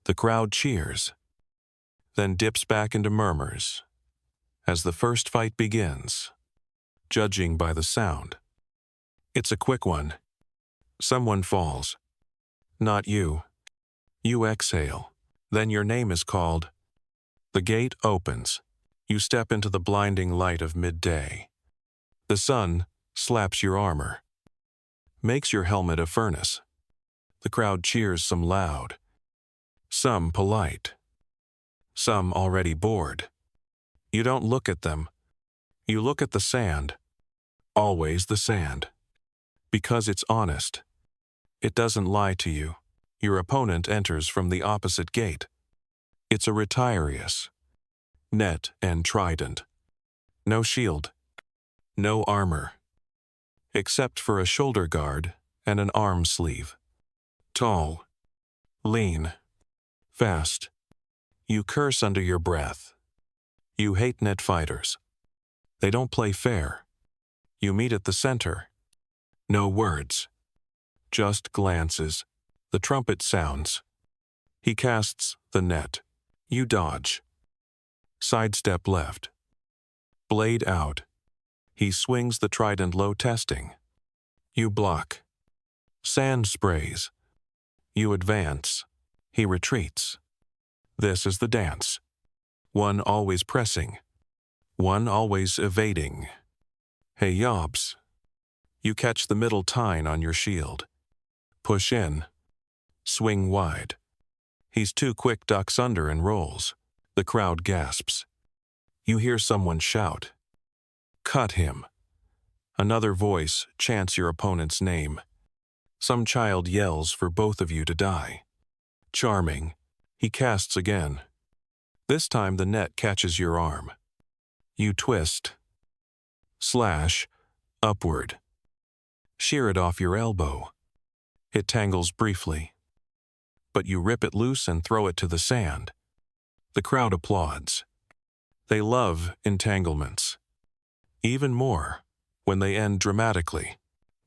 The crowd cheers, then dips back into murmurs as the first fight begins, judging by the sound. It's a quick one. Someone falls. Not you. You exhale. Then your name is called. The gate opens. You step into the blinding light of midday. The sun slaps your armor, makes your helmet a furnace. The crowd cheers, some loud, some polite, some already bored. You don't look at them. You look at the sand. Always the sand. Because it's honest. It doesn't lie to you. Your opponent enters from the opposite gate. It's a Retirius. Net and trident. No shield. No armor. Except for a shoulder guard and an arm sleeve. Tall. Lean. Fast. You curse under your breath. You hate net fighters. They don't play fair. You meet at the center. No words. Just glances. The trumpet sounds. He casts the net. You dodge. Sidestep left. Blade out. He swings the trident low, testing. You block. Sand sprays. You advance. He retreats. This is the dance. One always pressing. One always evading. Hey yobs. You catch the middle tine on your shield. Push in. Swing wide. He's too quick, ducks under and rolls. The crowd gasps. You hear someone shout. Cut him. Another voice chants your opponent's name. Some child yells for both of you to die. Charming. He casts again. This time the net catches your arm. You twist. Slash. Upward. Shear it off your elbow. It tangles briefly. But you rip it loose and throw it to the sand. The crowd applauds. They love entanglements. Even more, when they end dramatically.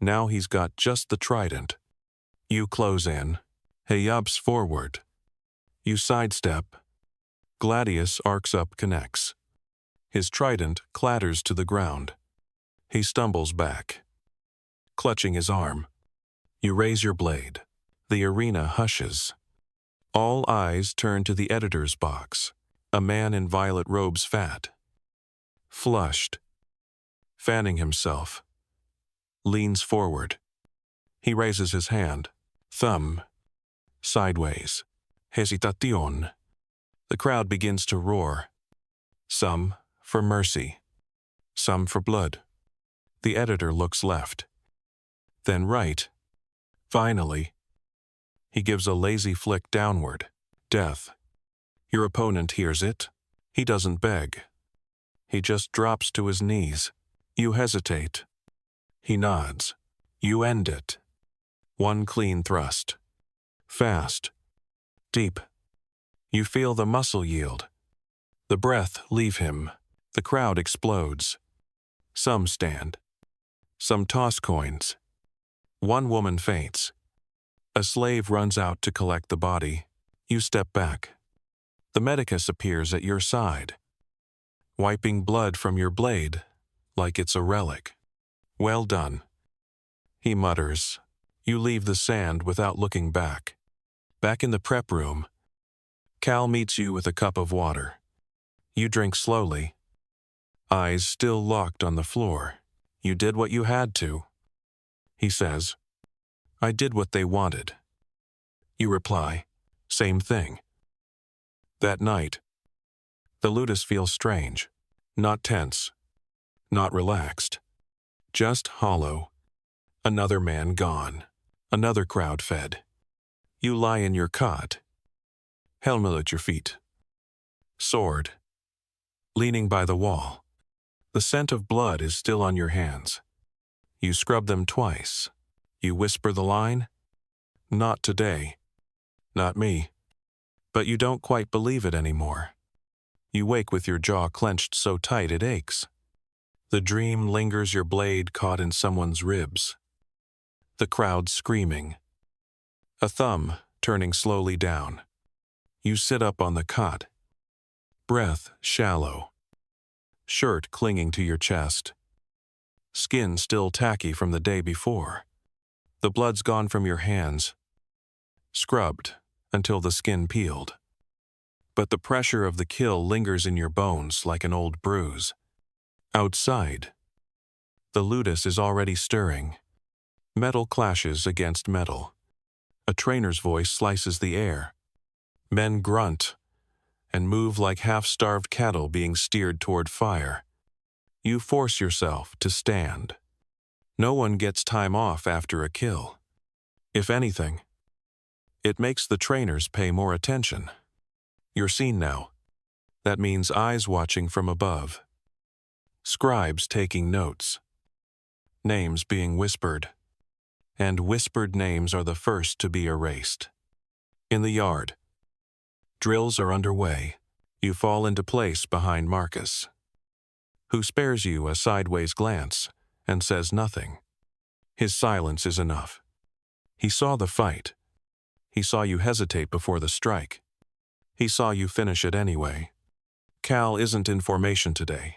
Now he's got just the trident. You close in. Hayabs forward. You sidestep. Gladius arcs up, connects. His trident clatters to the ground. He stumbles back. Clutching his arm. You raise your blade. The arena hushes. All eyes turn to the editor's box. A man in violet robes, fat. Flushed. Fanning himself. Leans forward. He raises his hand. Thumb. Sideways. Hesitación. The crowd begins to roar. Some for mercy. Some for blood. The editor looks left. Then right. Finally. He gives a lazy flick downward. Death. Your opponent hears it. He doesn't beg. He just drops to his knees. You hesitate. He nods. You end it. One clean thrust. Fast. Deep. You feel the muscle yield. The breath leave him. The crowd explodes. Some stand. Some toss coins. One woman faints. A slave runs out to collect the body. You step back. The medicus appears at your side, wiping blood from your blade like it's a relic. Well done. He mutters. You leave the sand without looking back. Back in the prep room, Cal meets you with a cup of water. You drink slowly, eyes still locked on the floor. You did what you had to. He says, I did what they wanted. You reply, same thing. That night, the ludus feels strange, not tense, not relaxed, just hollow. Another man gone, another crowd fed. You lie in your cot, helmet at your feet, sword, leaning by the wall. The scent of blood is still on your hands. You scrub them twice. You whisper the line, not today, not me. But you don't quite believe it anymore. You wake with your jaw clenched so tight it aches. The dream lingers, your blade caught in someone's ribs. The crowd screaming. A thumb turning slowly down. You sit up on the cot. Breath shallow. Shirt clinging to your chest. Skin still tacky from the day before. The blood's gone from your hands. Scrubbed until the skin peeled. but the pressure of the kill lingers in your bones like an old bruise. Outside, the ludus is already stirring. Metal clashes against metal. A trainer's voice slices the air. Men grunt and move like half-starved cattle being steered toward fire. You force yourself to stand. No one gets time off after a kill. If anything, it makes the trainers pay more attention. You're seen now. That means eyes watching from above. Scribes taking notes. Names being whispered. And whispered names are the first to be erased. In the yard, drills are underway. You fall into place behind Marcus, who spares you a sideways glance and says nothing. His silence is enough. He saw the fight. He saw you hesitate before the strike. He saw you finish it anyway. Cal isn't in formation today.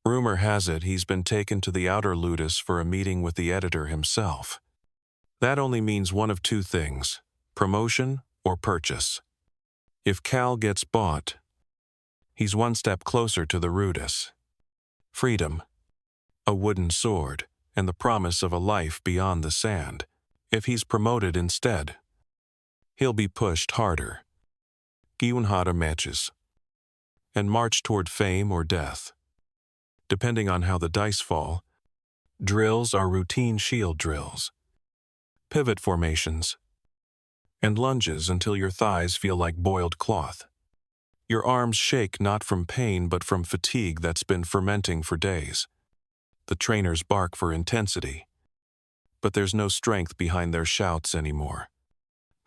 Rumor has it he's been taken to the outer ludus for a meeting with the editor himself. That only means one of two things: promotion or purchase. If Cal gets bought, he's one step closer to the ludus. Freedom, a wooden sword, and the promise of a life beyond the sand. If he's promoted instead, he'll be pushed harder. Giunhada matches, and march toward fame or death. Depending on how the dice fall, drills are routine shield drills, pivot formations, and lunges until your thighs feel like boiled cloth. Your arms shake not from pain but from fatigue that's been fermenting for days. The trainers bark for intensity, but there's no strength behind their shouts anymore.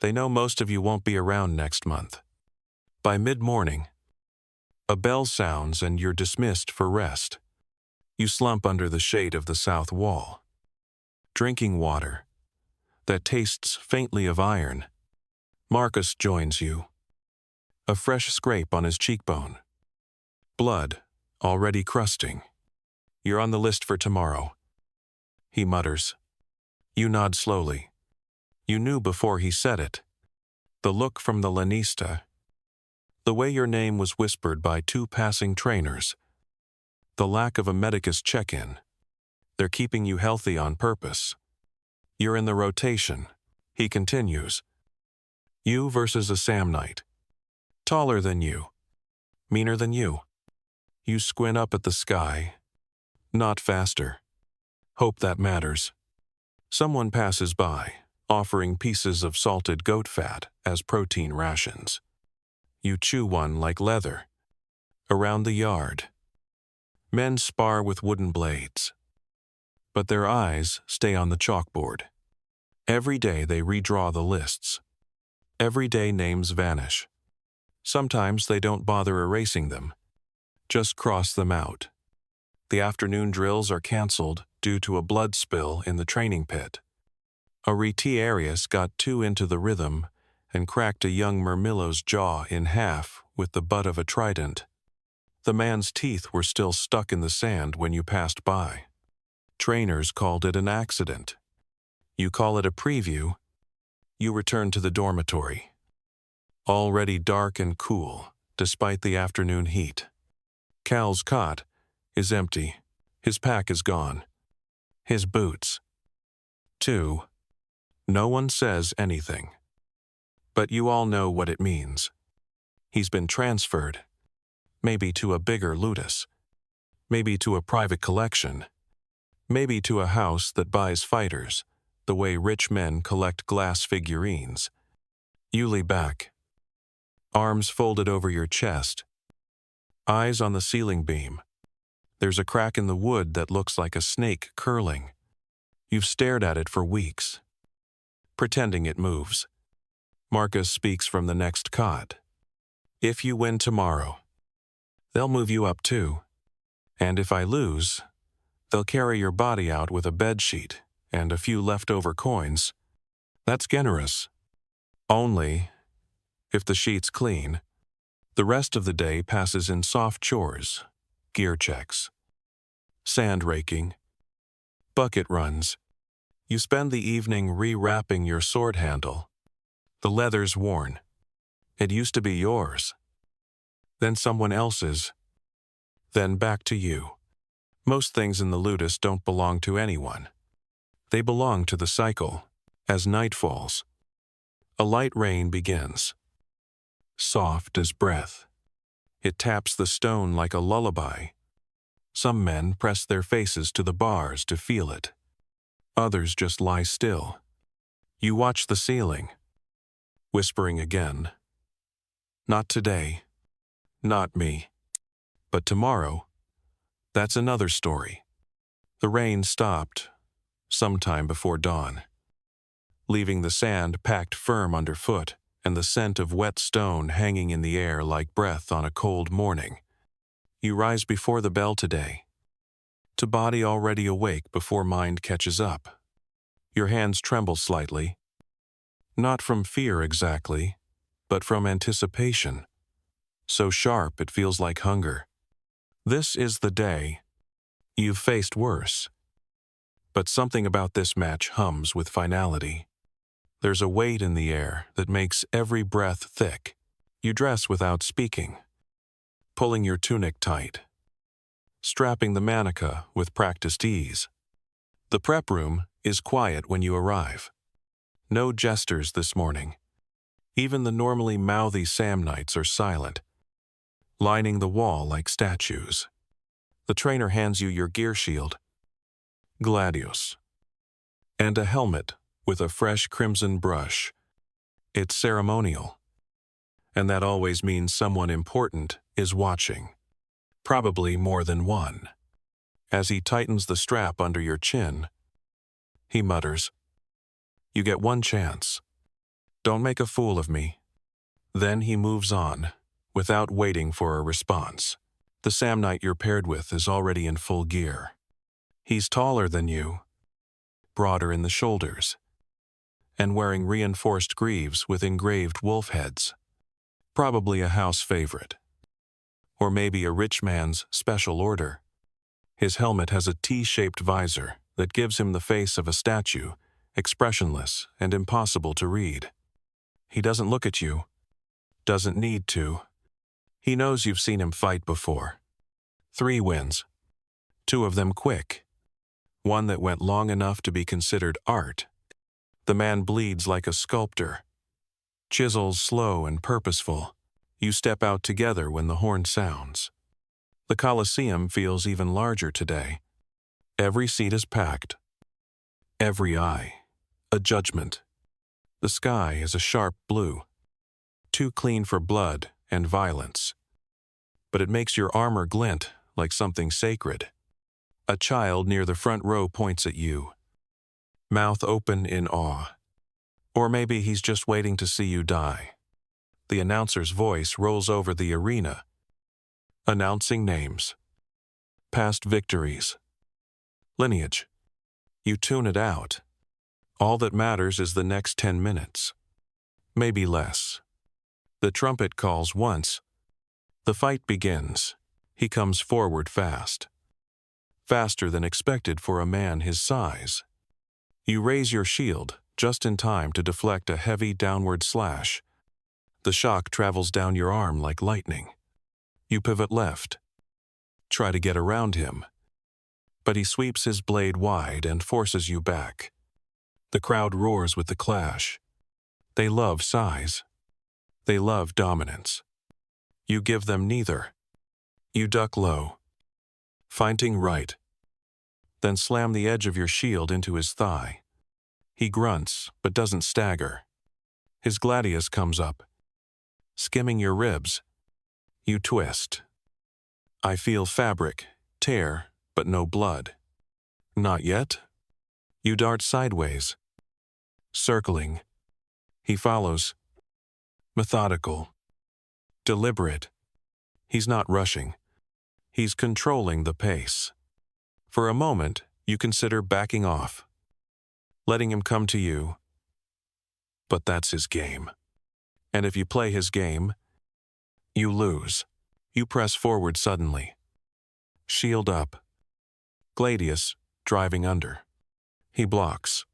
They know most of you won't be around next month. By mid-morning, a bell sounds and you're dismissed for rest. You slump under the shade of the south wall, drinking water that tastes faintly of iron. Marcus joins you, a fresh scrape on his cheekbone. Blood, already crusting. You're on the list for tomorrow, he mutters. You nod slowly. You knew before he said it. The look from the lanista. The way your name was whispered by two passing trainers. The lack of a medicus check-in. They're keeping you healthy on purpose. You're in the rotation, he continues. You versus a Samnite. Taller than you. Meaner than you. You squint up at the sky. Not faster. Hope that matters. Someone passes by, offering pieces of salted goat fat as protein rations. You chew one like leather. Around the yard, men spar with wooden blades, but their eyes stay on the chalkboard. Every day they redraw the lists. Every day names vanish. Sometimes they don't bother erasing them, just cross them out. The afternoon drills are canceled due to a blood spill in the training pit. A retiarius got too into the rhythm and cracked a young murmillo's jaw in half with the butt of a trident. The man's teeth were still stuck in the sand when you passed by. Trainers called it an accident. You call it a preview. You return to the dormitory. Already dark and cool, despite the afternoon heat. Cal's cot is empty. His pack is gone. His boots, too. No one says anything. But you all know what it means. He's been transferred. Maybe to a bigger ludus. Maybe to a private collection. Maybe to a house that buys fighters, the way rich men collect glass figurines. You lay back, arms folded over your chest, eyes on the ceiling beam. There's a crack in the wood that looks like a snake curling. You've stared at it for weeks, pretending it moves. Marcus speaks from the next cot. If you win tomorrow, they'll move you up too. And if I lose, they'll carry your body out with a bedsheet and a few leftover coins. That's generous. Only, if the sheet's clean, the rest of the day passes in soft chores, gear checks, sand raking, bucket runs. You spend the evening re-wrapping your sword handle. The leather's worn. It used to be yours. then someone else's, then back to you. Most things in the ludus don't belong to anyone. They belong to the cycle. As night falls, a light rain begins. Soft as breath, it taps the stone like a lullaby. Some men press their faces to the bars to feel it. Others just lie still. You watch the ceiling, whispering again. Not today, not me. But tomorrow, that's another story. The rain stopped sometime before dawn, leaving the sand packed firm underfoot and the scent of wet stone hanging in the air like breath on a cold morning. You rise before the bell today, to body already awake before mind catches up. Your hands tremble slightly, not from fear exactly, but from anticipation, so sharp it feels like hunger. This is the day. You've faced worse. But something about this match hums with finality. There's a weight in the air that makes every breath thick. You dress without speaking, pulling your tunic tight, strapping the manica with practiced ease. The prep room is quiet when you arrive. No jesters this morning. Even the normally mouthy Samnites are silent, lining the wall like statues. The trainer hands you your gear shield, Gladiators, and a helmet with a fresh crimson brush. It's ceremonial, and that always means someone important is watching, probably more than one. As he tightens the strap under your chin, he mutters, "You get one chance. Don't make a fool of me." Then he moves on, without waiting for a response. The Samnite you're paired with is already in full gear. He's taller than you, broader in the shoulders, and wearing reinforced greaves with engraved wolf heads. Probably a house favorite. Or maybe a rich man's special order. His helmet has a T-shaped visor that gives him the face of a statue, expressionless and impossible to read. He doesn't look at you, doesn't need to. He knows you've seen him fight before. 3 wins, 2 of them quick. One that went long enough to be considered art. The man bleeds like a sculptor. Chisels slow and purposeful. You step out together when the horn sounds. The Colosseum feels even larger today. Every seat is packed. Every eye, a judgment. The sky is a sharp blue, too clean for blood and violence. But it makes your armor glint like something sacred. A child near the front row points at you, mouth open in awe. Or maybe he's just waiting to see you die. The announcer's voice rolls over the arena, announcing names, past victories, lineage. You tune it out. All that matters is the next 10 minutes. Maybe less. The trumpet calls once. The fight begins. He comes forward fast. Faster than expected for a man his size. You raise your shield just in time to deflect a heavy downward slash. The shock travels down your arm like lightning. You pivot left. Try to get around him. But he sweeps his blade wide and forces you back. The crowd roars with the clash. They love size. They love dominance. You give them neither. You duck low, feinting right, then slam the edge of your shield into his thigh. He grunts, but doesn't stagger. His gladius comes up, skimming your ribs. You twist. I feel fabric, tear, but no blood. Not yet. You dart sideways, circling. He follows, methodical, deliberate. He's not rushing. He's controlling the pace. For a moment, you consider backing off, letting him come to you. But that's his game. And if you play his game, you lose. You press forward suddenly. Shield up. Gladius driving under. He blocks.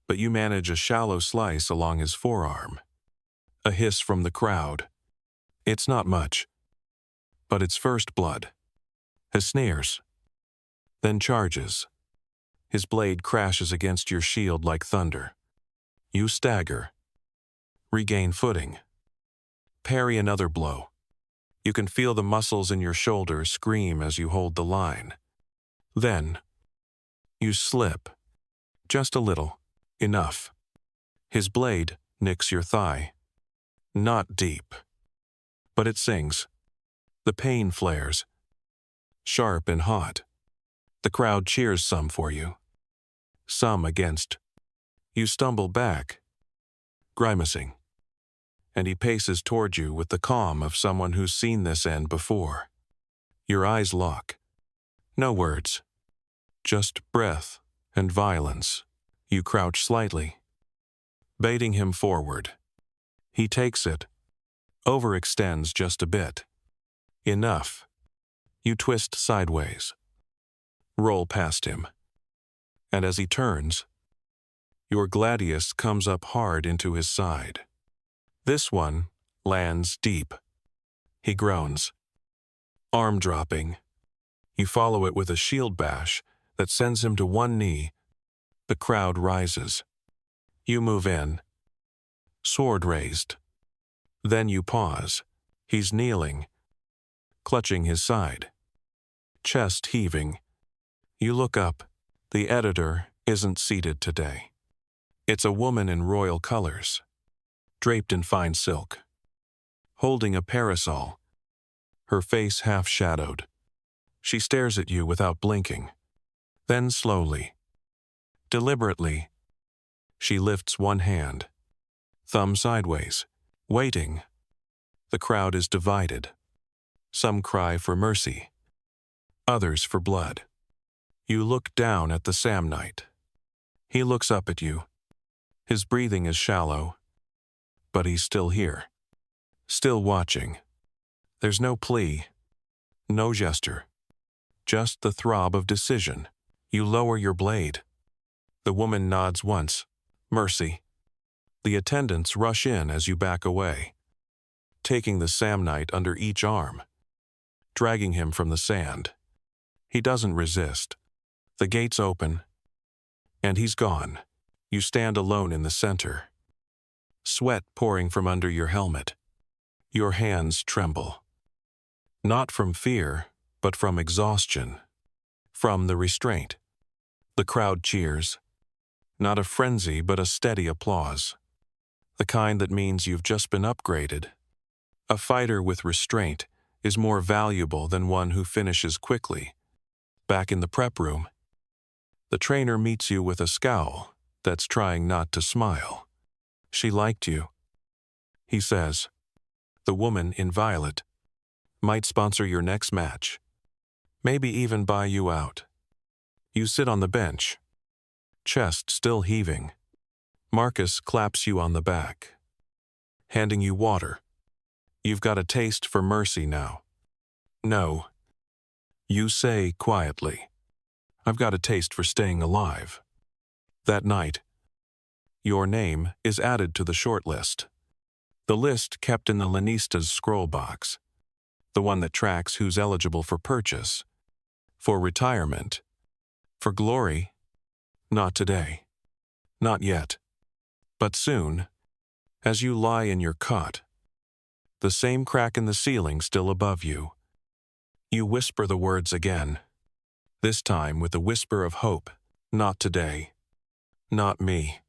But you manage a shallow slice along his forearm. A hiss from the crowd. It's not much, But it's first blood. His snares. Then charges. His blade crashes against your shield like thunder. You stagger. Regain footing. Parry another blow. You can feel the muscles in your shoulders scream as you hold the line. Then, you slip. Just a little. Enough. His blade nicks your thigh. Not deep. But it sings. The pain flares. Sharp and hot. The crowd cheers, some for you. Some against. You stumble back, grimacing. And he paces toward you with the calm of someone who's seen this end before. Your eyes lock. No words. Just breath and violence. You crouch slightly, baiting him forward. He takes it, overextends just a bit. Enough. You twist sideways, roll past him. And as he turns, your gladius comes up hard into his side. This one lands deep. He groans. Arm dropping. You follow it with a shield bash that sends him to one knee. The crowd rises. You move in. Sword raised. Then you pause. He's kneeling, clutching his side. Chest heaving. You look up. The editor isn't seated today. It's a woman in royal colors, draped in fine silk, holding a parasol, her face half-shadowed. She stares at you without blinking. Then slowly, deliberately, she lifts one hand, thumb sideways, waiting. The crowd is divided. Some cry for mercy, others for blood. You look down at the Samnite. He looks up at you. His breathing is shallow, but he's still here, still watching. There's no plea, no gesture, just the throb of decision. You lower your blade. The woman nods once. Mercy. The attendants rush in as you back away, taking the Samnite under each arm, dragging him from the sand. He doesn't resist. The gates open, and he's gone. You stand alone in the center, sweat pouring from under your helmet. Your hands tremble. Not from fear, but from exhaustion, from the restraint. The crowd cheers. Not a frenzy, but a steady applause. The kind that means you've just been upgraded. A fighter with restraint is more valuable than one who finishes quickly. Back in the prep room, the trainer meets you with a scowl that's trying not to smile. She liked you, he says. The woman in violet might sponsor your next match, maybe even buy you out. You sit on the bench, chest still heaving. Marcus claps you on the back, handing you water. You've got a taste for mercy now. No, you say quietly. I've got a taste for staying alive. That night, your name is added to the short list. The list kept in the Lanista's scroll box. The one that tracks who's eligible for purchase, for retirement, for glory. Not today. Not yet. But soon, as you lie in your cot, the same crack in the ceiling still above you, you whisper the words again, this time with a whisper of hope. Not today. Not me.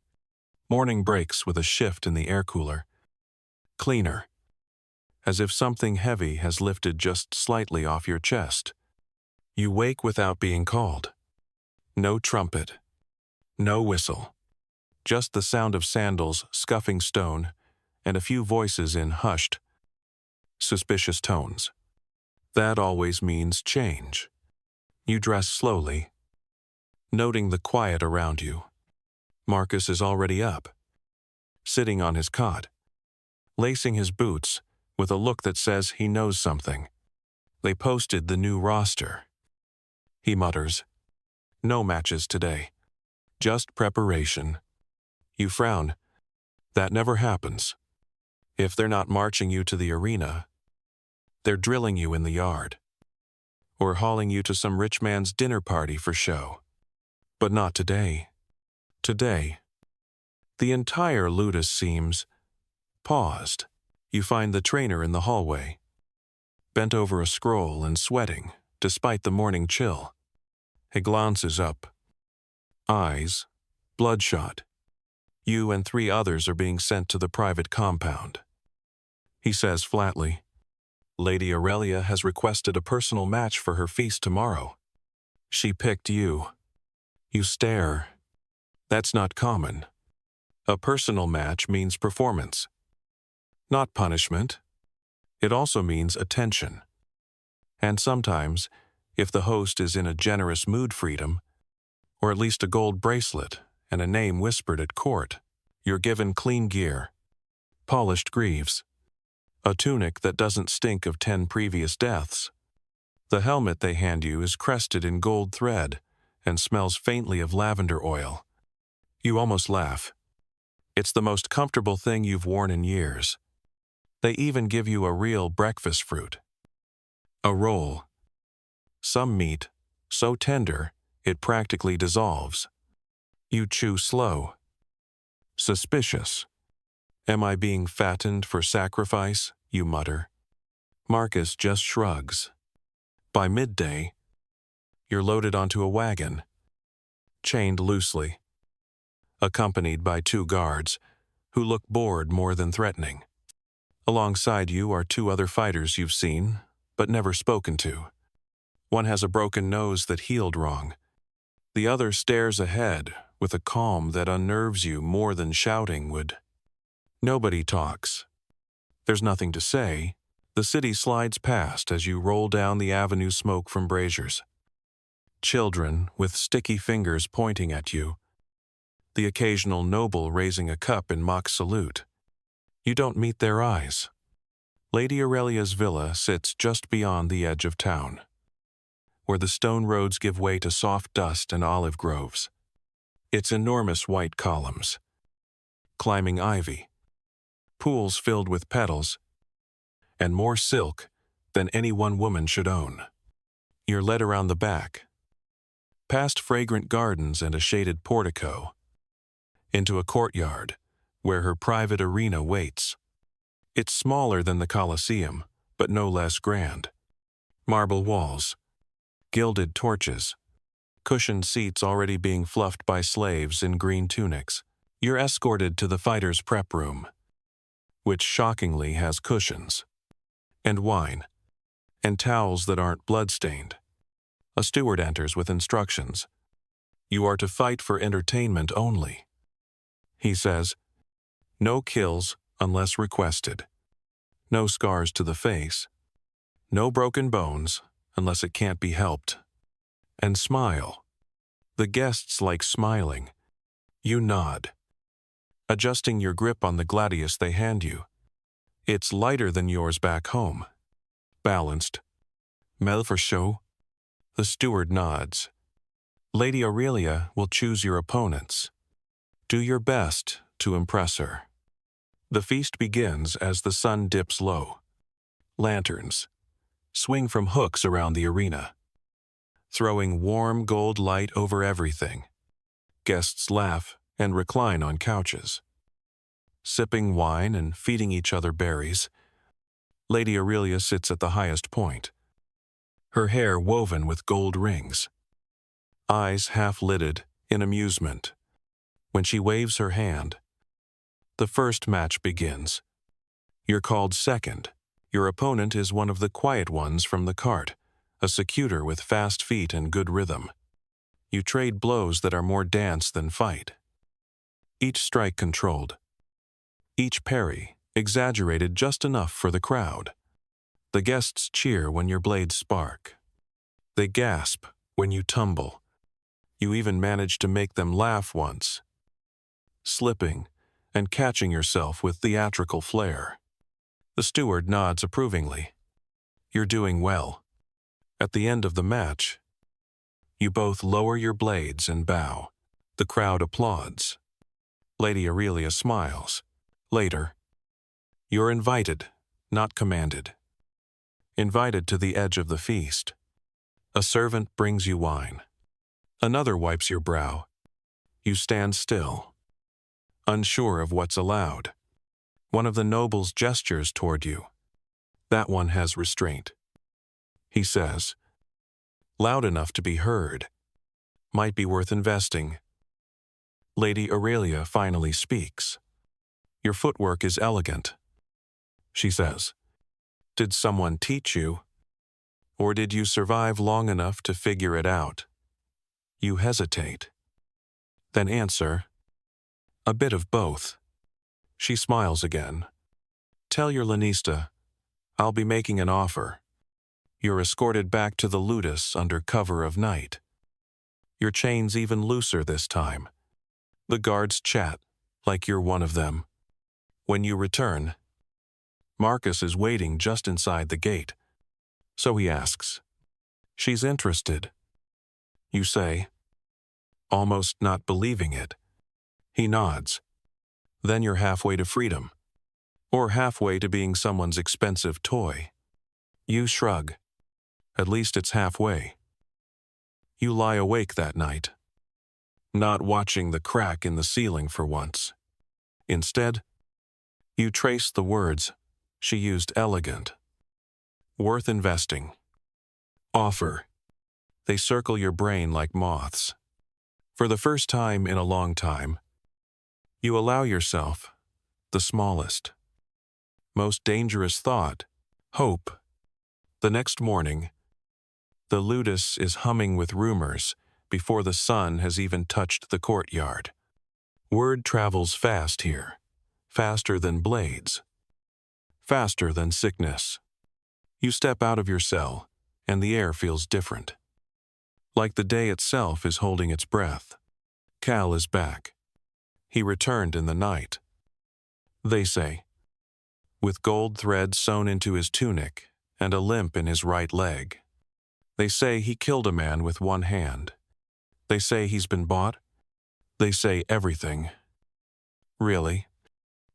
Morning breaks with a shift in the air cooler. Cleaner. As if something heavy has lifted just slightly off your chest. You wake without being called. No trumpet. No whistle. Just the sound of sandals scuffing stone and a few voices in hushed, suspicious tones. That always means change. You dress slowly, noting the quiet around you. Marcus is already up, sitting on his cot, lacing his boots with a look that says he knows something. They posted the new roster. He mutters, no matches today. Just preparation. You frown. That never happens. If they're not marching you to the arena, They're drilling you in the yard, or hauling you to some rich man's dinner party for show. But not today. Today, the entire ludus seems paused. You find the trainer in the hallway, bent over a scroll and sweating, despite the morning chill. He glances up. Eyes bloodshot. You and 3 others are being sent to the private compound. He says flatly, "Lady Aurelia has requested a personal match for her feast tomorrow. She picked you." You stare. That's not common. A personal match means performance, not punishment. It also means attention. And sometimes, if the host is in a generous mood, freedom, or at least a gold bracelet and a name whispered at court, you're given clean gear, polished greaves, a tunic that doesn't stink of 10 previous deaths. The helmet they hand you is crested in gold thread and smells faintly of lavender oil. You almost laugh. It's the most comfortable thing you've worn in years. They even give you a real breakfast fruit. A roll. Some meat, so tender, it practically dissolves. You chew slow. Suspicious. "Am I being fattened for sacrifice?" you mutter. Marcus just shrugs. By midday, you're loaded onto a wagon, chained loosely, accompanied by 2 guards who look bored more than threatening. Alongside you are 2 other fighters you've seen, but never spoken to. One has a broken nose that healed wrong. The other stares ahead with a calm that unnerves you more than shouting would. Nobody talks. There's nothing to say. The city slides past as you roll down the avenue, smoke from braziers. Children with sticky fingers pointing at you. The occasional noble raising a cup in mock salute. You don't meet their eyes. Lady Aurelia's villa sits just beyond the edge of town, where the stone roads give way to soft dust and olive groves. Its enormous white columns, climbing ivy, pools filled with petals, and more silk than any one woman should own. You're led around the back, past fragrant gardens and a shaded portico, into a courtyard where her private arena waits. It's smaller than the Colosseum, but no less grand. Marble walls, gilded torches, cushioned seats already being fluffed by slaves in green tunics. You're escorted to the fighters' prep room, which shockingly has cushions, and wine, and towels that aren't blood-stained. A steward enters with instructions. You are to fight for entertainment only. He says, no kills unless requested. No scars to the face. No broken bones unless it can't be helped. And smile. The guests like smiling. You nod, adjusting your grip on the gladius they hand you. It's lighter than yours back home. Balanced. Mel for show? The steward nods. Lady Aurelia will choose your opponents. Do your best to impress her. The feast begins as the sun dips low. Lanterns swing from hooks around the arena, throwing warm gold light over everything. Guests laugh and recline on couches, sipping wine and feeding each other berries. Lady Aurelia sits at the highest point, her hair woven with gold rings, eyes half-lidded in amusement. When she waves her hand, the first match begins. You're called second. Your opponent is one of the quiet ones from the cart, a secutor with fast feet and good rhythm. You trade blows that are more dance than fight. Each strike controlled. Each parry exaggerated just enough for the crowd. The guests cheer when your blades spark. They gasp when you tumble. You even manage to make them laugh once, slipping and catching yourself with theatrical flair. The steward nods approvingly. You're doing well. At the end of the match, you both lower your blades and bow. The crowd applauds. Lady Aurelia smiles. Later, you're invited, not commanded. invited to the edge of the feast. A servant brings you wine. Another wipes your brow. You stand still, unsure of what's allowed. One of the nobles gestures toward you. That one has restraint. He says, loud enough to be heard. Might be worth investing. Lady Aurelia finally speaks. Your footwork is elegant. She says, did someone teach you? Or did you survive long enough to figure it out? You hesitate. Then answer, a bit of both. She smiles again. Tell your Lanista, I'll be making an offer. You're escorted back to the Ludus under cover of night. Your chain's even looser this time. The guards chat, like you're one of them. When you return, Marcus is waiting just inside the gate. So he asks, she's interested. You say, almost not believing it. He nods. Then you're halfway to freedom. Or halfway to being someone's expensive toy. You shrug. At least it's halfway. You lie awake that night, not watching the crack in the ceiling for once. Instead, you trace the words she used: elegant, worth investing, offer. They circle your brain like moths. For the first time in a long time, you allow yourself the smallest, most dangerous thought, hope. The next morning, the Ludus is humming with rumors before the sun has even touched the courtyard. Word travels fast here, faster than blades, faster than sickness. You step out of your cell, and the air feels different. Like the day itself is holding its breath. Cal is back. He returned in the night. They say, with gold thread sewn into his tunic and a limp in his right leg. They say he killed a man with one hand. They say he's been bought. They say everything. Really?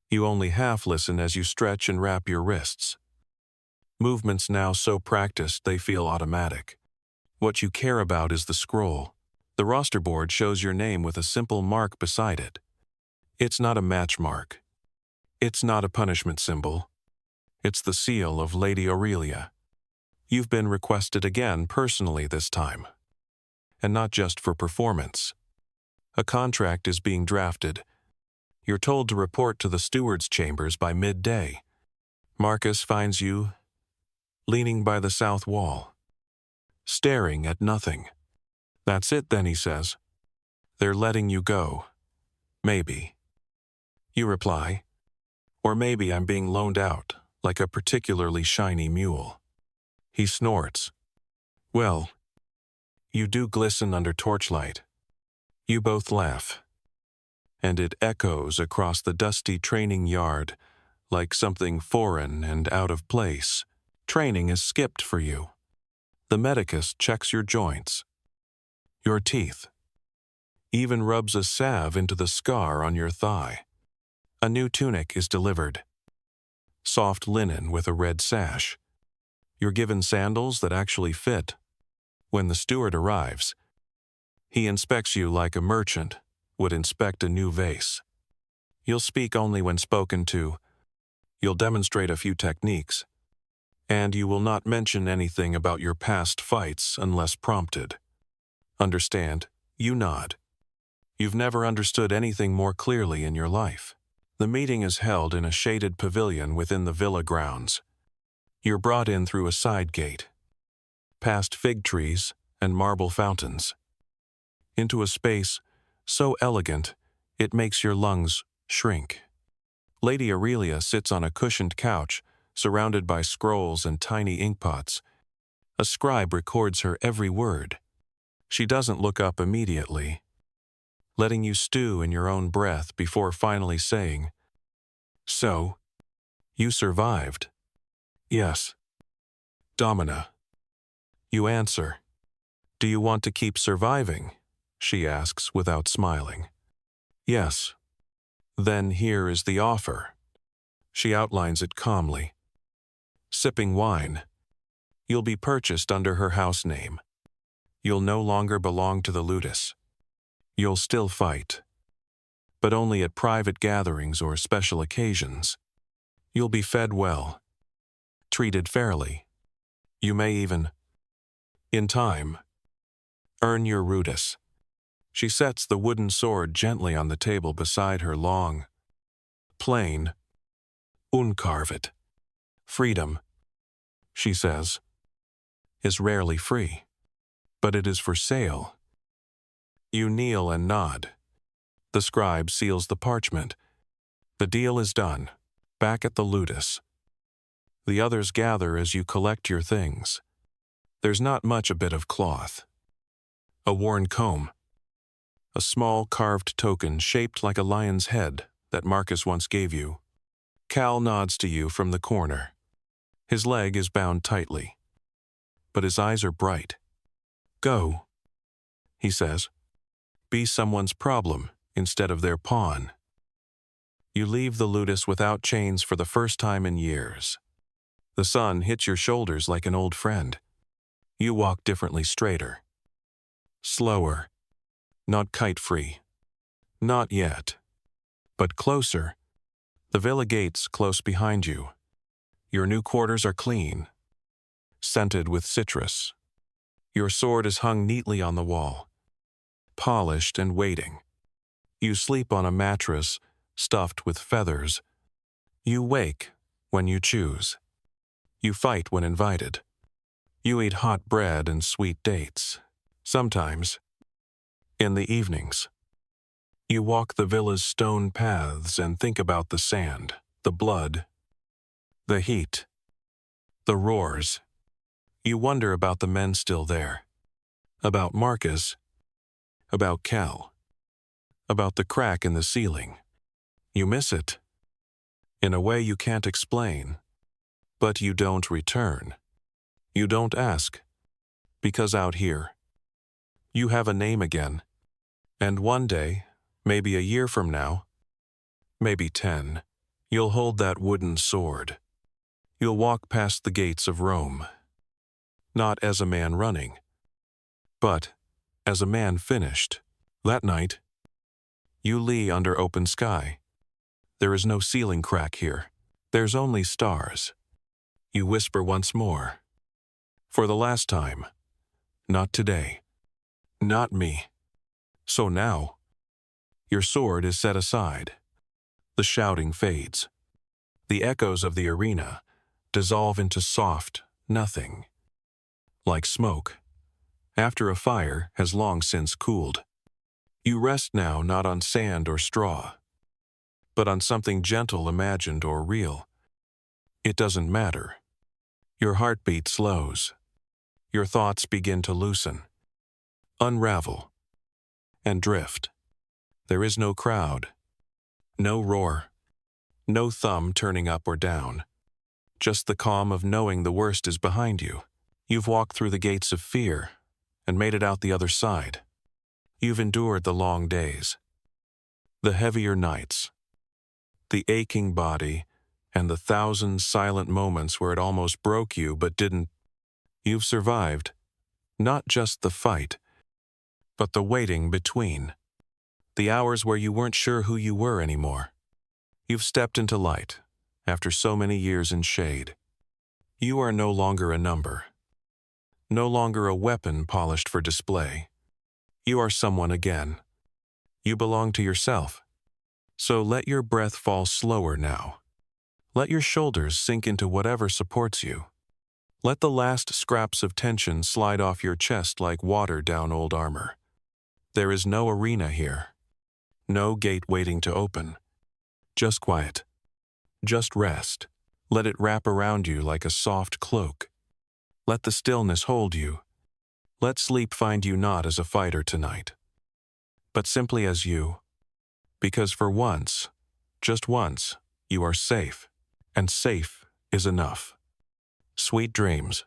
You only half listen as you stretch and wrap your wrists. Movements now so practiced they feel automatic. What you care about is the scroll. The roster board shows your name with a simple mark beside it. It's not a match mark. It's not a punishment symbol. It's the seal of Lady Aurelia. You've been requested again personally this time. And not just for performance. A contract is being drafted. You're told to report to the steward's chambers by midday. Marcus finds you leaning by the south wall, staring at nothing. That's it then, he says. They're letting you go. Maybe. You reply, or maybe I'm being loaned out, like a particularly shiny mule. He snorts. Well, you do glisten under torchlight. You both laugh. And it echoes across the dusty training yard like something foreign and out of place. Training is skipped for you. The medicus checks your joints, your teeth, even rubs a salve into the scar on your thigh. A new tunic is delivered. Soft linen with a red sash. You're given sandals that actually fit. When the steward arrives, he inspects you like a merchant would inspect a new vase. You'll speak only when spoken to. You'll demonstrate a few techniques. And you will not mention anything about your past fights unless prompted. Understand? You nod. You've never understood anything more clearly in your life. The meeting is held in a shaded pavilion within the villa grounds. You're brought in through a side gate, past fig trees and marble fountains, into a space so elegant it makes your lungs shrink. Lady Aurelia sits on a cushioned couch, surrounded by scrolls and tiny inkpots. A scribe records her every word. She doesn't look up immediately, letting you stew in your own breath before finally saying, So, you survived. Yes. Domina. You answer. Do you want to keep surviving? She asks without smiling. Yes. Then here is the offer. She outlines it calmly. Sipping wine, You'll be purchased under her house name. You'll no longer belong to the ludus. You'll still fight, but only at private gatherings or special occasions. You'll be fed well, treated fairly. You may even, in time, earn your rudis. She sets the wooden sword gently on the table beside her, long, plain, uncarved. Freedom, she says, is rarely free, but it is for sale. You kneel and nod. The scribe seals the parchment. The deal is done, back at the ludus. The others gather as you collect your things. There's not much: a bit of cloth, a worn comb, a small carved token shaped like a lion's head that Marcus once gave you. Cal nods to you from the corner. His leg is bound tightly, but his eyes are bright. Go, he says. Be someone's problem instead of their pawn. You leave the ludus without chains for the first time in years. The sun hits your shoulders like an old friend. You walk differently, straighter, slower, not kite-free. Not yet, but closer. The villa gates close behind you. Your new quarters are clean, scented with citrus. Your sword is hung neatly on the wall, polished and waiting. You sleep on a mattress stuffed with feathers. You wake when you choose. You fight when invited. You eat hot bread and sweet dates. Sometimes, in the evenings, you walk the villa's stone paths and think about the sand, the blood, the heat, the roars. You wonder about the men still there, about Marcus, about Cal, about the crack in the ceiling. You miss it, in a way you can't explain, but you don't return. You don't ask, because out here, you have a name again, and one day, maybe a year from now, maybe 10, you'll hold that wooden sword. You'll walk past the gates of Rome, not as a man running, but as a man finished. That night, you lie under open sky. There is no ceiling crack here. There's only stars. You whisper once more. For the last time. Not today. Not me. So now, your sword is set aside. The shouting fades. The echoes of the arena dissolve into soft nothing, like smoke, after a fire has long since cooled. You rest now not on sand or straw, but on something gentle, imagined or real. It doesn't matter. Your heartbeat slows. Your thoughts begin to loosen, unravel, and drift. There is no crowd, no roar, no thumb turning up or down. Just the calm of knowing the worst is behind you. You've walked through the gates of fear and made it out the other side. You've endured the long days, the heavier nights, the aching body, and the 1,000 silent moments where it almost broke you but didn't. You've survived, not just the fight, but the waiting between, the hours where you weren't sure who you were anymore. You've stepped into light after so many years in shade. You are no longer a number, no longer a weapon polished for display. You are someone again. You belong to yourself. So let your breath fall slower now. Let your shoulders sink into whatever supports you. Let the last scraps of tension slide off your chest like water down old armor. There is no arena here. No gate waiting to open. Just quiet. Just rest. Let it wrap around you like a soft cloak. Let the stillness hold you. Let sleep find you not as a fighter tonight, but simply as you. Because for once, just once, you are safe, and safe is enough. Sweet dreams.